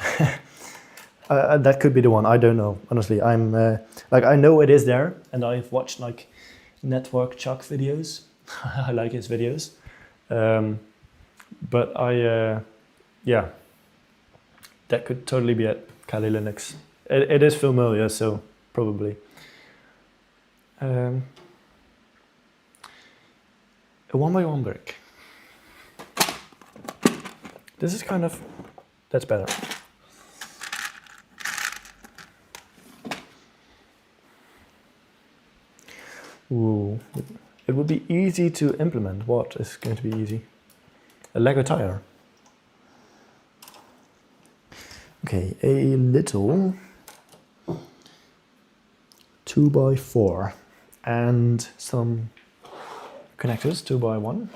That could be the one. I don't know, honestly. I'm I know it is there, and I've watched like Network Chuck videos. I like his videos, but yeah, that could totally be it. Kali Linux. It is familiar, so probably. A 1x1 brick. This is kind of, that's better. Ooh, It would be easy to implement. What is going to be easy? A Lego tire. Okay, a little 2x4 and some connectors 2x1.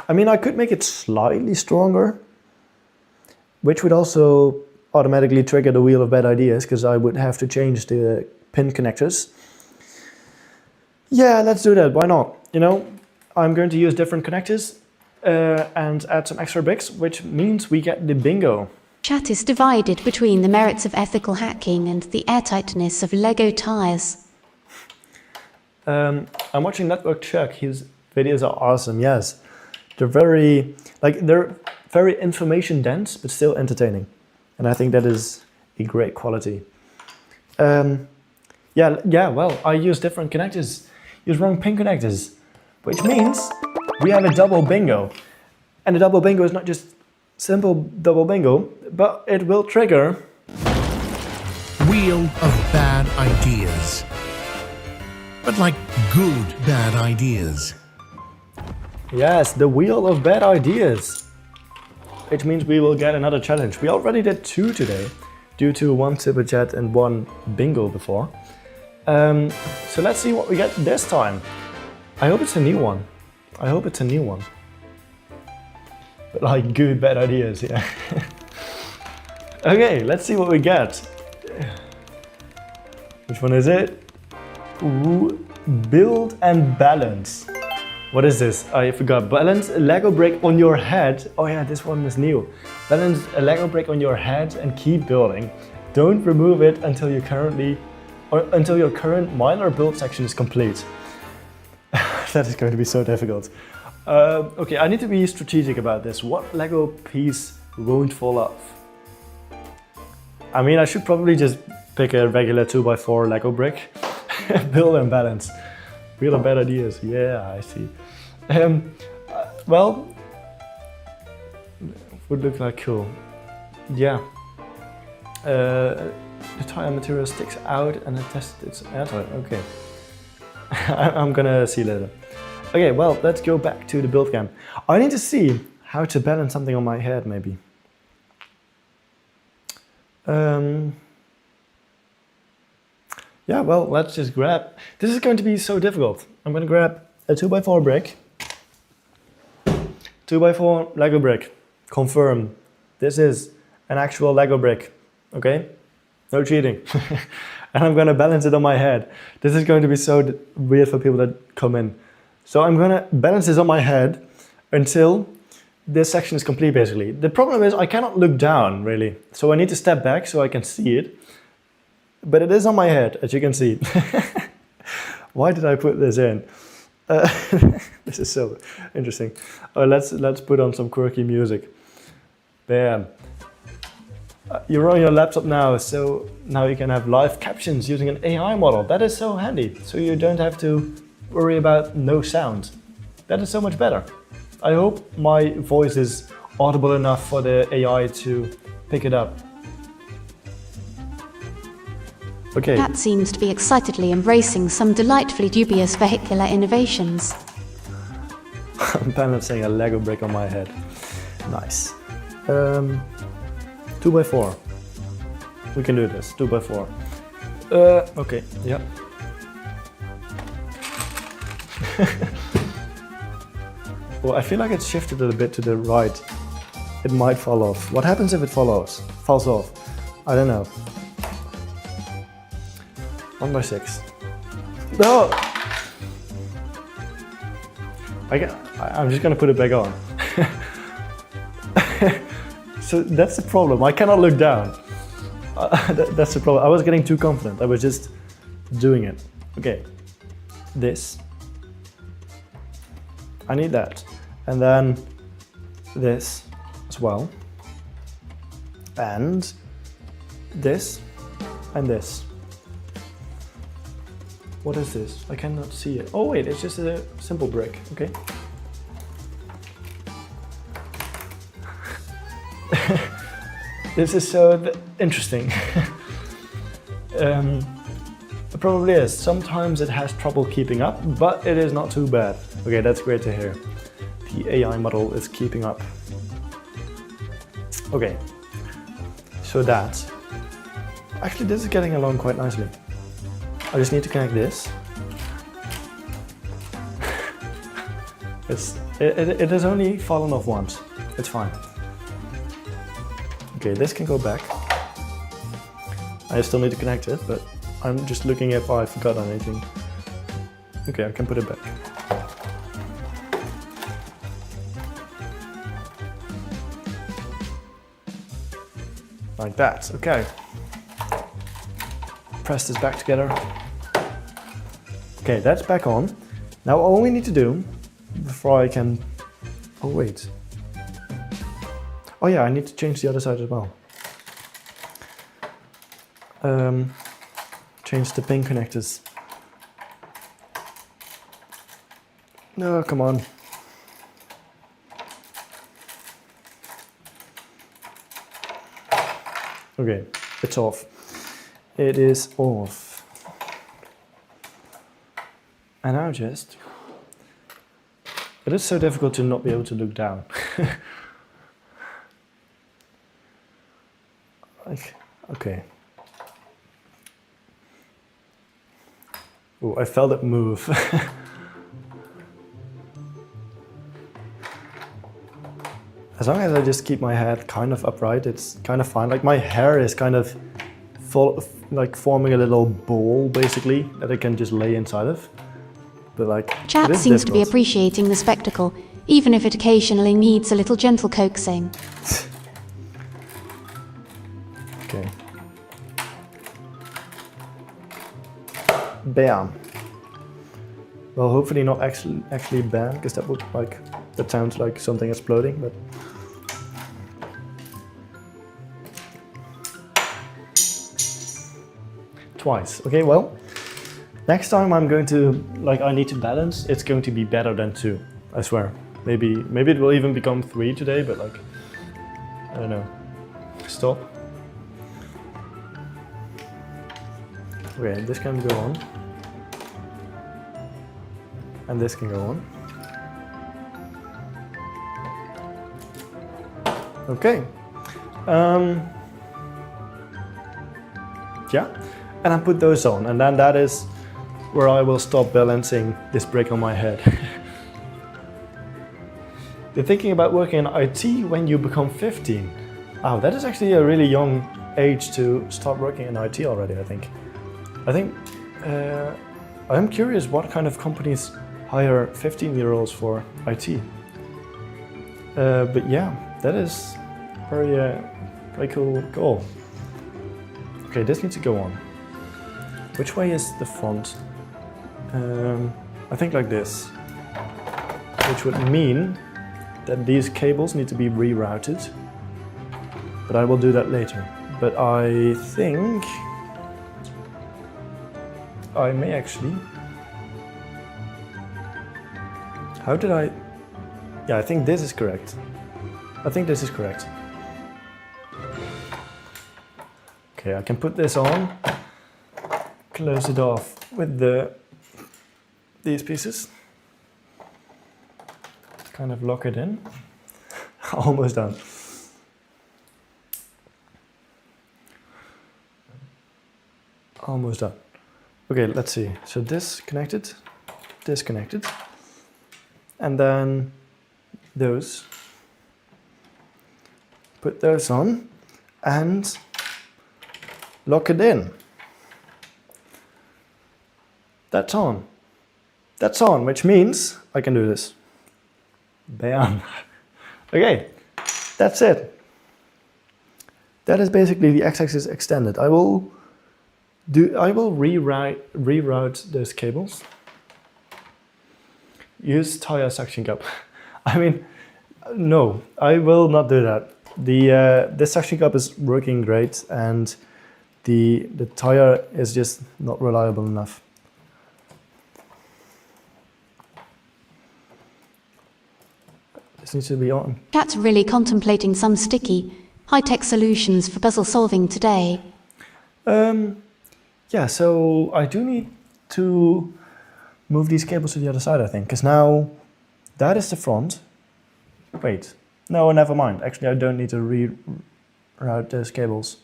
I mean, I could make it slightly stronger, which would also automatically trigger the wheel of bad ideas because I would have to change the pin connectors. Yeah, let's do that. Why not? You know, I'm going to use different connectors and add some extra bricks, which means we get the bingo. Chat is divided between the merits of ethical hacking and the airtightness of Lego tires. I'm watching Network Chuck. His videos are awesome. Yes, they're very information dense, but still entertaining, and I think that is a great quality. Well, I use different connectors. Use wrong pin connectors, which means we have a double bingo, and the double bingo is not just simple double bingo, but it will trigger Wheel of bad ideas. But like good bad ideas. yes, the wheel of bad ideas. Which means we will get another challenge. We already did 2 today, due to 1 super chat and 1 bingo before. So let's see what we get this time. I hope it's a new one. But like good bad ideas, yeah. Okay, let's see what we get. Which one is it? Ooh, build and balance. What is this? I forgot. Balance a Lego brick on your head. Oh yeah, this one was new. Balance a Lego brick on your head and keep building. Don't remove it until your current minor build section is complete. That is going to be so difficult. Okay, I need to be strategic about this. What Lego piece won't fall off? I mean, I should probably just pick a regular 2x4 Lego brick. Build and balance. Wheel of bad ideas. Yeah, I see. Well, would look like cool. Yeah. The tire material sticks out and I tested it's airtight. Okay. I'm gonna see later. Okay, well, let's go back to the build cam. I need to see how to balance something on my head, maybe. Yeah, well, let's just grab... This is going to be so difficult. I'm going to grab a 2x4 brick. 2x4 Lego brick. Confirm. This is an actual Lego brick. Okay? No cheating. And I'm going to balance it on my head. This is going to be so weird for people that come in. So I'm going to balance this on my head until this section is complete, basically. The problem is I cannot look down, really. So I need to step back so I can see it. But it is on my head, as you can see. Why did I put this in? This is so interesting. Let's put on some quirky music. Bam. You're on your laptop now, so now you can have live captions using an AI model. That is so handy. So you don't have to worry about no sound. That is so much better. I hope my voice is audible enough for the AI to pick it up. Okay. That seems to be excitedly embracing some delightfully dubious vehicular innovations. I'm balancing a Lego brick on my head. Nice. 2x4. We can do this. 2x4. Okay. Yeah. Well, I feel like it's shifted a bit to the right. It might fall off. What happens if it falls off? I don't know. 1x6. No! I'm just gonna put it back on. So that's the problem. I cannot look down. That's the problem. I was getting too confident. I was just doing it. Okay. This. I need that. And then this as well. And this. And this. What is this? I cannot see it. Oh wait, it's just a simple brick, okay. This is so interesting. It probably is. Sometimes it has trouble keeping up, but it is not too bad. Okay, that's great to hear. The AI model is keeping up. Okay, so that. Actually, this is getting along quite nicely. I just need to connect this. It has only fallen off once. It's fine. Okay, this can go back. I still need to connect it, but I'm just looking if I forgot anything. Okay, I can put it back. Like that, okay. Press this back together. Okay, that's back on. Now all we need to do, before I can... Oh wait. Oh yeah, I need to change the other side as well. Change the pin connectors. No, come on. Okay, it's off. It is off. And now just... It is so difficult to not be able to look down. Like, okay. Oh, I felt it move. As long as I just keep my head kind of upright, it's kind of fine. Like my hair is kind of like forming a little ball, basically, that I can just lay inside of. But like, Chat seems to be appreciating the spectacle, even if it occasionally needs a little gentle coaxing. Okay. Bam. Well, hopefully not actually bam, because that would that sounds like something exploding, but. Twice. Okay, well, next time I'm going to, I need to balance, it's going to be better than 2, I swear. Maybe it will even become 3 today, but I don't know. Stop. Okay, this can go on. And this can go on. Okay. Yeah. And I put those on, and then that is where I will stop balancing this brick on my head. You're thinking about working in IT when you become 15. Wow, that is actually a really young age to start working in IT already, I think. I'm curious what kind of companies hire 15-year-olds for IT. But yeah, that is very cool goal. Okay, this needs to go on. Which way is the front? I think like this. Which would mean that these cables need to be rerouted. But I will do that later. But I think I may actually... How did I... Yeah, I think this is correct. Okay, I can put this on. Close it off with these pieces. Kind of lock it in. Almost done. Almost done. Okay, let's see. So this connected, and then those. Put those on and lock it in. That's on. That's on, which means I can do this. Bam. Okay, that's it. That is basically the x-axis extended. I will reroute those cables. Use tire suction cup. I mean, no, I will not do that. The suction cup is working great, and the tire is just not reliable enough. This needs to be on. Chat's really contemplating some sticky, high-tech solutions for puzzle solving today. yeah, so I do need to move these cables to the other side, I think, because now that is the front. Wait, no, never mind. Actually, I don't need to reroute those cables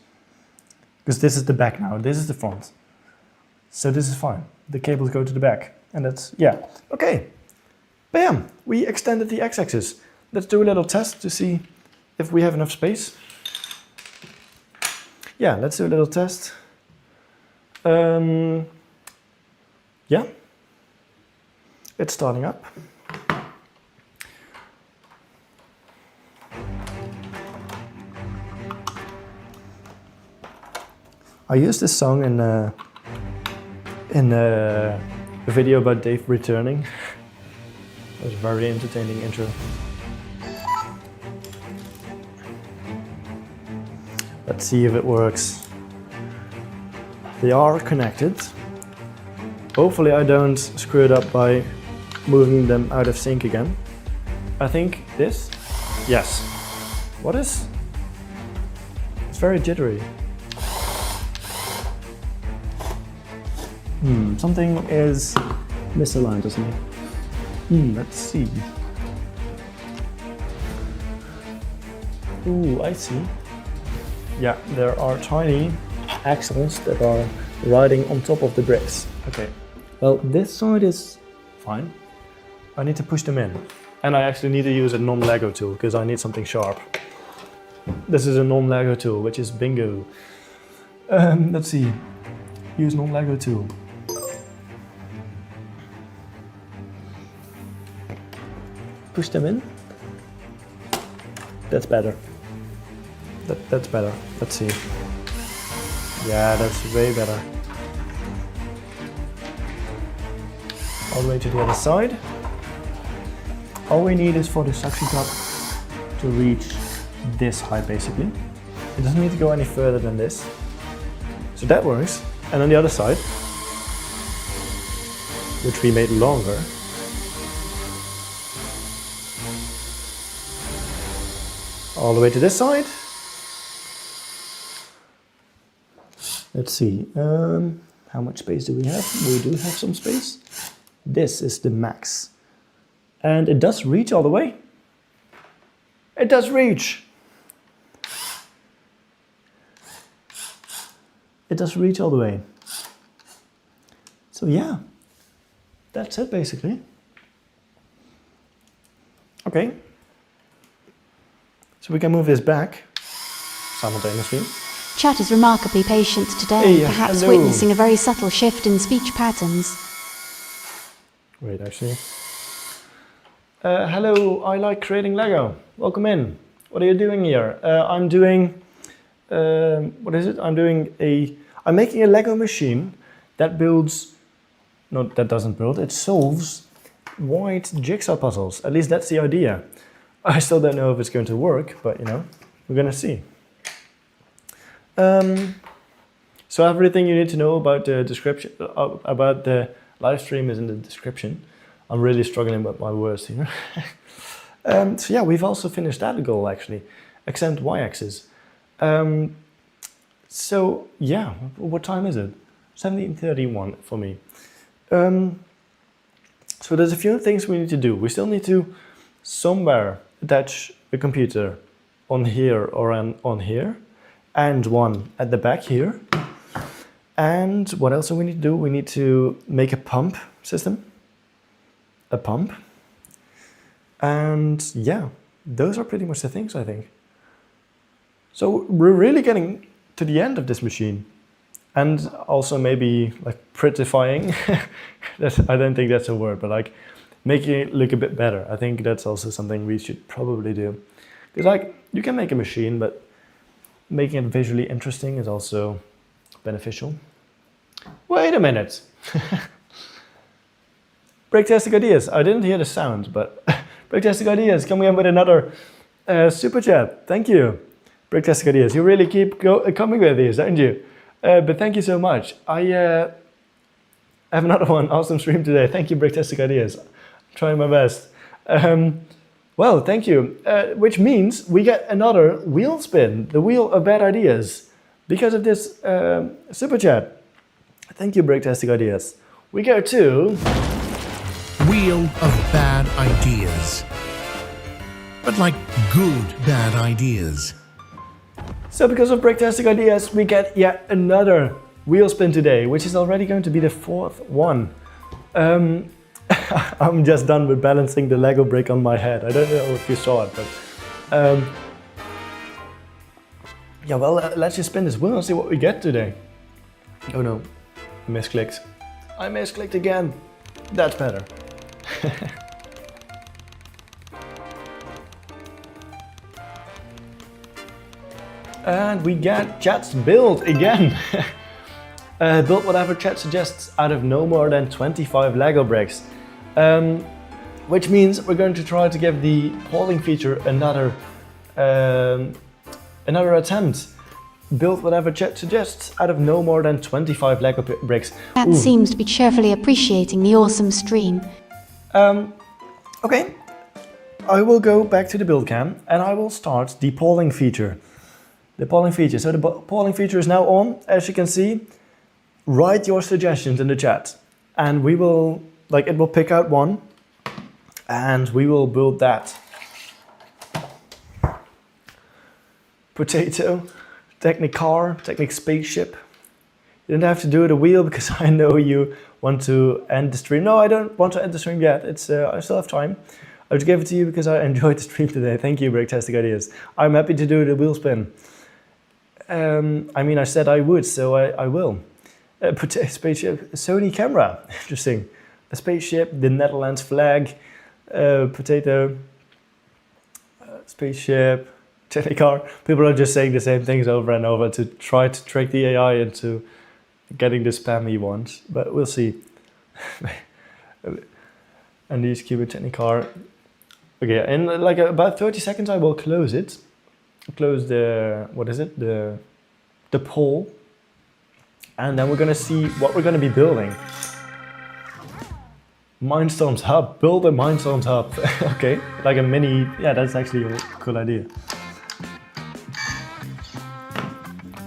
because this is the back now. This is the front. So this is fine. The cables go to the back and that's, yeah. Okay, bam, we extended the x-axis. Let's do a little test to see if we have enough space. Yeah, let's do a little test. Yeah, it's starting up. I used this song in a video about Dave returning. It was a very entertaining intro. Let's see if it works. They are connected. Hopefully I don't screw it up by moving them out of sync again. I think this? Yes. What is? It's very jittery. Something is misaligned, isn't it? Let's see. Ooh, I see. Yeah, there are tiny axles that are riding on top of the bricks. Okay. Well, this side is fine. I need to push them in. And I actually need to use a non-Lego tool because I need something sharp. This is a non-Lego tool, which is bingo. Let's see. Use non-Lego tool. Push them in. That's better. That's better. Let's see. Yeah, that's way better. All the way to the other side. All we need is for the suction cup to reach this height basically. It doesn't need to go any further than this. So that works. And on the other side, which we made longer, all the way to this side. Let's see, how much space do we have? We do have some space. This is the max. And it does reach all the way. It does reach. It does reach all the way. So yeah, that's it basically. Okay. So we can move this back simultaneously. Chat is remarkably patient today, Hey, perhaps hello. witnessing a very subtle shift in speech patterns. Wait, actually. Hello, I like creating Lego. Welcome in. What are you doing here? I'm doing, what is it? I'm making a Lego machine that builds, no, that doesn't build, it solves white jigsaw puzzles. At least that's the idea. I still don't know if it's going to work, but you know, we're gonna see. So everything you need to know about the description, about the live stream is in the description. I'm really struggling with my words here. So yeah, we've also finished that goal actually, extend y-axis. So yeah, what time is it? 17:31 for me. So there's a few things we need to do. We still need to somewhere attach a computer on here or on here, and one at the back here. And what else do we need to do? We need to make a pump system. A pump. And yeah, those are pretty much the things I think. So we're really getting to the end of this machine. And also maybe like prettifying. I don't think that's a word, but like making it look a bit better. I think that's also something we should probably do. Because like you can make a machine, but making it visually interesting is also beneficial. Wait a minute. Breaktastic Ideas. I didn't hear the sound, but Breaktastic Ideas coming in with another super chat. Thank you, Breaktastic Ideas. You really keep coming with these, don't you? But thank you so much. I have another one. Awesome stream today. Thank you, Breaktastic Ideas. I'm trying my best. Well, thank you. Which means we get another wheel spin, the wheel of bad ideas, because of this super chat. Thank you, Breaktastic Ideas. We go to... Wheel of bad ideas. But like good bad ideas. So because of Breaktastic Ideas, we get yet another wheel spin today, which is already going to be the 4th one. I'm just done with balancing the Lego brick on my head. I don't know if you saw it, but... yeah, well, let's just spin this wheel and see what we get today. Oh no, I misclicked. I misclicked again. That's better. And we get chat's build again. Build whatever chat suggests out of no more than 25 Lego bricks. Which means we're going to try to give the polling feature another attempt. Build whatever chat suggests out of no more than 25 Lego bricks. Chat seems to be cheerfully appreciating the awesome stream. Okay, I will go back to the build cam and I will start the polling feature. So the polling feature is now on. As you can see, write your suggestions in the chat and we will, it will pick out one and we will build that. Potato, Technic car, Technic spaceship. You don't have to do the wheel because I know you want to end the stream. No, I don't want to end the stream yet. It's I still have time. I just gave it to you because I enjoyed the stream today. Thank you, Breaktastic Ideas. I'm happy to do the wheel spin. I mean, I said I would, so I will. Spaceship, Sony camera, interesting. A spaceship, the Netherlands flag, potato, spaceship, Technic car. People are just saying the same things over and over to try to trick the AI into getting the spammy ones, but we'll see. And these cubic Technic car. Okay, in about 30 seconds I will close it. Close the, what is it? The poll. And then we're gonna see what we're gonna be building. Mindstorms hub, build a Mindstorms hub. Okay, like a mini, yeah, that's actually a cool idea.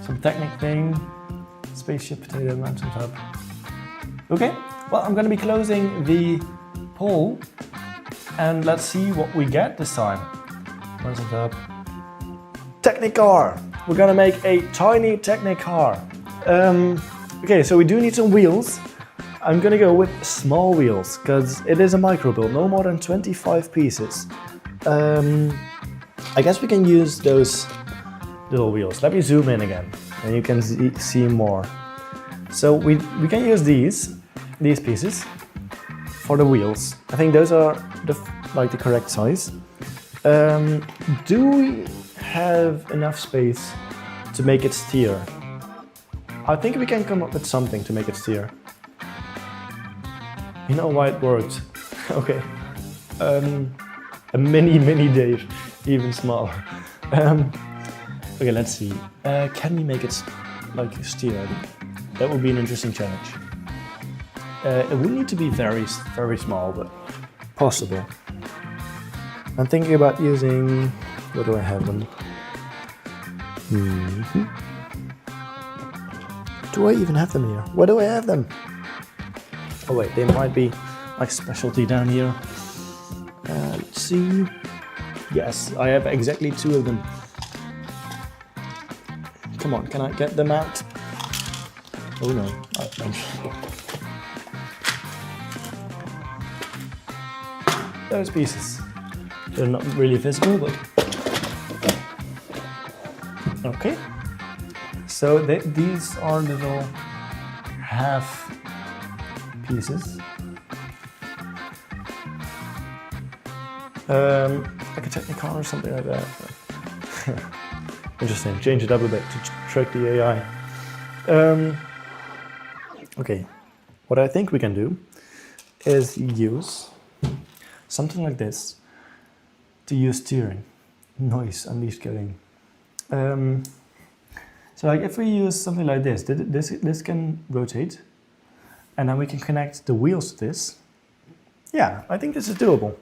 Some Technic thing, spaceship, potato, Mindstorms hub. Okay, well, I'm gonna be closing the poll and let's see what we get this time. Mindstorms hub. Technic car. We're gonna make a tiny Technic car. Okay, so we do need some wheels. I'm gonna go with small wheels because it is a micro build, no more than 25 pieces. I guess we can use those little wheels. Let me zoom in again and you can see more. So we can use these pieces for the wheels. I think those are the correct size. Do we have enough space to make it steer? I think we can come up with something to make it steer. You know why it worked? Okay. A mini Dave, even smaller. Okay, let's see. Can we make it steer? That would be an interesting challenge. It would need to be very, very small, but possible. I'm thinking about using, what do I have them? Do I even have them here? Where do I have them? Oh wait, they might be specialty down here. Let's see. Yes, I have exactly 2 of them. Come on, can I get them out? Oh no. Those pieces. They're not really visible, but... Okay. So these are little half pieces. Like a Technic car or something like that. Interesting. Change it up a bit to trick the AI. Okay. What I think we can do is use something like this to use steering. Nice. I'm just kidding. So if we use something like this, this can rotate, and then we can connect the wheels to this. Yeah, I think this is doable.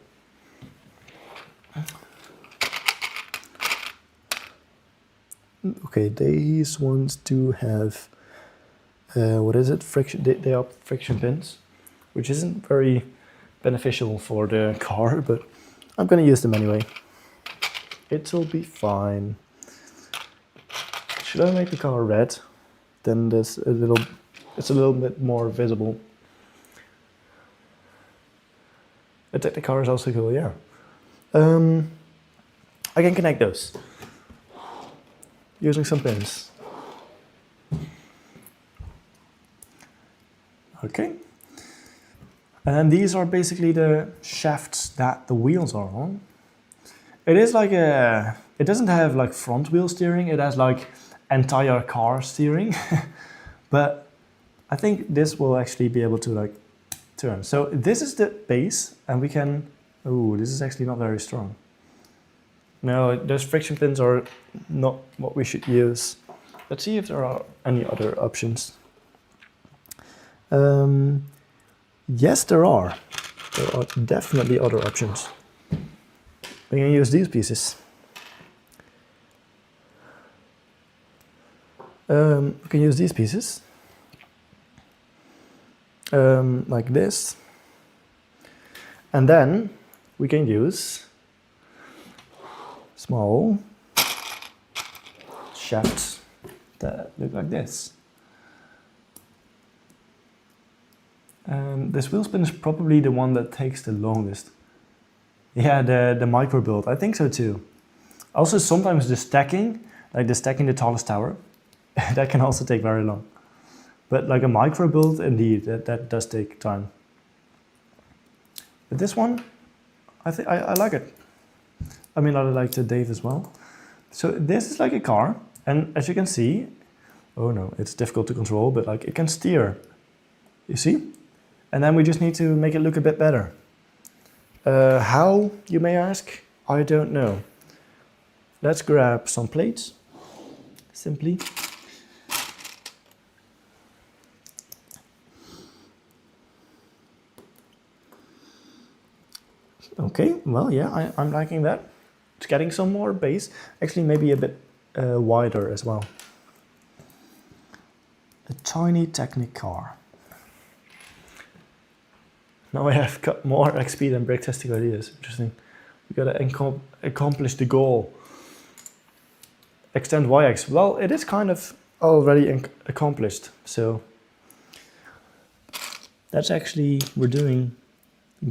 Okay, these ones do have what is it? Friction. They are friction pins, which isn't very beneficial for the car, but I'm gonna use them anyway. It'll be fine. Should I make the color red? Then it's a little bit more visible. I think the car is also cool, yeah. I can connect those using some pins. Okay. And then these are basically the shafts that the wheels are on. It is like it doesn't have like front wheel steering, it has like entire car steering. But I think this will actually be able to like turn. So this is the base and we can, oh, this is actually not very strong. No, those friction pins are not what we should use. Let's see if there are any other options. Yes, there are. There are definitely other options. We can use these pieces. We can use these pieces. Like this. And then we can use small shafts that look like this. This wheel spin is probably the one that takes the longest. Yeah, the micro build, I think so too. Also sometimes the stacking, like the stacking the tallest tower, that can also take very long. But like a micro build, indeed, that does take time. But this one, I think I like it. I mean, I like the Dave as well. So this is like a car, and as you can see, oh no, it's difficult to control, but like it can steer. You see? And then we just need to make it look a bit better. How, you may ask? I don't know. Let's grab some plates, simply. Okay, well, yeah, I'm liking that. It's getting some more base. Actually, maybe a bit wider as well. A tiny Technic car. Now I have got more XP than break-testing ideas. Interesting. We gotta accomplish the goal. Extend YX. Well, it is kind of already accomplished. So that's actually, we're doing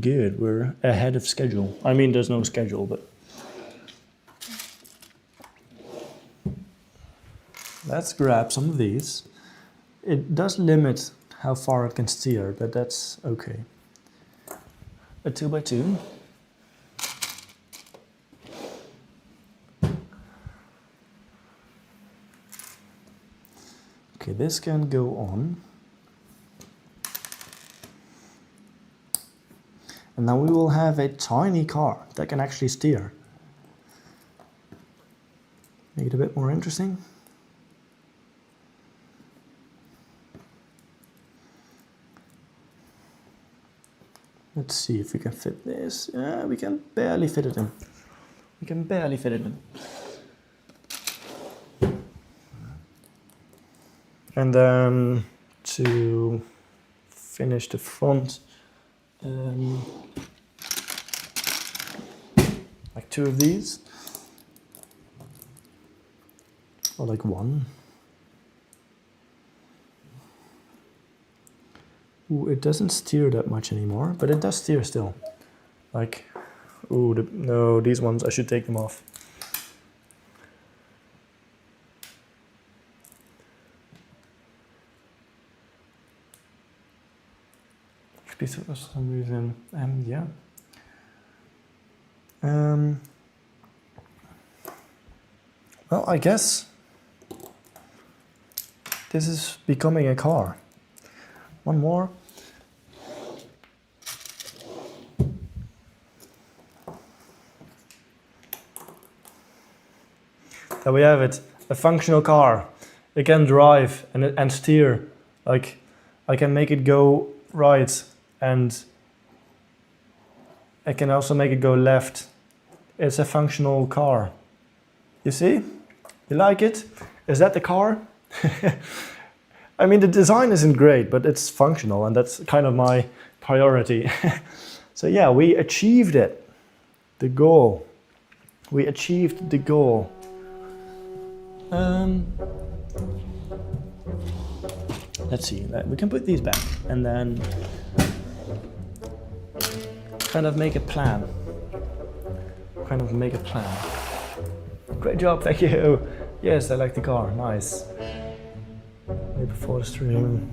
good. We're ahead of schedule. I mean, there's no schedule, but let's grab some of these. It does limit how far it can steer, but that's okay. A 2x2. Okay, this can go on. And now we will have a tiny car that can actually steer. Make it a bit more interesting. Let's see if we can fit this. We can barely fit it in. We can barely fit it in. And then to finish the front, like 2 of these, or like 1. Ooh, it doesn't steer that much anymore, but it does steer still. Like, ooh, no, these ones, I should take them off. For some reason, yeah. Well, I guess this is becoming a car. One more. There we have it, a functional car. It can drive and steer. Like, I can make it go right, and I can also make it go left. It's a functional car. You see? You like it? Is that the car? I mean, the design isn't great, but it's functional, and that's kind of my priority. So yeah, we achieved it. The goal. We achieved the goal. Let's see, we can put these back and then kind of make a plan. Great job, thank you. Yes, I like the car, nice. Way before the stream.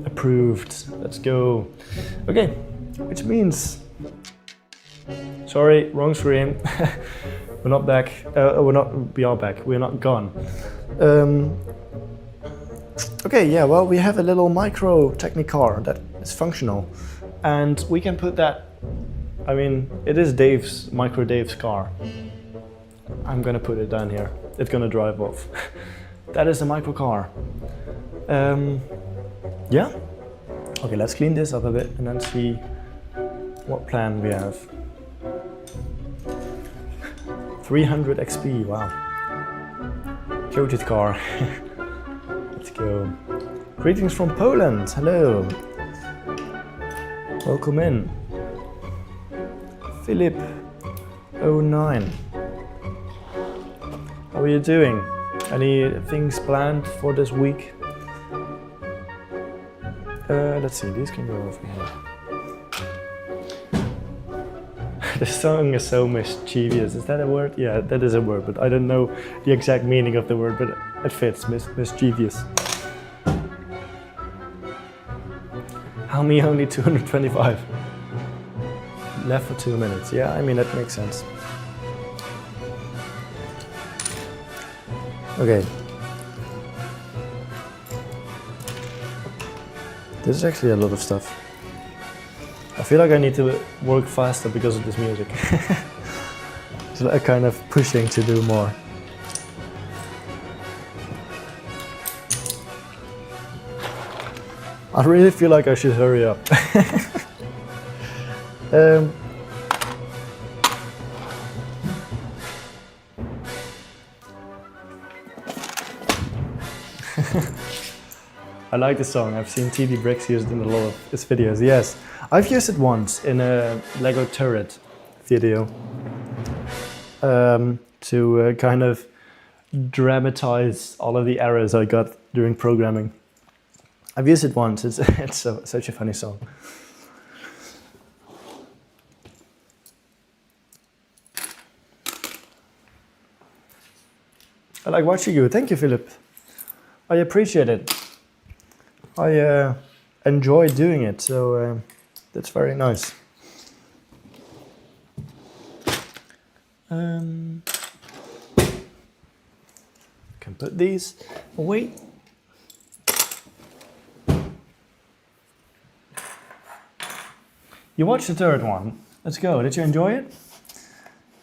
Approved, let's go. Okay, which means, sorry, wrong stream. We're not back, we are back, we're not gone. Okay, yeah, well, we have a little micro Technicar that is functional, and we can put that, I mean, it is micro Dave's car. I'm gonna put it down here. It's gonna drive off. That is a micro car. Yeah. Okay, let's clean this up a bit and then see what plan we have. 300 XP, wow. Coated car. Let's go. Greetings from Poland, hello. Welcome in. Philip 09. How are you doing? Any things planned for this week? Let's see, these can go over here. The song is so mischievous. Is that a word? Yeah, that is a word, but I don't know the exact meaning of the word, but it fits, mischievous. How me only 225? Left for 2 minutes. Yeah, I mean, that makes sense. Okay. This is actually a lot of stuff. I feel like I need to work faster because of this music. So I'm kind of pushing to do more. I really feel like I should hurry up. I like the song. I've seen TD Bricks use it in a lot of his videos. Yes, I've used it once in a Lego turret video to kind of dramatize all of the errors I got during programming. I've used it once. It's such a funny song. I like watching you. Thank you, Philip. I appreciate it. I enjoy doing it, so that's very nice. Can put these away. You watched the third one. Let's go. Did you enjoy it?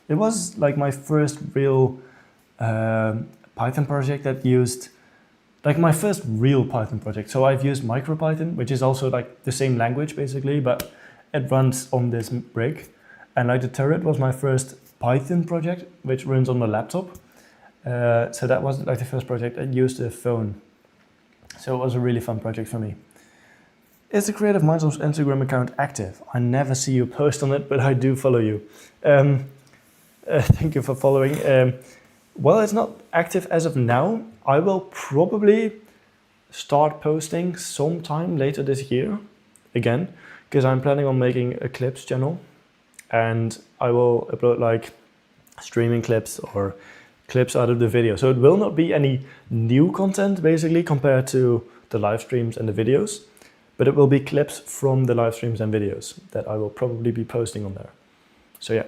It was like my first real Python project that used, like my first real Python project. So I've used MicroPython, which is also like the same language basically, but it runs on this brick. And like the turret was my first Python project, which runs on the laptop. So that was like the first project I used a phone. So it was a really fun project for me. Is the Creative Mindstorms Instagram account active? I never see you post on it, but I do follow you. Thank you for following. Well, it's not active as of now. I will probably start posting sometime later this year again, because I'm planning on making a clips channel, and I will upload like streaming clips or clips out of the video. So it will not be any new content basically compared to the live streams and the videos, but it will be clips from the live streams and videos that I will probably be posting on there. So yeah.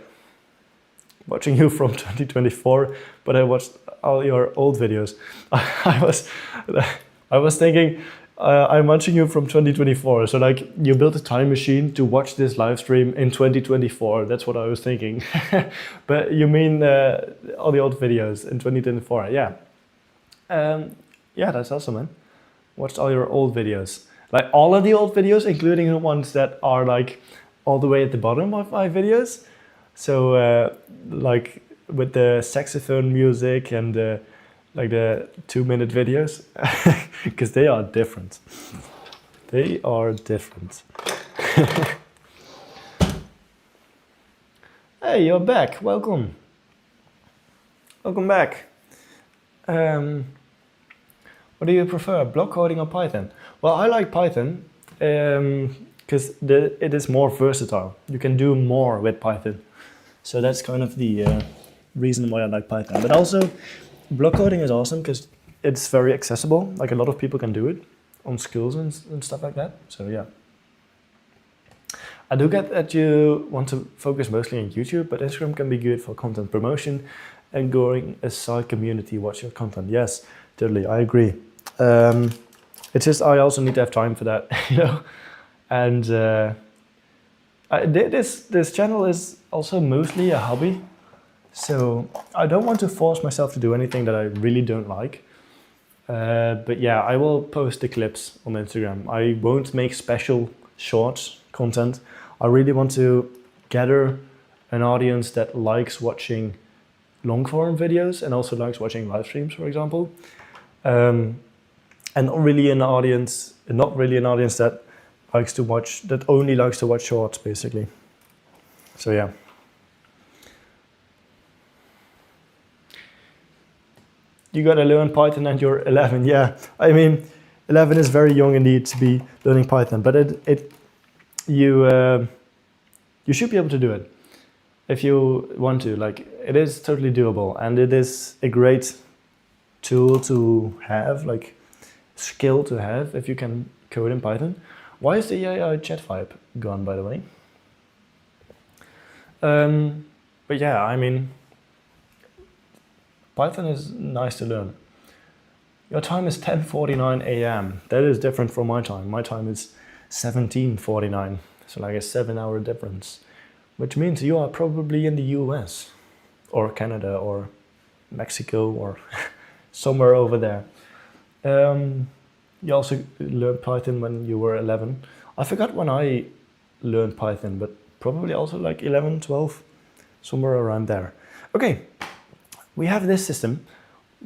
Watching you from 2024, but I watched all your old videos. I was thinking, I'm watching you from 2024. So like you built a time machine to watch this live stream in 2024. That's what I was thinking. But you mean all the old videos in 2024? Yeah. Yeah, that's awesome, man. Watched all your old videos. Like all of the old videos, including the ones that are like all the way at the bottom of my videos. So like with the saxophone music and like the 2-minute videos, because they are different. They are different. Hey, you're back. Welcome. Welcome back. What do you prefer, block coding or Python? Well, I like Python because it is more versatile. You can do more with Python. So that's kind of the reason why I like Python. But also, block coding is awesome because it's very accessible. Like a lot of people can do it on schools and stuff like that. So yeah. I do get that you want to focus mostly on YouTube, but Instagram can be good for content promotion and growing a side community. Watch your content. Yes, totally. I agree. It's just I also need to have time for that, you know. And this channel is also mostly a hobby, so I don't want to force myself to do anything that I really don't like. But yeah, I will post the clips on Instagram. I won't make special short content. I really want to gather an audience that likes watching long form videos and also likes watching live streams, for example. And not really an audience that likes to watch, that only likes to watch shorts, basically. So yeah. You gotta learn Python and you're 11. Yeah, I mean, 11 is very young indeed to be learning Python, but you should be able to do it if you want to. Like, it is totally doable, and it is a great tool to have, like skill to have if you can code in Python. Why is the AI chat vibe gone, by the way? But yeah, I mean, Python is nice to learn. Your time is 10:49 a.m. That is different from my time. My time is 17:49, so like a 7-hour difference, which means you are probably in the US or Canada or Mexico or somewhere over there. You also learned Python when you were 11. I forgot when I learned Python, but probably also like 11, 12, somewhere around there. Okay, we have this system.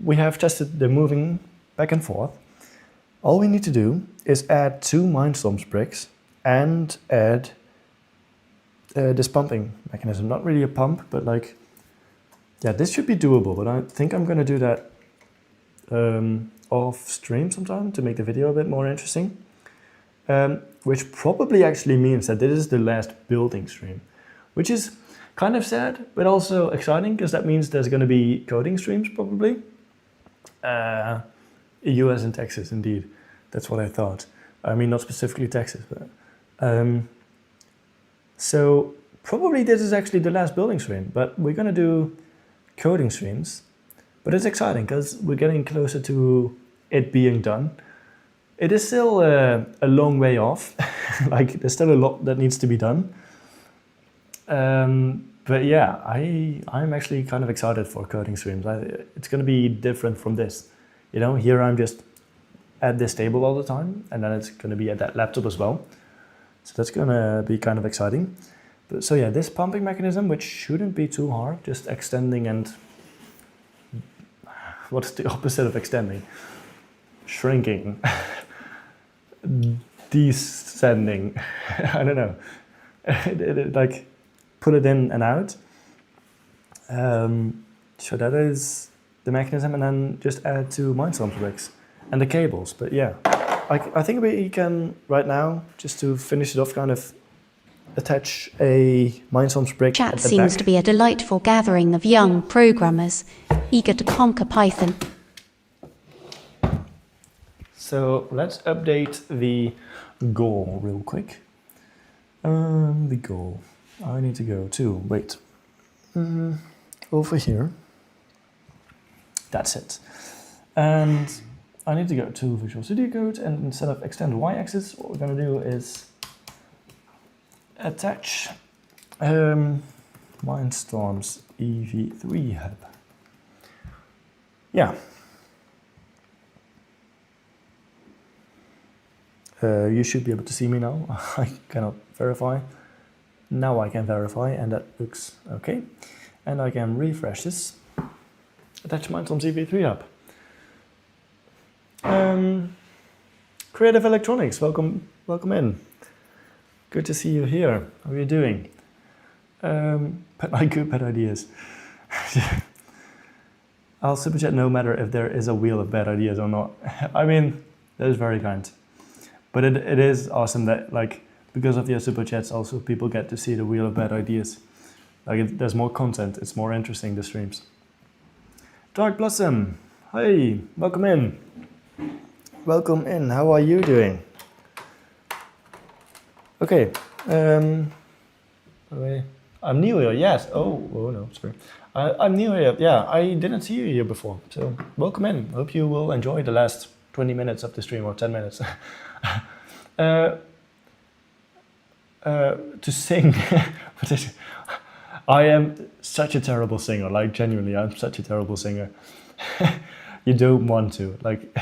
We have tested the moving back and forth. All we need to do is add 2 Mindstorms bricks and add this pumping mechanism. Not really a pump, but like, yeah, this should be doable, but I think I'm gonna do that off stream sometime to make the video a bit more interesting. Which probably actually means that this is the last building stream, which is kind of sad, but also exciting, because that means there's gonna be coding streams probably. US and Texas, indeed. That's what I thought. I mean, not specifically Texas, but so probably this is actually the last building stream, but we're gonna do coding streams. But it's exciting because we're getting closer to it being done. It is still a long way off. Like, there's still a lot that needs to be done. But yeah, I'm actually kind of excited for coding streams. It's gonna be different from this. You know, here I'm just at this table all the time, and then it's gonna be at that laptop as well. So that's gonna be kind of exciting. But so yeah, this pumping mechanism, which shouldn't be too hard, just extending and what's the opposite of extending? Shrinking. Descending. I don't know. Like, pull it in and out. So that is the mechanism, and then just add 2 Mindstorms bricks and the cables. But yeah, I think we can right now, just to finish it off, kind of attach a Mindstorms brick Chat at the seems back. to be a delightful gathering of young programmers, eager to conquer Python. So let's update the goal real quick. The goal. I need to go to, wait, over here. That's it. And I need to go to Visual Studio Code, and instead of extend y-axis, what we're gonna do is attach Mindstorms EV3 hub. Yeah. You should be able to see me now. I cannot verify. Now I can verify, and that looks okay. And I can refresh this. Attach Mindstorms EV3 hub. Creative Electronics, welcome in. Good to see you here. How are you doing? Pet like good bad ideas. I'll super chat no matter if there is a wheel of bad ideas or not. I mean, that is very kind. But it is awesome that, like, because of your super chats, also people get to see the wheel of bad ideas. Like, there's more content. It's more interesting, the streams. Dark Blossom, hey, welcome in. Welcome in. How are you doing? Okay. I'm new here. Yes. Oh no, sorry. I'm new here. Yeah, I didn't see you here before. So welcome in. Hope you will enjoy the last 20 minutes of the stream, or 10 minutes. To sing. I am such a terrible singer. Like, genuinely, I'm such a terrible singer. You don't want to. Like,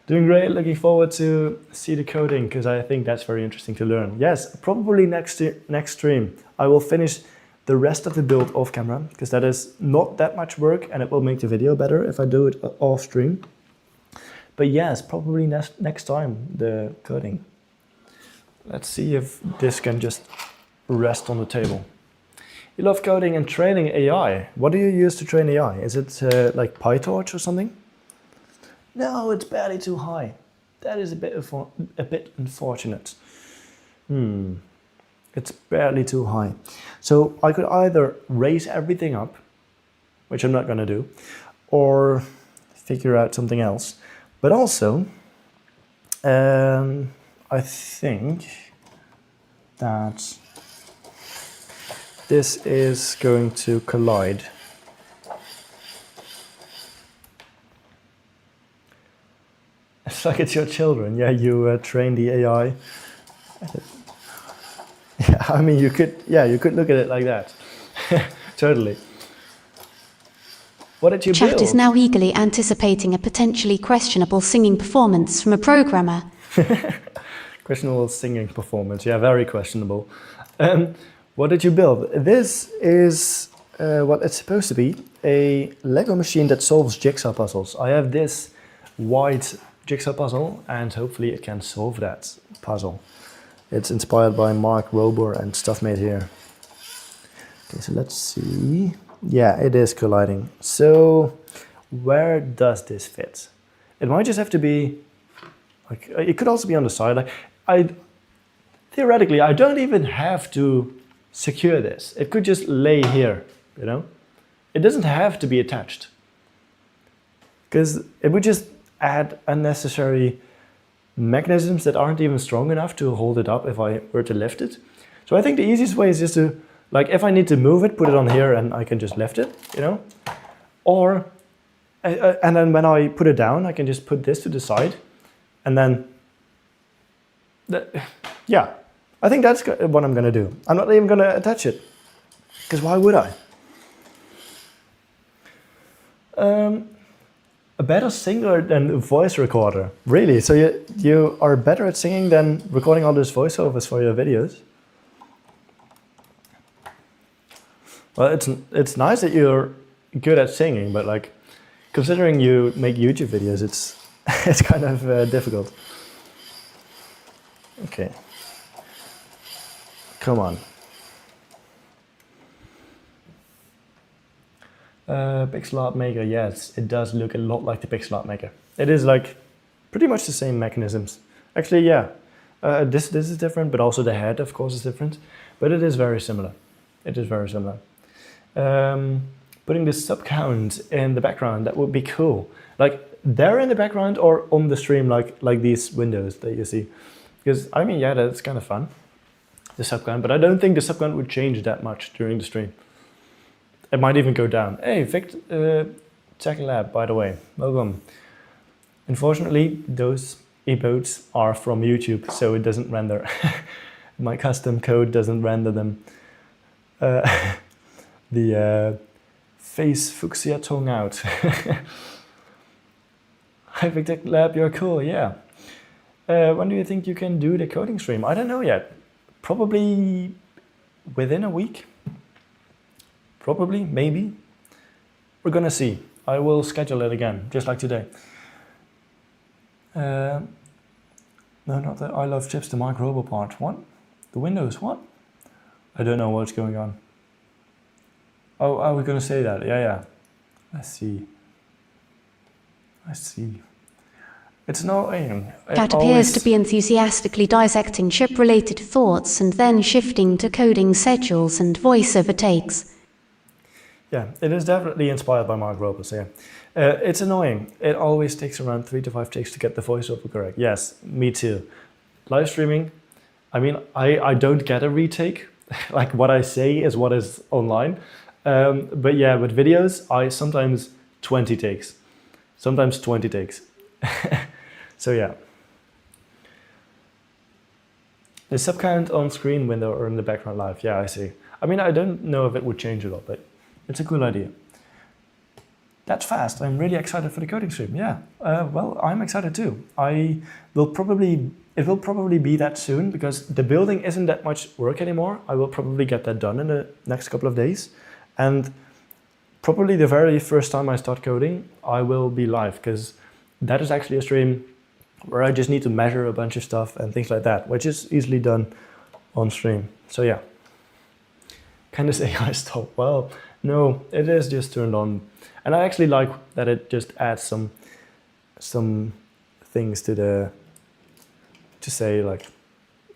doing great. Looking forward to see the coding, because I think that's very interesting to learn. Yes, probably next stream I will finish the rest of the build off camera, because that is not that much work and it will make the video better if I do it off stream. But yes, probably next time the coding. Let's see if this can just rest on the table. You love coding and training AI. What do you use to train AI? Is it like PyTorch or something? No, it's barely too high. That is a bit unfortunate. It's barely too high. So I could either raise everything up, which I'm not going to do, or figure out something else. But also, I think that this is going to collide. It's like it's your children. Yeah, you train the AI. Yeah, I mean, you could look at it like that. Totally. What did you build? Chat is now eagerly anticipating a potentially questionable singing performance from a programmer. Questionable singing performance. Yeah, very questionable. What did you build? This is what it's supposed to be, a Lego machine that solves jigsaw puzzles. I have this white jigsaw puzzle, and hopefully it can solve that puzzle. It's inspired by Mark Rober and stuff made here. Okay, so let's see. Yeah, it is colliding. So where does this fit? It might just have to be, like, it could also be on the side. Like, theoretically, I don't even have to secure this. It could just lay here, you know? It doesn't have to be attached, because it would just add unnecessary mechanisms that aren't even strong enough to hold it up if I were to lift it. So I think the easiest way is just to, like, if I need to move it, put it on here and I can just lift it, you know? Or, and then when I put it down, I can just put this to the side, and then, yeah, I think that's what I'm gonna do. I'm not even gonna attach it, because why would I? A better singer than a voice recorder. Really? So you are better at singing than recording all those voiceovers for your videos? Well, it's nice that you're good at singing, but, like, considering you make YouTube videos, it's kind of difficult. Okay. Come on. Pixel art maker, yes, it does look a lot like the pixel art maker. It is, like, pretty much the same mechanisms. Actually, yeah, this is different, but also the head, of course, is different. But it is very similar. It is very similar. Putting the sub count in the background, that would be cool. Like, there in the background or on the stream, like these windows that you see. Because, I mean, yeah, that's kind of fun, the sub count, but I don't think the sub count would change that much during the stream. It might even go down. Hey, Vic, Tech Lab, by the way, welcome. Unfortunately, those emotes are from YouTube, so it doesn't render. My custom code doesn't render them. The face fuchsia tongue out. Hi, Vic Tech Lab, you're cool, yeah. When do you think you can do the coding stream? I don't know yet. Probably within a week. Probably, maybe. We're gonna see. I will schedule it again, just like today. No, not the I love chips, the Mike Robo part. What? The Windows, what? I don't know what's going on. Oh, I was gonna say that, yeah. I see. It's annoying. Chat appears to be enthusiastically dissecting ship-related thoughts and then shifting to coding schedules and voiceover takes. Yeah, it is definitely inspired by Mark Roberts, yeah. It's annoying. It always takes around 3 to 5 takes to get the voiceover correct. Yes, me too. Live streaming, I mean, I don't get a retake. Like what I say is what is online. But yeah, with videos, I sometimes 20 takes. Sometimes 20 takes. So yeah. The sub count on screen window or in the background live. Yeah, I see. I mean, I don't know if it would change a lot, but it's a cool idea. That's fast. I'm really excited for the coding stream. Yeah. Well, I'm excited too. It will probably be that soon because the building isn't that much work anymore. I will probably get that done in the next couple of days. And probably the very first time I start coding, I will be live because that is actually a stream where I just need to measure a bunch of stuff and things like that, which is easily done on stream. So yeah. Can I say I stop? Well, no, it is just turned on. And I actually like that it just adds some things to say like,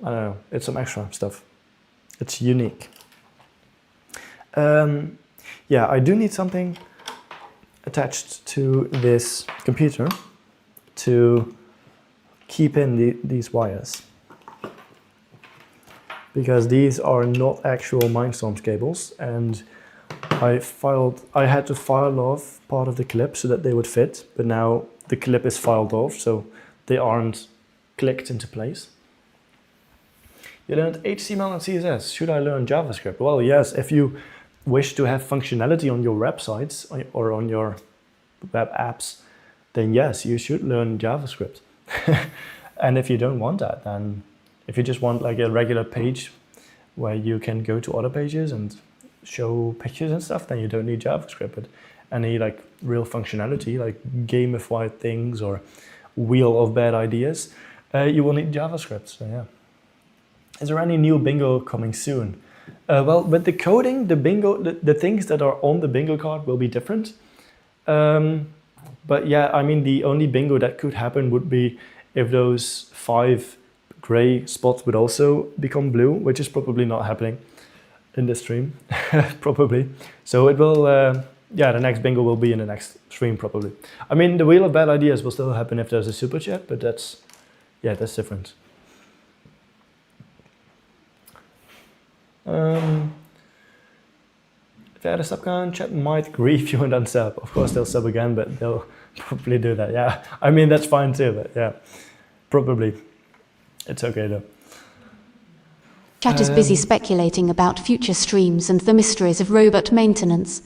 I don't know, it's some extra stuff. It's unique. Yeah, I do need something attached to this computer to keep in these wires. Because these are not actual Mindstorms cables, and I had to file off part of the clip so that they would fit, but now the clip is filed off, so they aren't clicked into place. You learned HTML and CSS. Should I learn JavaScript? Well, yes, if you wish to have functionality on your websites or on your web apps, then yes, you should learn JavaScript. And if you don't want that, then if you just want like a regular page where you can go to other pages and show pictures and stuff, then you don't need JavaScript. But any like real functionality, like gamified things or wheel of bad ideas, you will need JavaScript. So yeah. Is there any new bingo coming soon? Well, with the coding, the bingo, the things that are on the bingo card will be different. But yeah, I mean, the only bingo that could happen would be if those 5 gray spots would also become blue, which is probably not happening in this stream, probably. So it will, yeah, the next bingo will be in the next stream probably. I mean, the wheel of bad ideas will still happen if there's a super chat, but that's, yeah, that's different. If they had a sub count, chat might grief you and unsub. Of course they'll sub again, but they'll probably do that. Yeah, I mean that's fine too, but yeah, probably. It's okay though. Chat is busy speculating about future streams and the mysteries of robot maintenance.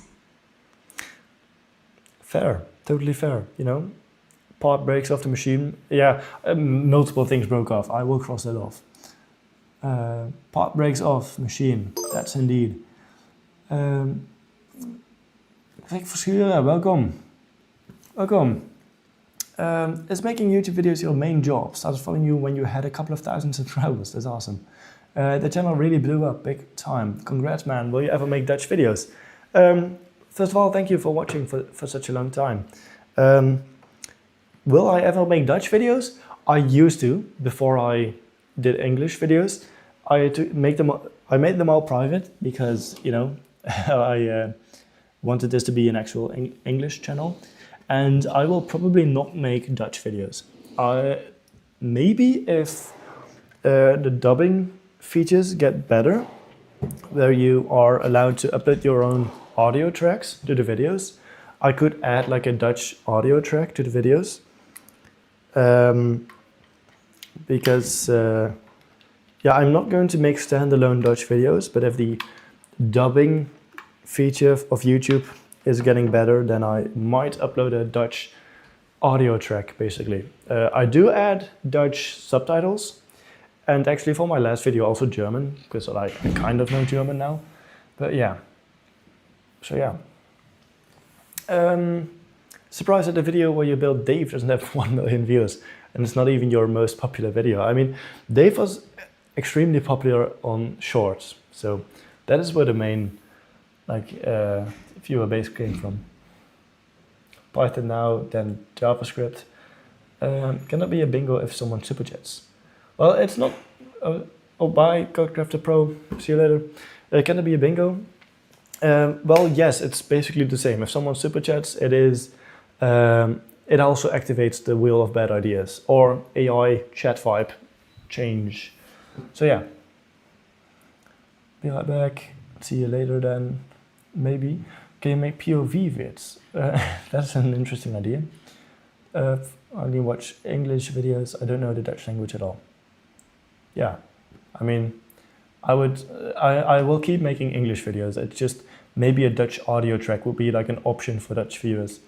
Fair, totally fair, you know. Part breaks off the machine. Yeah, multiple things broke off. I will cross that off. Part breaks off machine. That's indeed. Rick Verschuren, welcome. Welcome. Is making YouTube videos your main job? Started following you when you had a couple of thousand subscribers. That's awesome. The channel really blew up big time. Congrats, man. Will you ever make Dutch videos? First of all, thank you for watching for such a long time. Will I ever make Dutch videos? I used to, before I did English videos. I made them all private because, you know, I wanted this to be an actual English channel. And I will probably not make Dutch videos. Maybe if the dubbing features get better, where you are allowed to upload your own audio tracks to the videos, I could add like a Dutch audio track to the videos. Because yeah, I'm not going to make standalone Dutch videos, but if the dubbing feature of YouTube is getting better, then I might upload a Dutch audio track, basically. I do add Dutch subtitles, and actually for my last video also German, because I kind of know German now. But yeah, so yeah. Surprised at the video where you build Dave doesn't have 1 million views. and it's not even your most popular video. I mean, Dave was extremely popular on Shorts, so that is where the main viewer base came from. Python now, then JavaScript. Can that be a bingo if someone super chats? Well, it's not. Oh, bye, Codecrafter Pro. See you later. Can it be a bingo? Well, yes, it's basically the same. If someone super chats, it is. It also activates the wheel of bad ideas or AI chat vibe change. So yeah. Be right back. See you later then. Maybe. Can you make POV vids? That's an interesting idea. I only watch English videos. I don't know the Dutch language at all. Yeah, I mean, I will keep making English videos. It's just maybe a Dutch audio track would be like an option for Dutch viewers.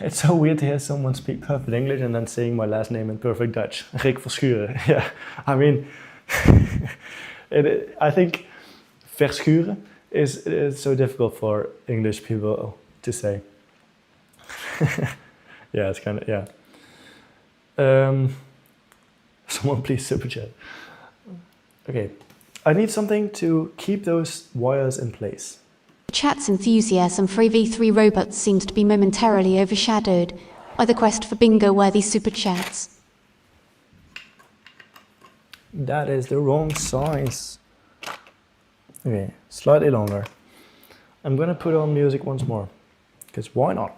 It's so weird to hear someone speak perfect English and then saying my last name in perfect Dutch. Rick Verschuren. Yeah, I mean, I think Verschuren is so difficult for English people to say. Yeah, it's kind of, yeah. Someone please super chat. Okay, I need something to keep those wires in place. Chat's enthusiasm for EV3 robots seems to be momentarily overshadowed by the quest for bingo-worthy super chats. That is the wrong size. Okay, slightly longer. I'm gonna put on music once more, because why not?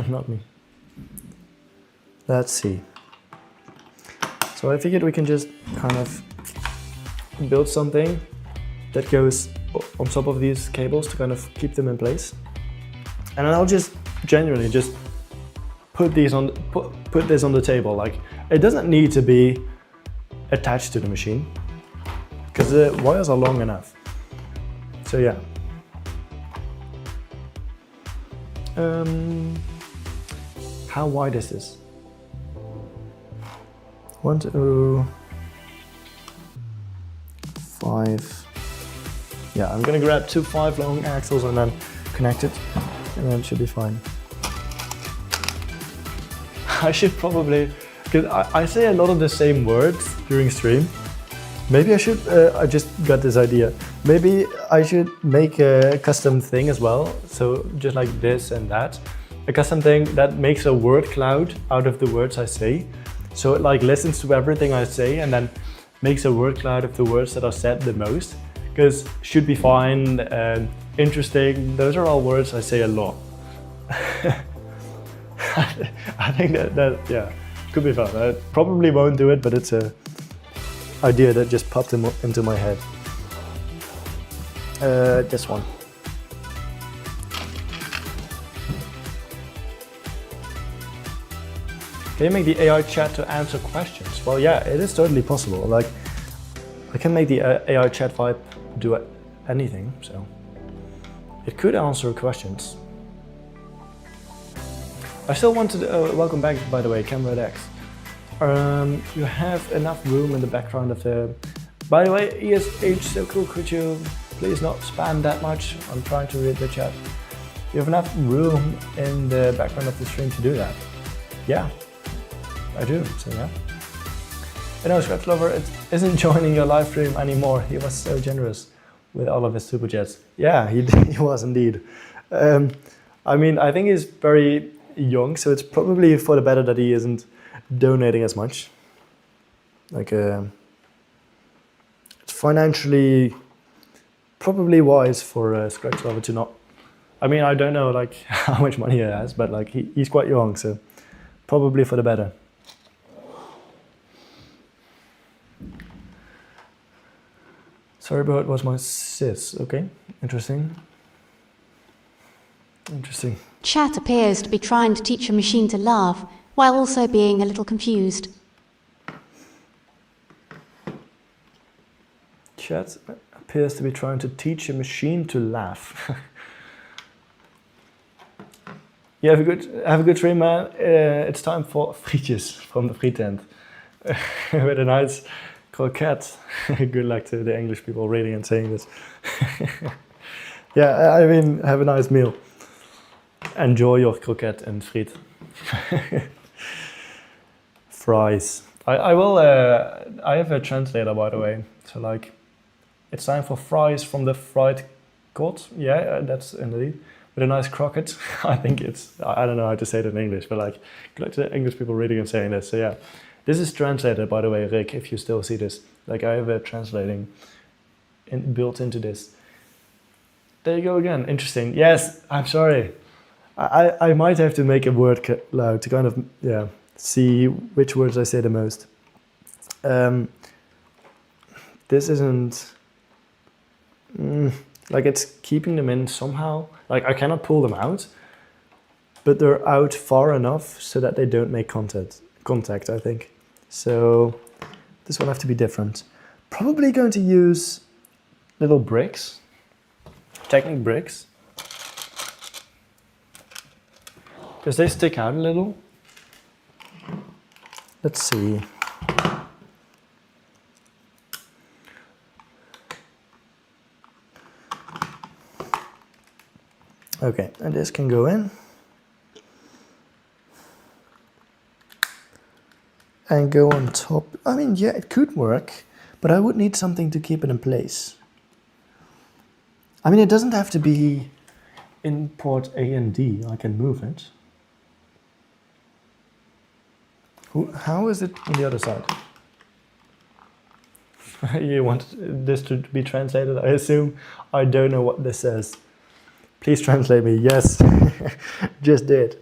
Not me. Let's see. So I figured we can just kind of build something that goes on top of these cables to kind of keep them in place. And then I'll just generally just put this on the table. Like, it doesn't need to be attached to the machine because the wires are long enough. So yeah. How wide is this? 1, 2, 5. Yeah, I'm gonna grab 2 5 long axles and then connect it, and then it should be fine. I should probably, because I say a lot of the same words during stream. Maybe I should, I just got this idea. Maybe I should make a custom thing as well. So just like this and that. A custom thing that makes a word cloud out of the words I say. So it like listens to everything I say and then makes a word cloud of the words that are said the most. Because should be fine, interesting, those are all words I say a lot. I think that yeah, could be fun. I probably won't do it, but it's a idea that just popped into my head. This one. Can you make the AI chat to answer questions? Well, yeah, it is totally possible. Like, I can make the AI chat vibe do anything, so it could answer questions. I still wanted to welcome back, by the way, Camera X. You have enough room in the background of the. By the way, ESH, so cool. Could you please not spam that much? I'm trying to read the chat. You have enough room in the background of the stream to do that. Yeah, I do. So yeah. You know, Scratch Lover isn't joining your live stream anymore. He was so generous with all of his super chats. Yeah, he was indeed. I mean, I think he's very young, so it's probably for the better that he isn't donating as much. Like, it's financially probably wise for Scratch Lover to not. I mean, I don't know like how much money he has, but like he's quite young, so probably for the better. Sorry, but it was my sis. Okay, interesting. Interesting. Chat appears to be trying to teach a machine to laugh, while also being a little confused. Chat appears to be trying to teach a machine to laugh. You have a good stream, man. It's time for frietjes from the friet tent with a nice croquette. Good luck to the English people reading and saying this. Yeah, I mean, have a nice meal. Enjoy your croquette and friet. Fries. I will. I have a translator, by the way. So like, it's time for fries from the fried cod. Yeah, that's indeed with a nice croquette. I think it's. I don't know how to say it in English, but like the English people reading and saying this. So yeah, this is translated, by the way, Rick. If you still see this, like I have a translating built into this. There you go again. Interesting. Yes, I'm sorry. I might have to make a word loud to kind of see which words I say the most. This isn't like it's keeping them in somehow. Like I cannot pull them out, but they're out far enough so that they don't make contact, I think. So this will have to be different. Probably going to use little bricks, Technic bricks, because they stick out a little. Let's see. Okay, and this can go in. And go on top. I mean, yeah, it could work, but I would need something to keep it in place. I mean, it doesn't have to be in port A and D. I can move it. How is it on the other side? You want this to be translated, I assume? I don't know what this says. Please translate me. Yes, just did.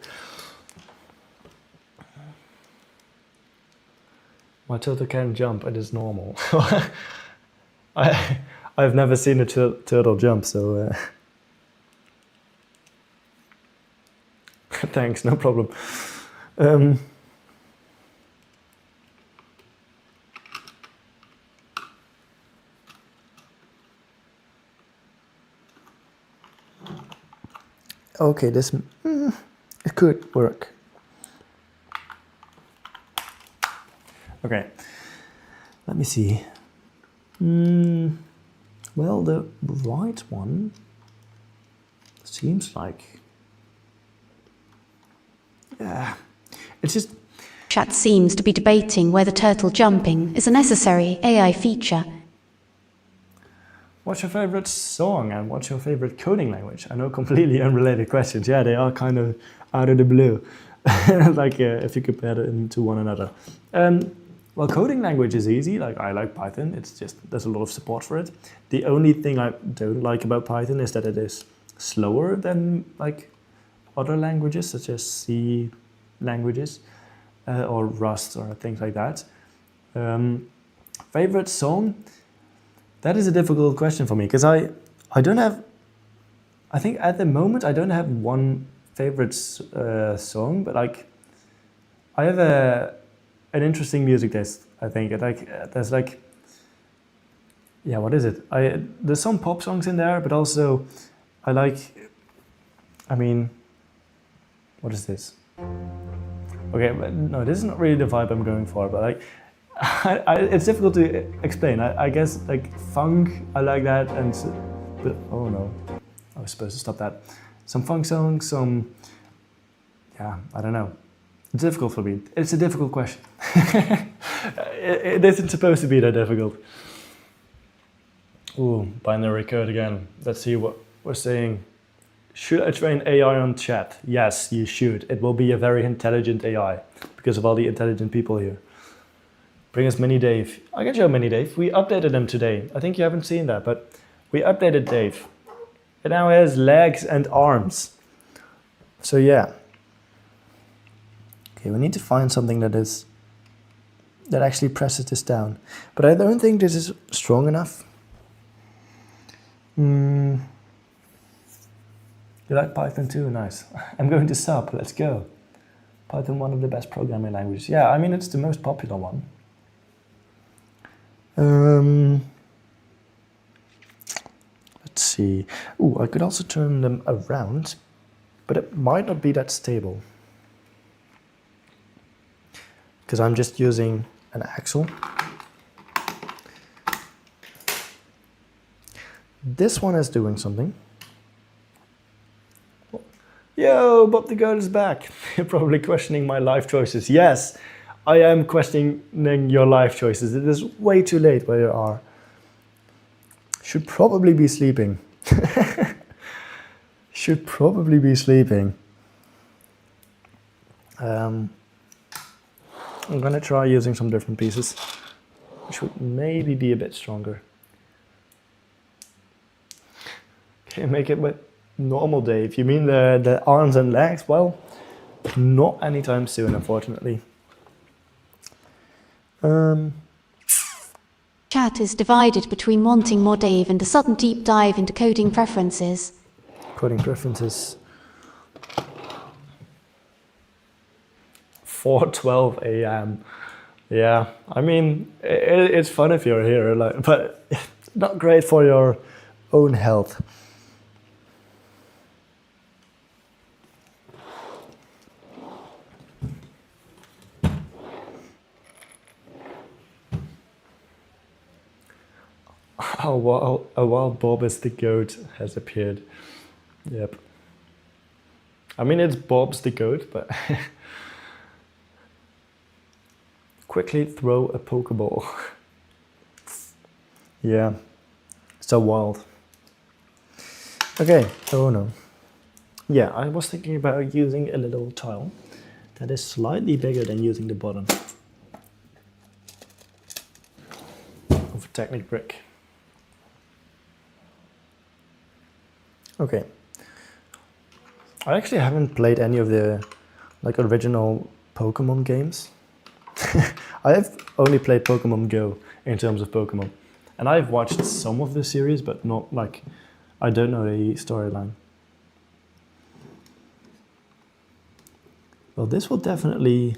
My turtle can jump, it is normal. I've never seen a turtle jump, so... Thanks, no problem. Okay, this... it could work. Okay, let me see. Well, the right one seems like... Yeah, it's just... Chat seems to be debating whether turtle jumping is a necessary AI feature. What's your favorite song and what's your favorite coding language? I know completely unrelated questions. Yeah, they are kind of out of the blue. Like if you compare them to one another. Well, coding language is easy. Like I like Python. It's just there's a lot of support for it. The only thing I don't like about Python is that it is slower than like other languages, such as C languages or Rust or things like that. Favorite song? That is a difficult question for me because I don't have. I think at the moment I don't have one favorite song, but like I have an interesting music taste. I think there's like, yeah, what is it? There's some pop songs in there, but also I like. I mean, what is this? Okay, but no, this is not really the vibe I'm going for. But like, it's difficult to explain. I guess like funk, I like that, but oh no, I was supposed to stop that. Some funk songs, yeah, I don't know. It's difficult for me. It's a difficult question. It isn't supposed to be that difficult. Ooh, binary code again. Let's see what we're saying. Should I train AI on chat? Yes, you should. It will be a very intelligent AI because of all the intelligent people here. Bring us Mini Dave. I can show Mini Dave. We updated him today. I think you haven't seen that, but we updated Dave. It now has legs and arms. So yeah. Okay, we need to find something that actually presses this down. But I don't think this is strong enough. You like Python too? Nice. I'm going to sub. Let's go. Python, one of the best programming languages. Yeah, I mean, it's the most popular one. Let's see. Ooh, I could also turn them around, but it might not be that stable. Because I'm just using an axle. This one is doing something. Yo, Bob the Goat is back. You're probably questioning my life choices. Yes, I am questioning your life choices. It is way too late where you are. Should probably be sleeping. Should probably be sleeping. I'm gonna try using some different pieces, which would maybe be a bit stronger. Okay, make it with normal day. If you mean the arms and legs, well, not anytime soon, unfortunately. Chat is divided between wanting more Dave and a sudden deep dive into coding preferences. Coding preferences. 4:12 a.m. Yeah, I mean, it's fun if you're here, like, but not great for your own health. A wild Bob is the goat has appeared. Yep. I mean, it's Bob's the goat, but quickly throw a Pokeball. Yeah, so wild. Okay, oh no. Yeah, I was thinking about using a little tile that is slightly bigger than using the bottom of a Technic brick. Okay. I actually haven't played any of the original Pokemon games. I have only played Pokemon Go in terms of Pokemon. And I've watched some of the series, but not like, I don't know the storyline. Well, this will definitely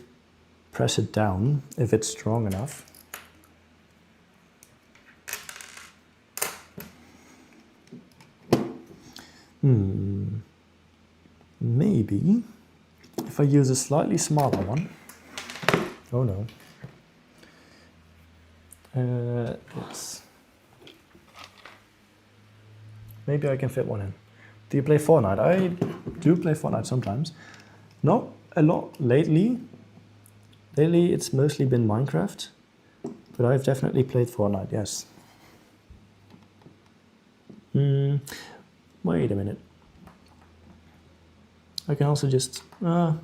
press it down if it's strong enough. Maybe if I use a slightly smaller one. Oh no. Maybe I can fit one in. Do you play Fortnite? I do play Fortnite sometimes. Not a lot lately. Lately it's mostly been Minecraft, but I've definitely played Fortnite, yes. Wait a minute. I can also just, no,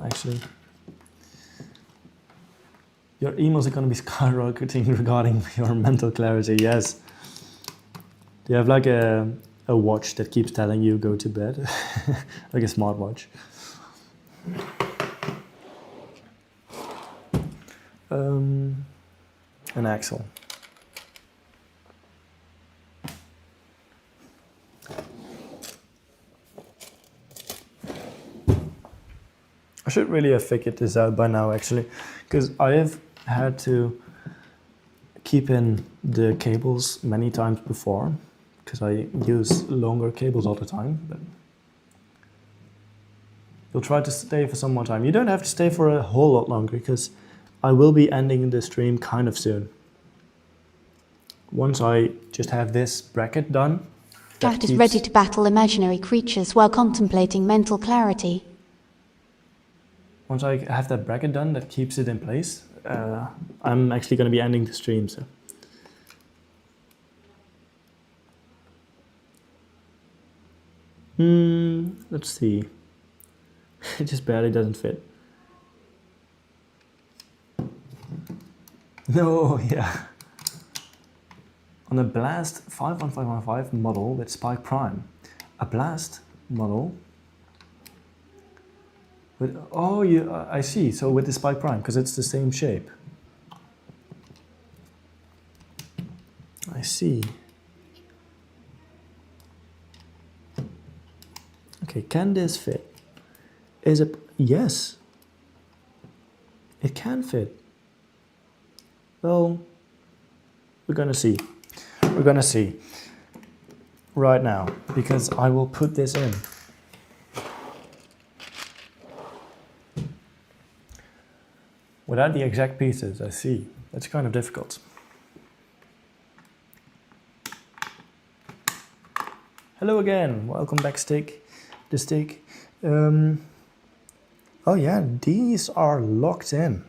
actually. Your emails are going to be skyrocketing regarding your mental clarity, yes. Do you have like a watch that keeps telling you go to bed? Like a smartwatch. An axle. I should really have figured this out by now, actually, because I have had to keep in the cables many times before, because I use longer cables all the time. But you'll try to stay for some more time. You don't have to stay for a whole lot longer, because I will be ending the stream kind of soon. Once I just have this bracket done. Chat is ready to battle imaginary creatures while contemplating mental clarity. Once I have that bracket done that keeps it in place, I'm actually going to be ending the stream. So. Let's see. It just barely doesn't fit. No, yeah. On a Blast 51515 model with Spike Prime. A Blast model with, oh, yeah, I see. So with the Spike Prime, because it's the same shape. I see. Okay, can this fit? Is it, yes. It can fit. Well, we're gonna see. We're gonna see right now, because I will put this in. Without the exact pieces, I see. That's kind of difficult. Hello again, welcome back, Stick. The Stick. Oh yeah, these are locked in.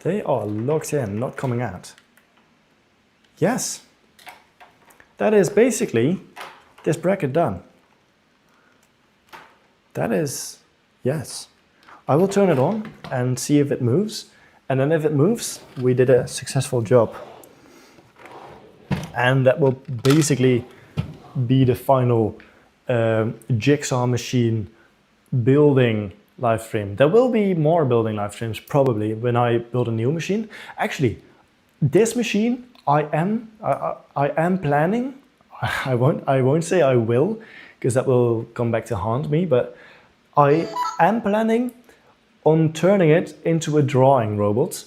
They are locked in, not coming out. Yes. That is basically this bracket done. That is, yes. I will turn it on and see if it moves. And then if it moves, we did a successful job. And that will basically be the final jigsaw machine building live stream. There will be more building live streams probably when I build a new machine. Actually, this machine I am planning. I won't say I will, because that will come back to haunt me, but I am planning on turning it into a drawing robot,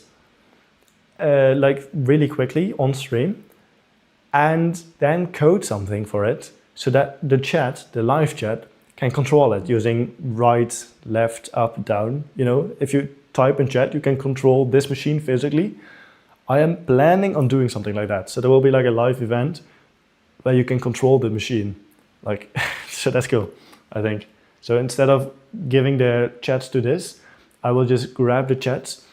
like really quickly on stream, and then code something for it so that the chat, the live chat, can control it using right, left, up, down. You know, if you type in chat, you can control this machine physically. I am planning on doing something like that. So there will be like a live event where you can control the machine. Like, so that's cool, I think. So instead of giving the chats to this, I will just grab the chats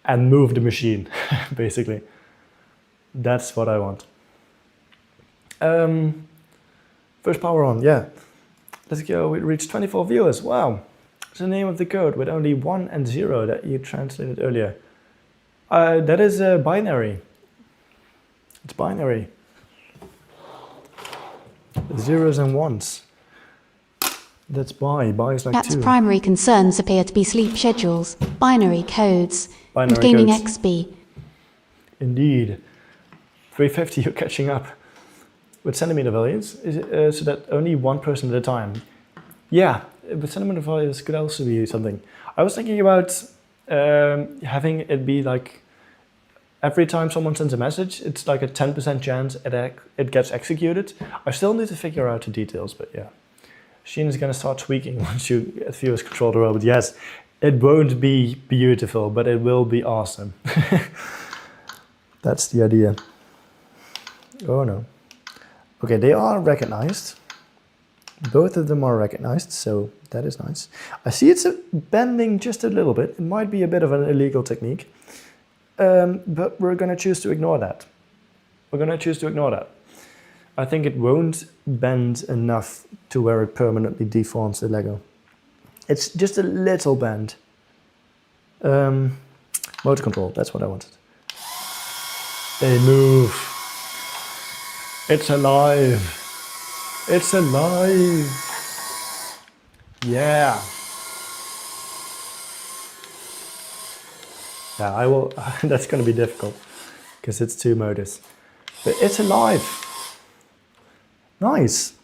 and move the machine, basically. That's what I want. First power on, yeah. Let's go, we reached 24 viewers, wow. What's the name of the code with only 1 and 0 that you translated earlier? That is binary. It's binary. Zeros and ones. That's bi. Bi is like Chat's 2. primary concerns appear to be sleep schedules, binary codes, and Binary gaining codes. XP. Indeed. 350, you're catching up. With centimeter values, is it, so that only one person at a time. Yeah, with centimeter values could also be something. I was thinking about having it be like every time someone sends a message, it's like a 10% chance it gets executed. I still need to figure out the details, but yeah. Sheen is going to start tweaking once you viewers control the robot. Yes, it won't be beautiful, but it will be awesome. That's the idea. Oh no. Okay, they are recognized. Both of them are recognized, so that is nice. I see it's bending just a little bit. It might be a bit of an illegal technique, but we're going to choose to ignore that. We're going to choose to ignore that. I think it won't bend enough to where it permanently deforms the Lego. It's just a little bend. Motor control, that's what I wanted. They move. It's alive. It's alive. Yeah. Yeah, I will. That's going to be difficult because it's 2 motors. But it's alive. Nice.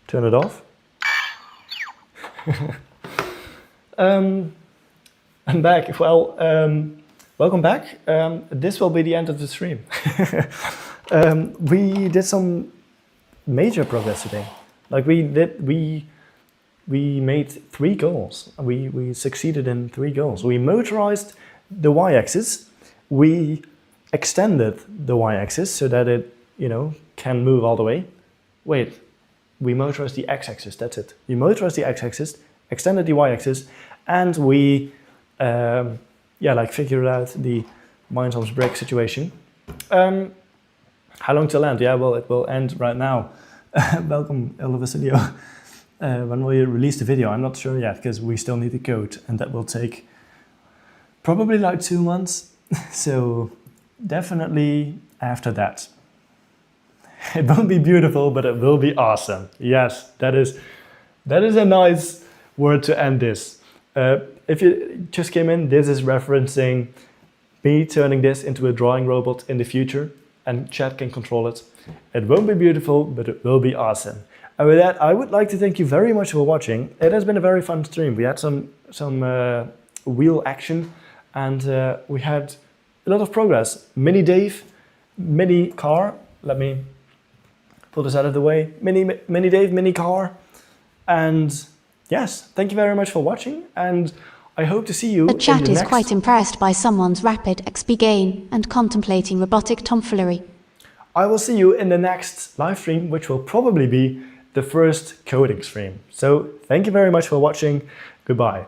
Turn it off. I'm back. Well, welcome back. This will be the end of the stream. We did some major progress today. Like we made 3 goals. We succeeded in 3 goals. We motorized the y-axis. We extended the y-axis so that it, you know, can move all the way. Wait, we motorized the x-axis. That's it. We motorized the x-axis, extended the y-axis, and we, figured out the Mindstorms break situation. How long till end? Yeah, well, it will end right now. Welcome, El Vasilio. When will you release the video? I'm not sure yet, because we still need the code, and that will take probably like 2 months. So definitely after that. It won't be beautiful, but it will be awesome. Yes, that is a nice word to end this. If you just came in, this is referencing me turning this into a drawing robot in the future, and chat can control it. It won't be beautiful, but it will be awesome. And with that, I would like to thank you very much for watching. It has been a very fun stream. We had some wheel action, and we had a lot of progress. Mini Dave, mini car. Let me pull this out of the way. Mini Dave, mini car. And yes, thank you very much for watching, and I hope to see you The chat in the is next... quite impressed by someone's rapid XP gain and contemplating robotic tomfoolery. I will see you in the next live stream, which will probably be the first code extreme. So thank you very much for watching. Goodbye.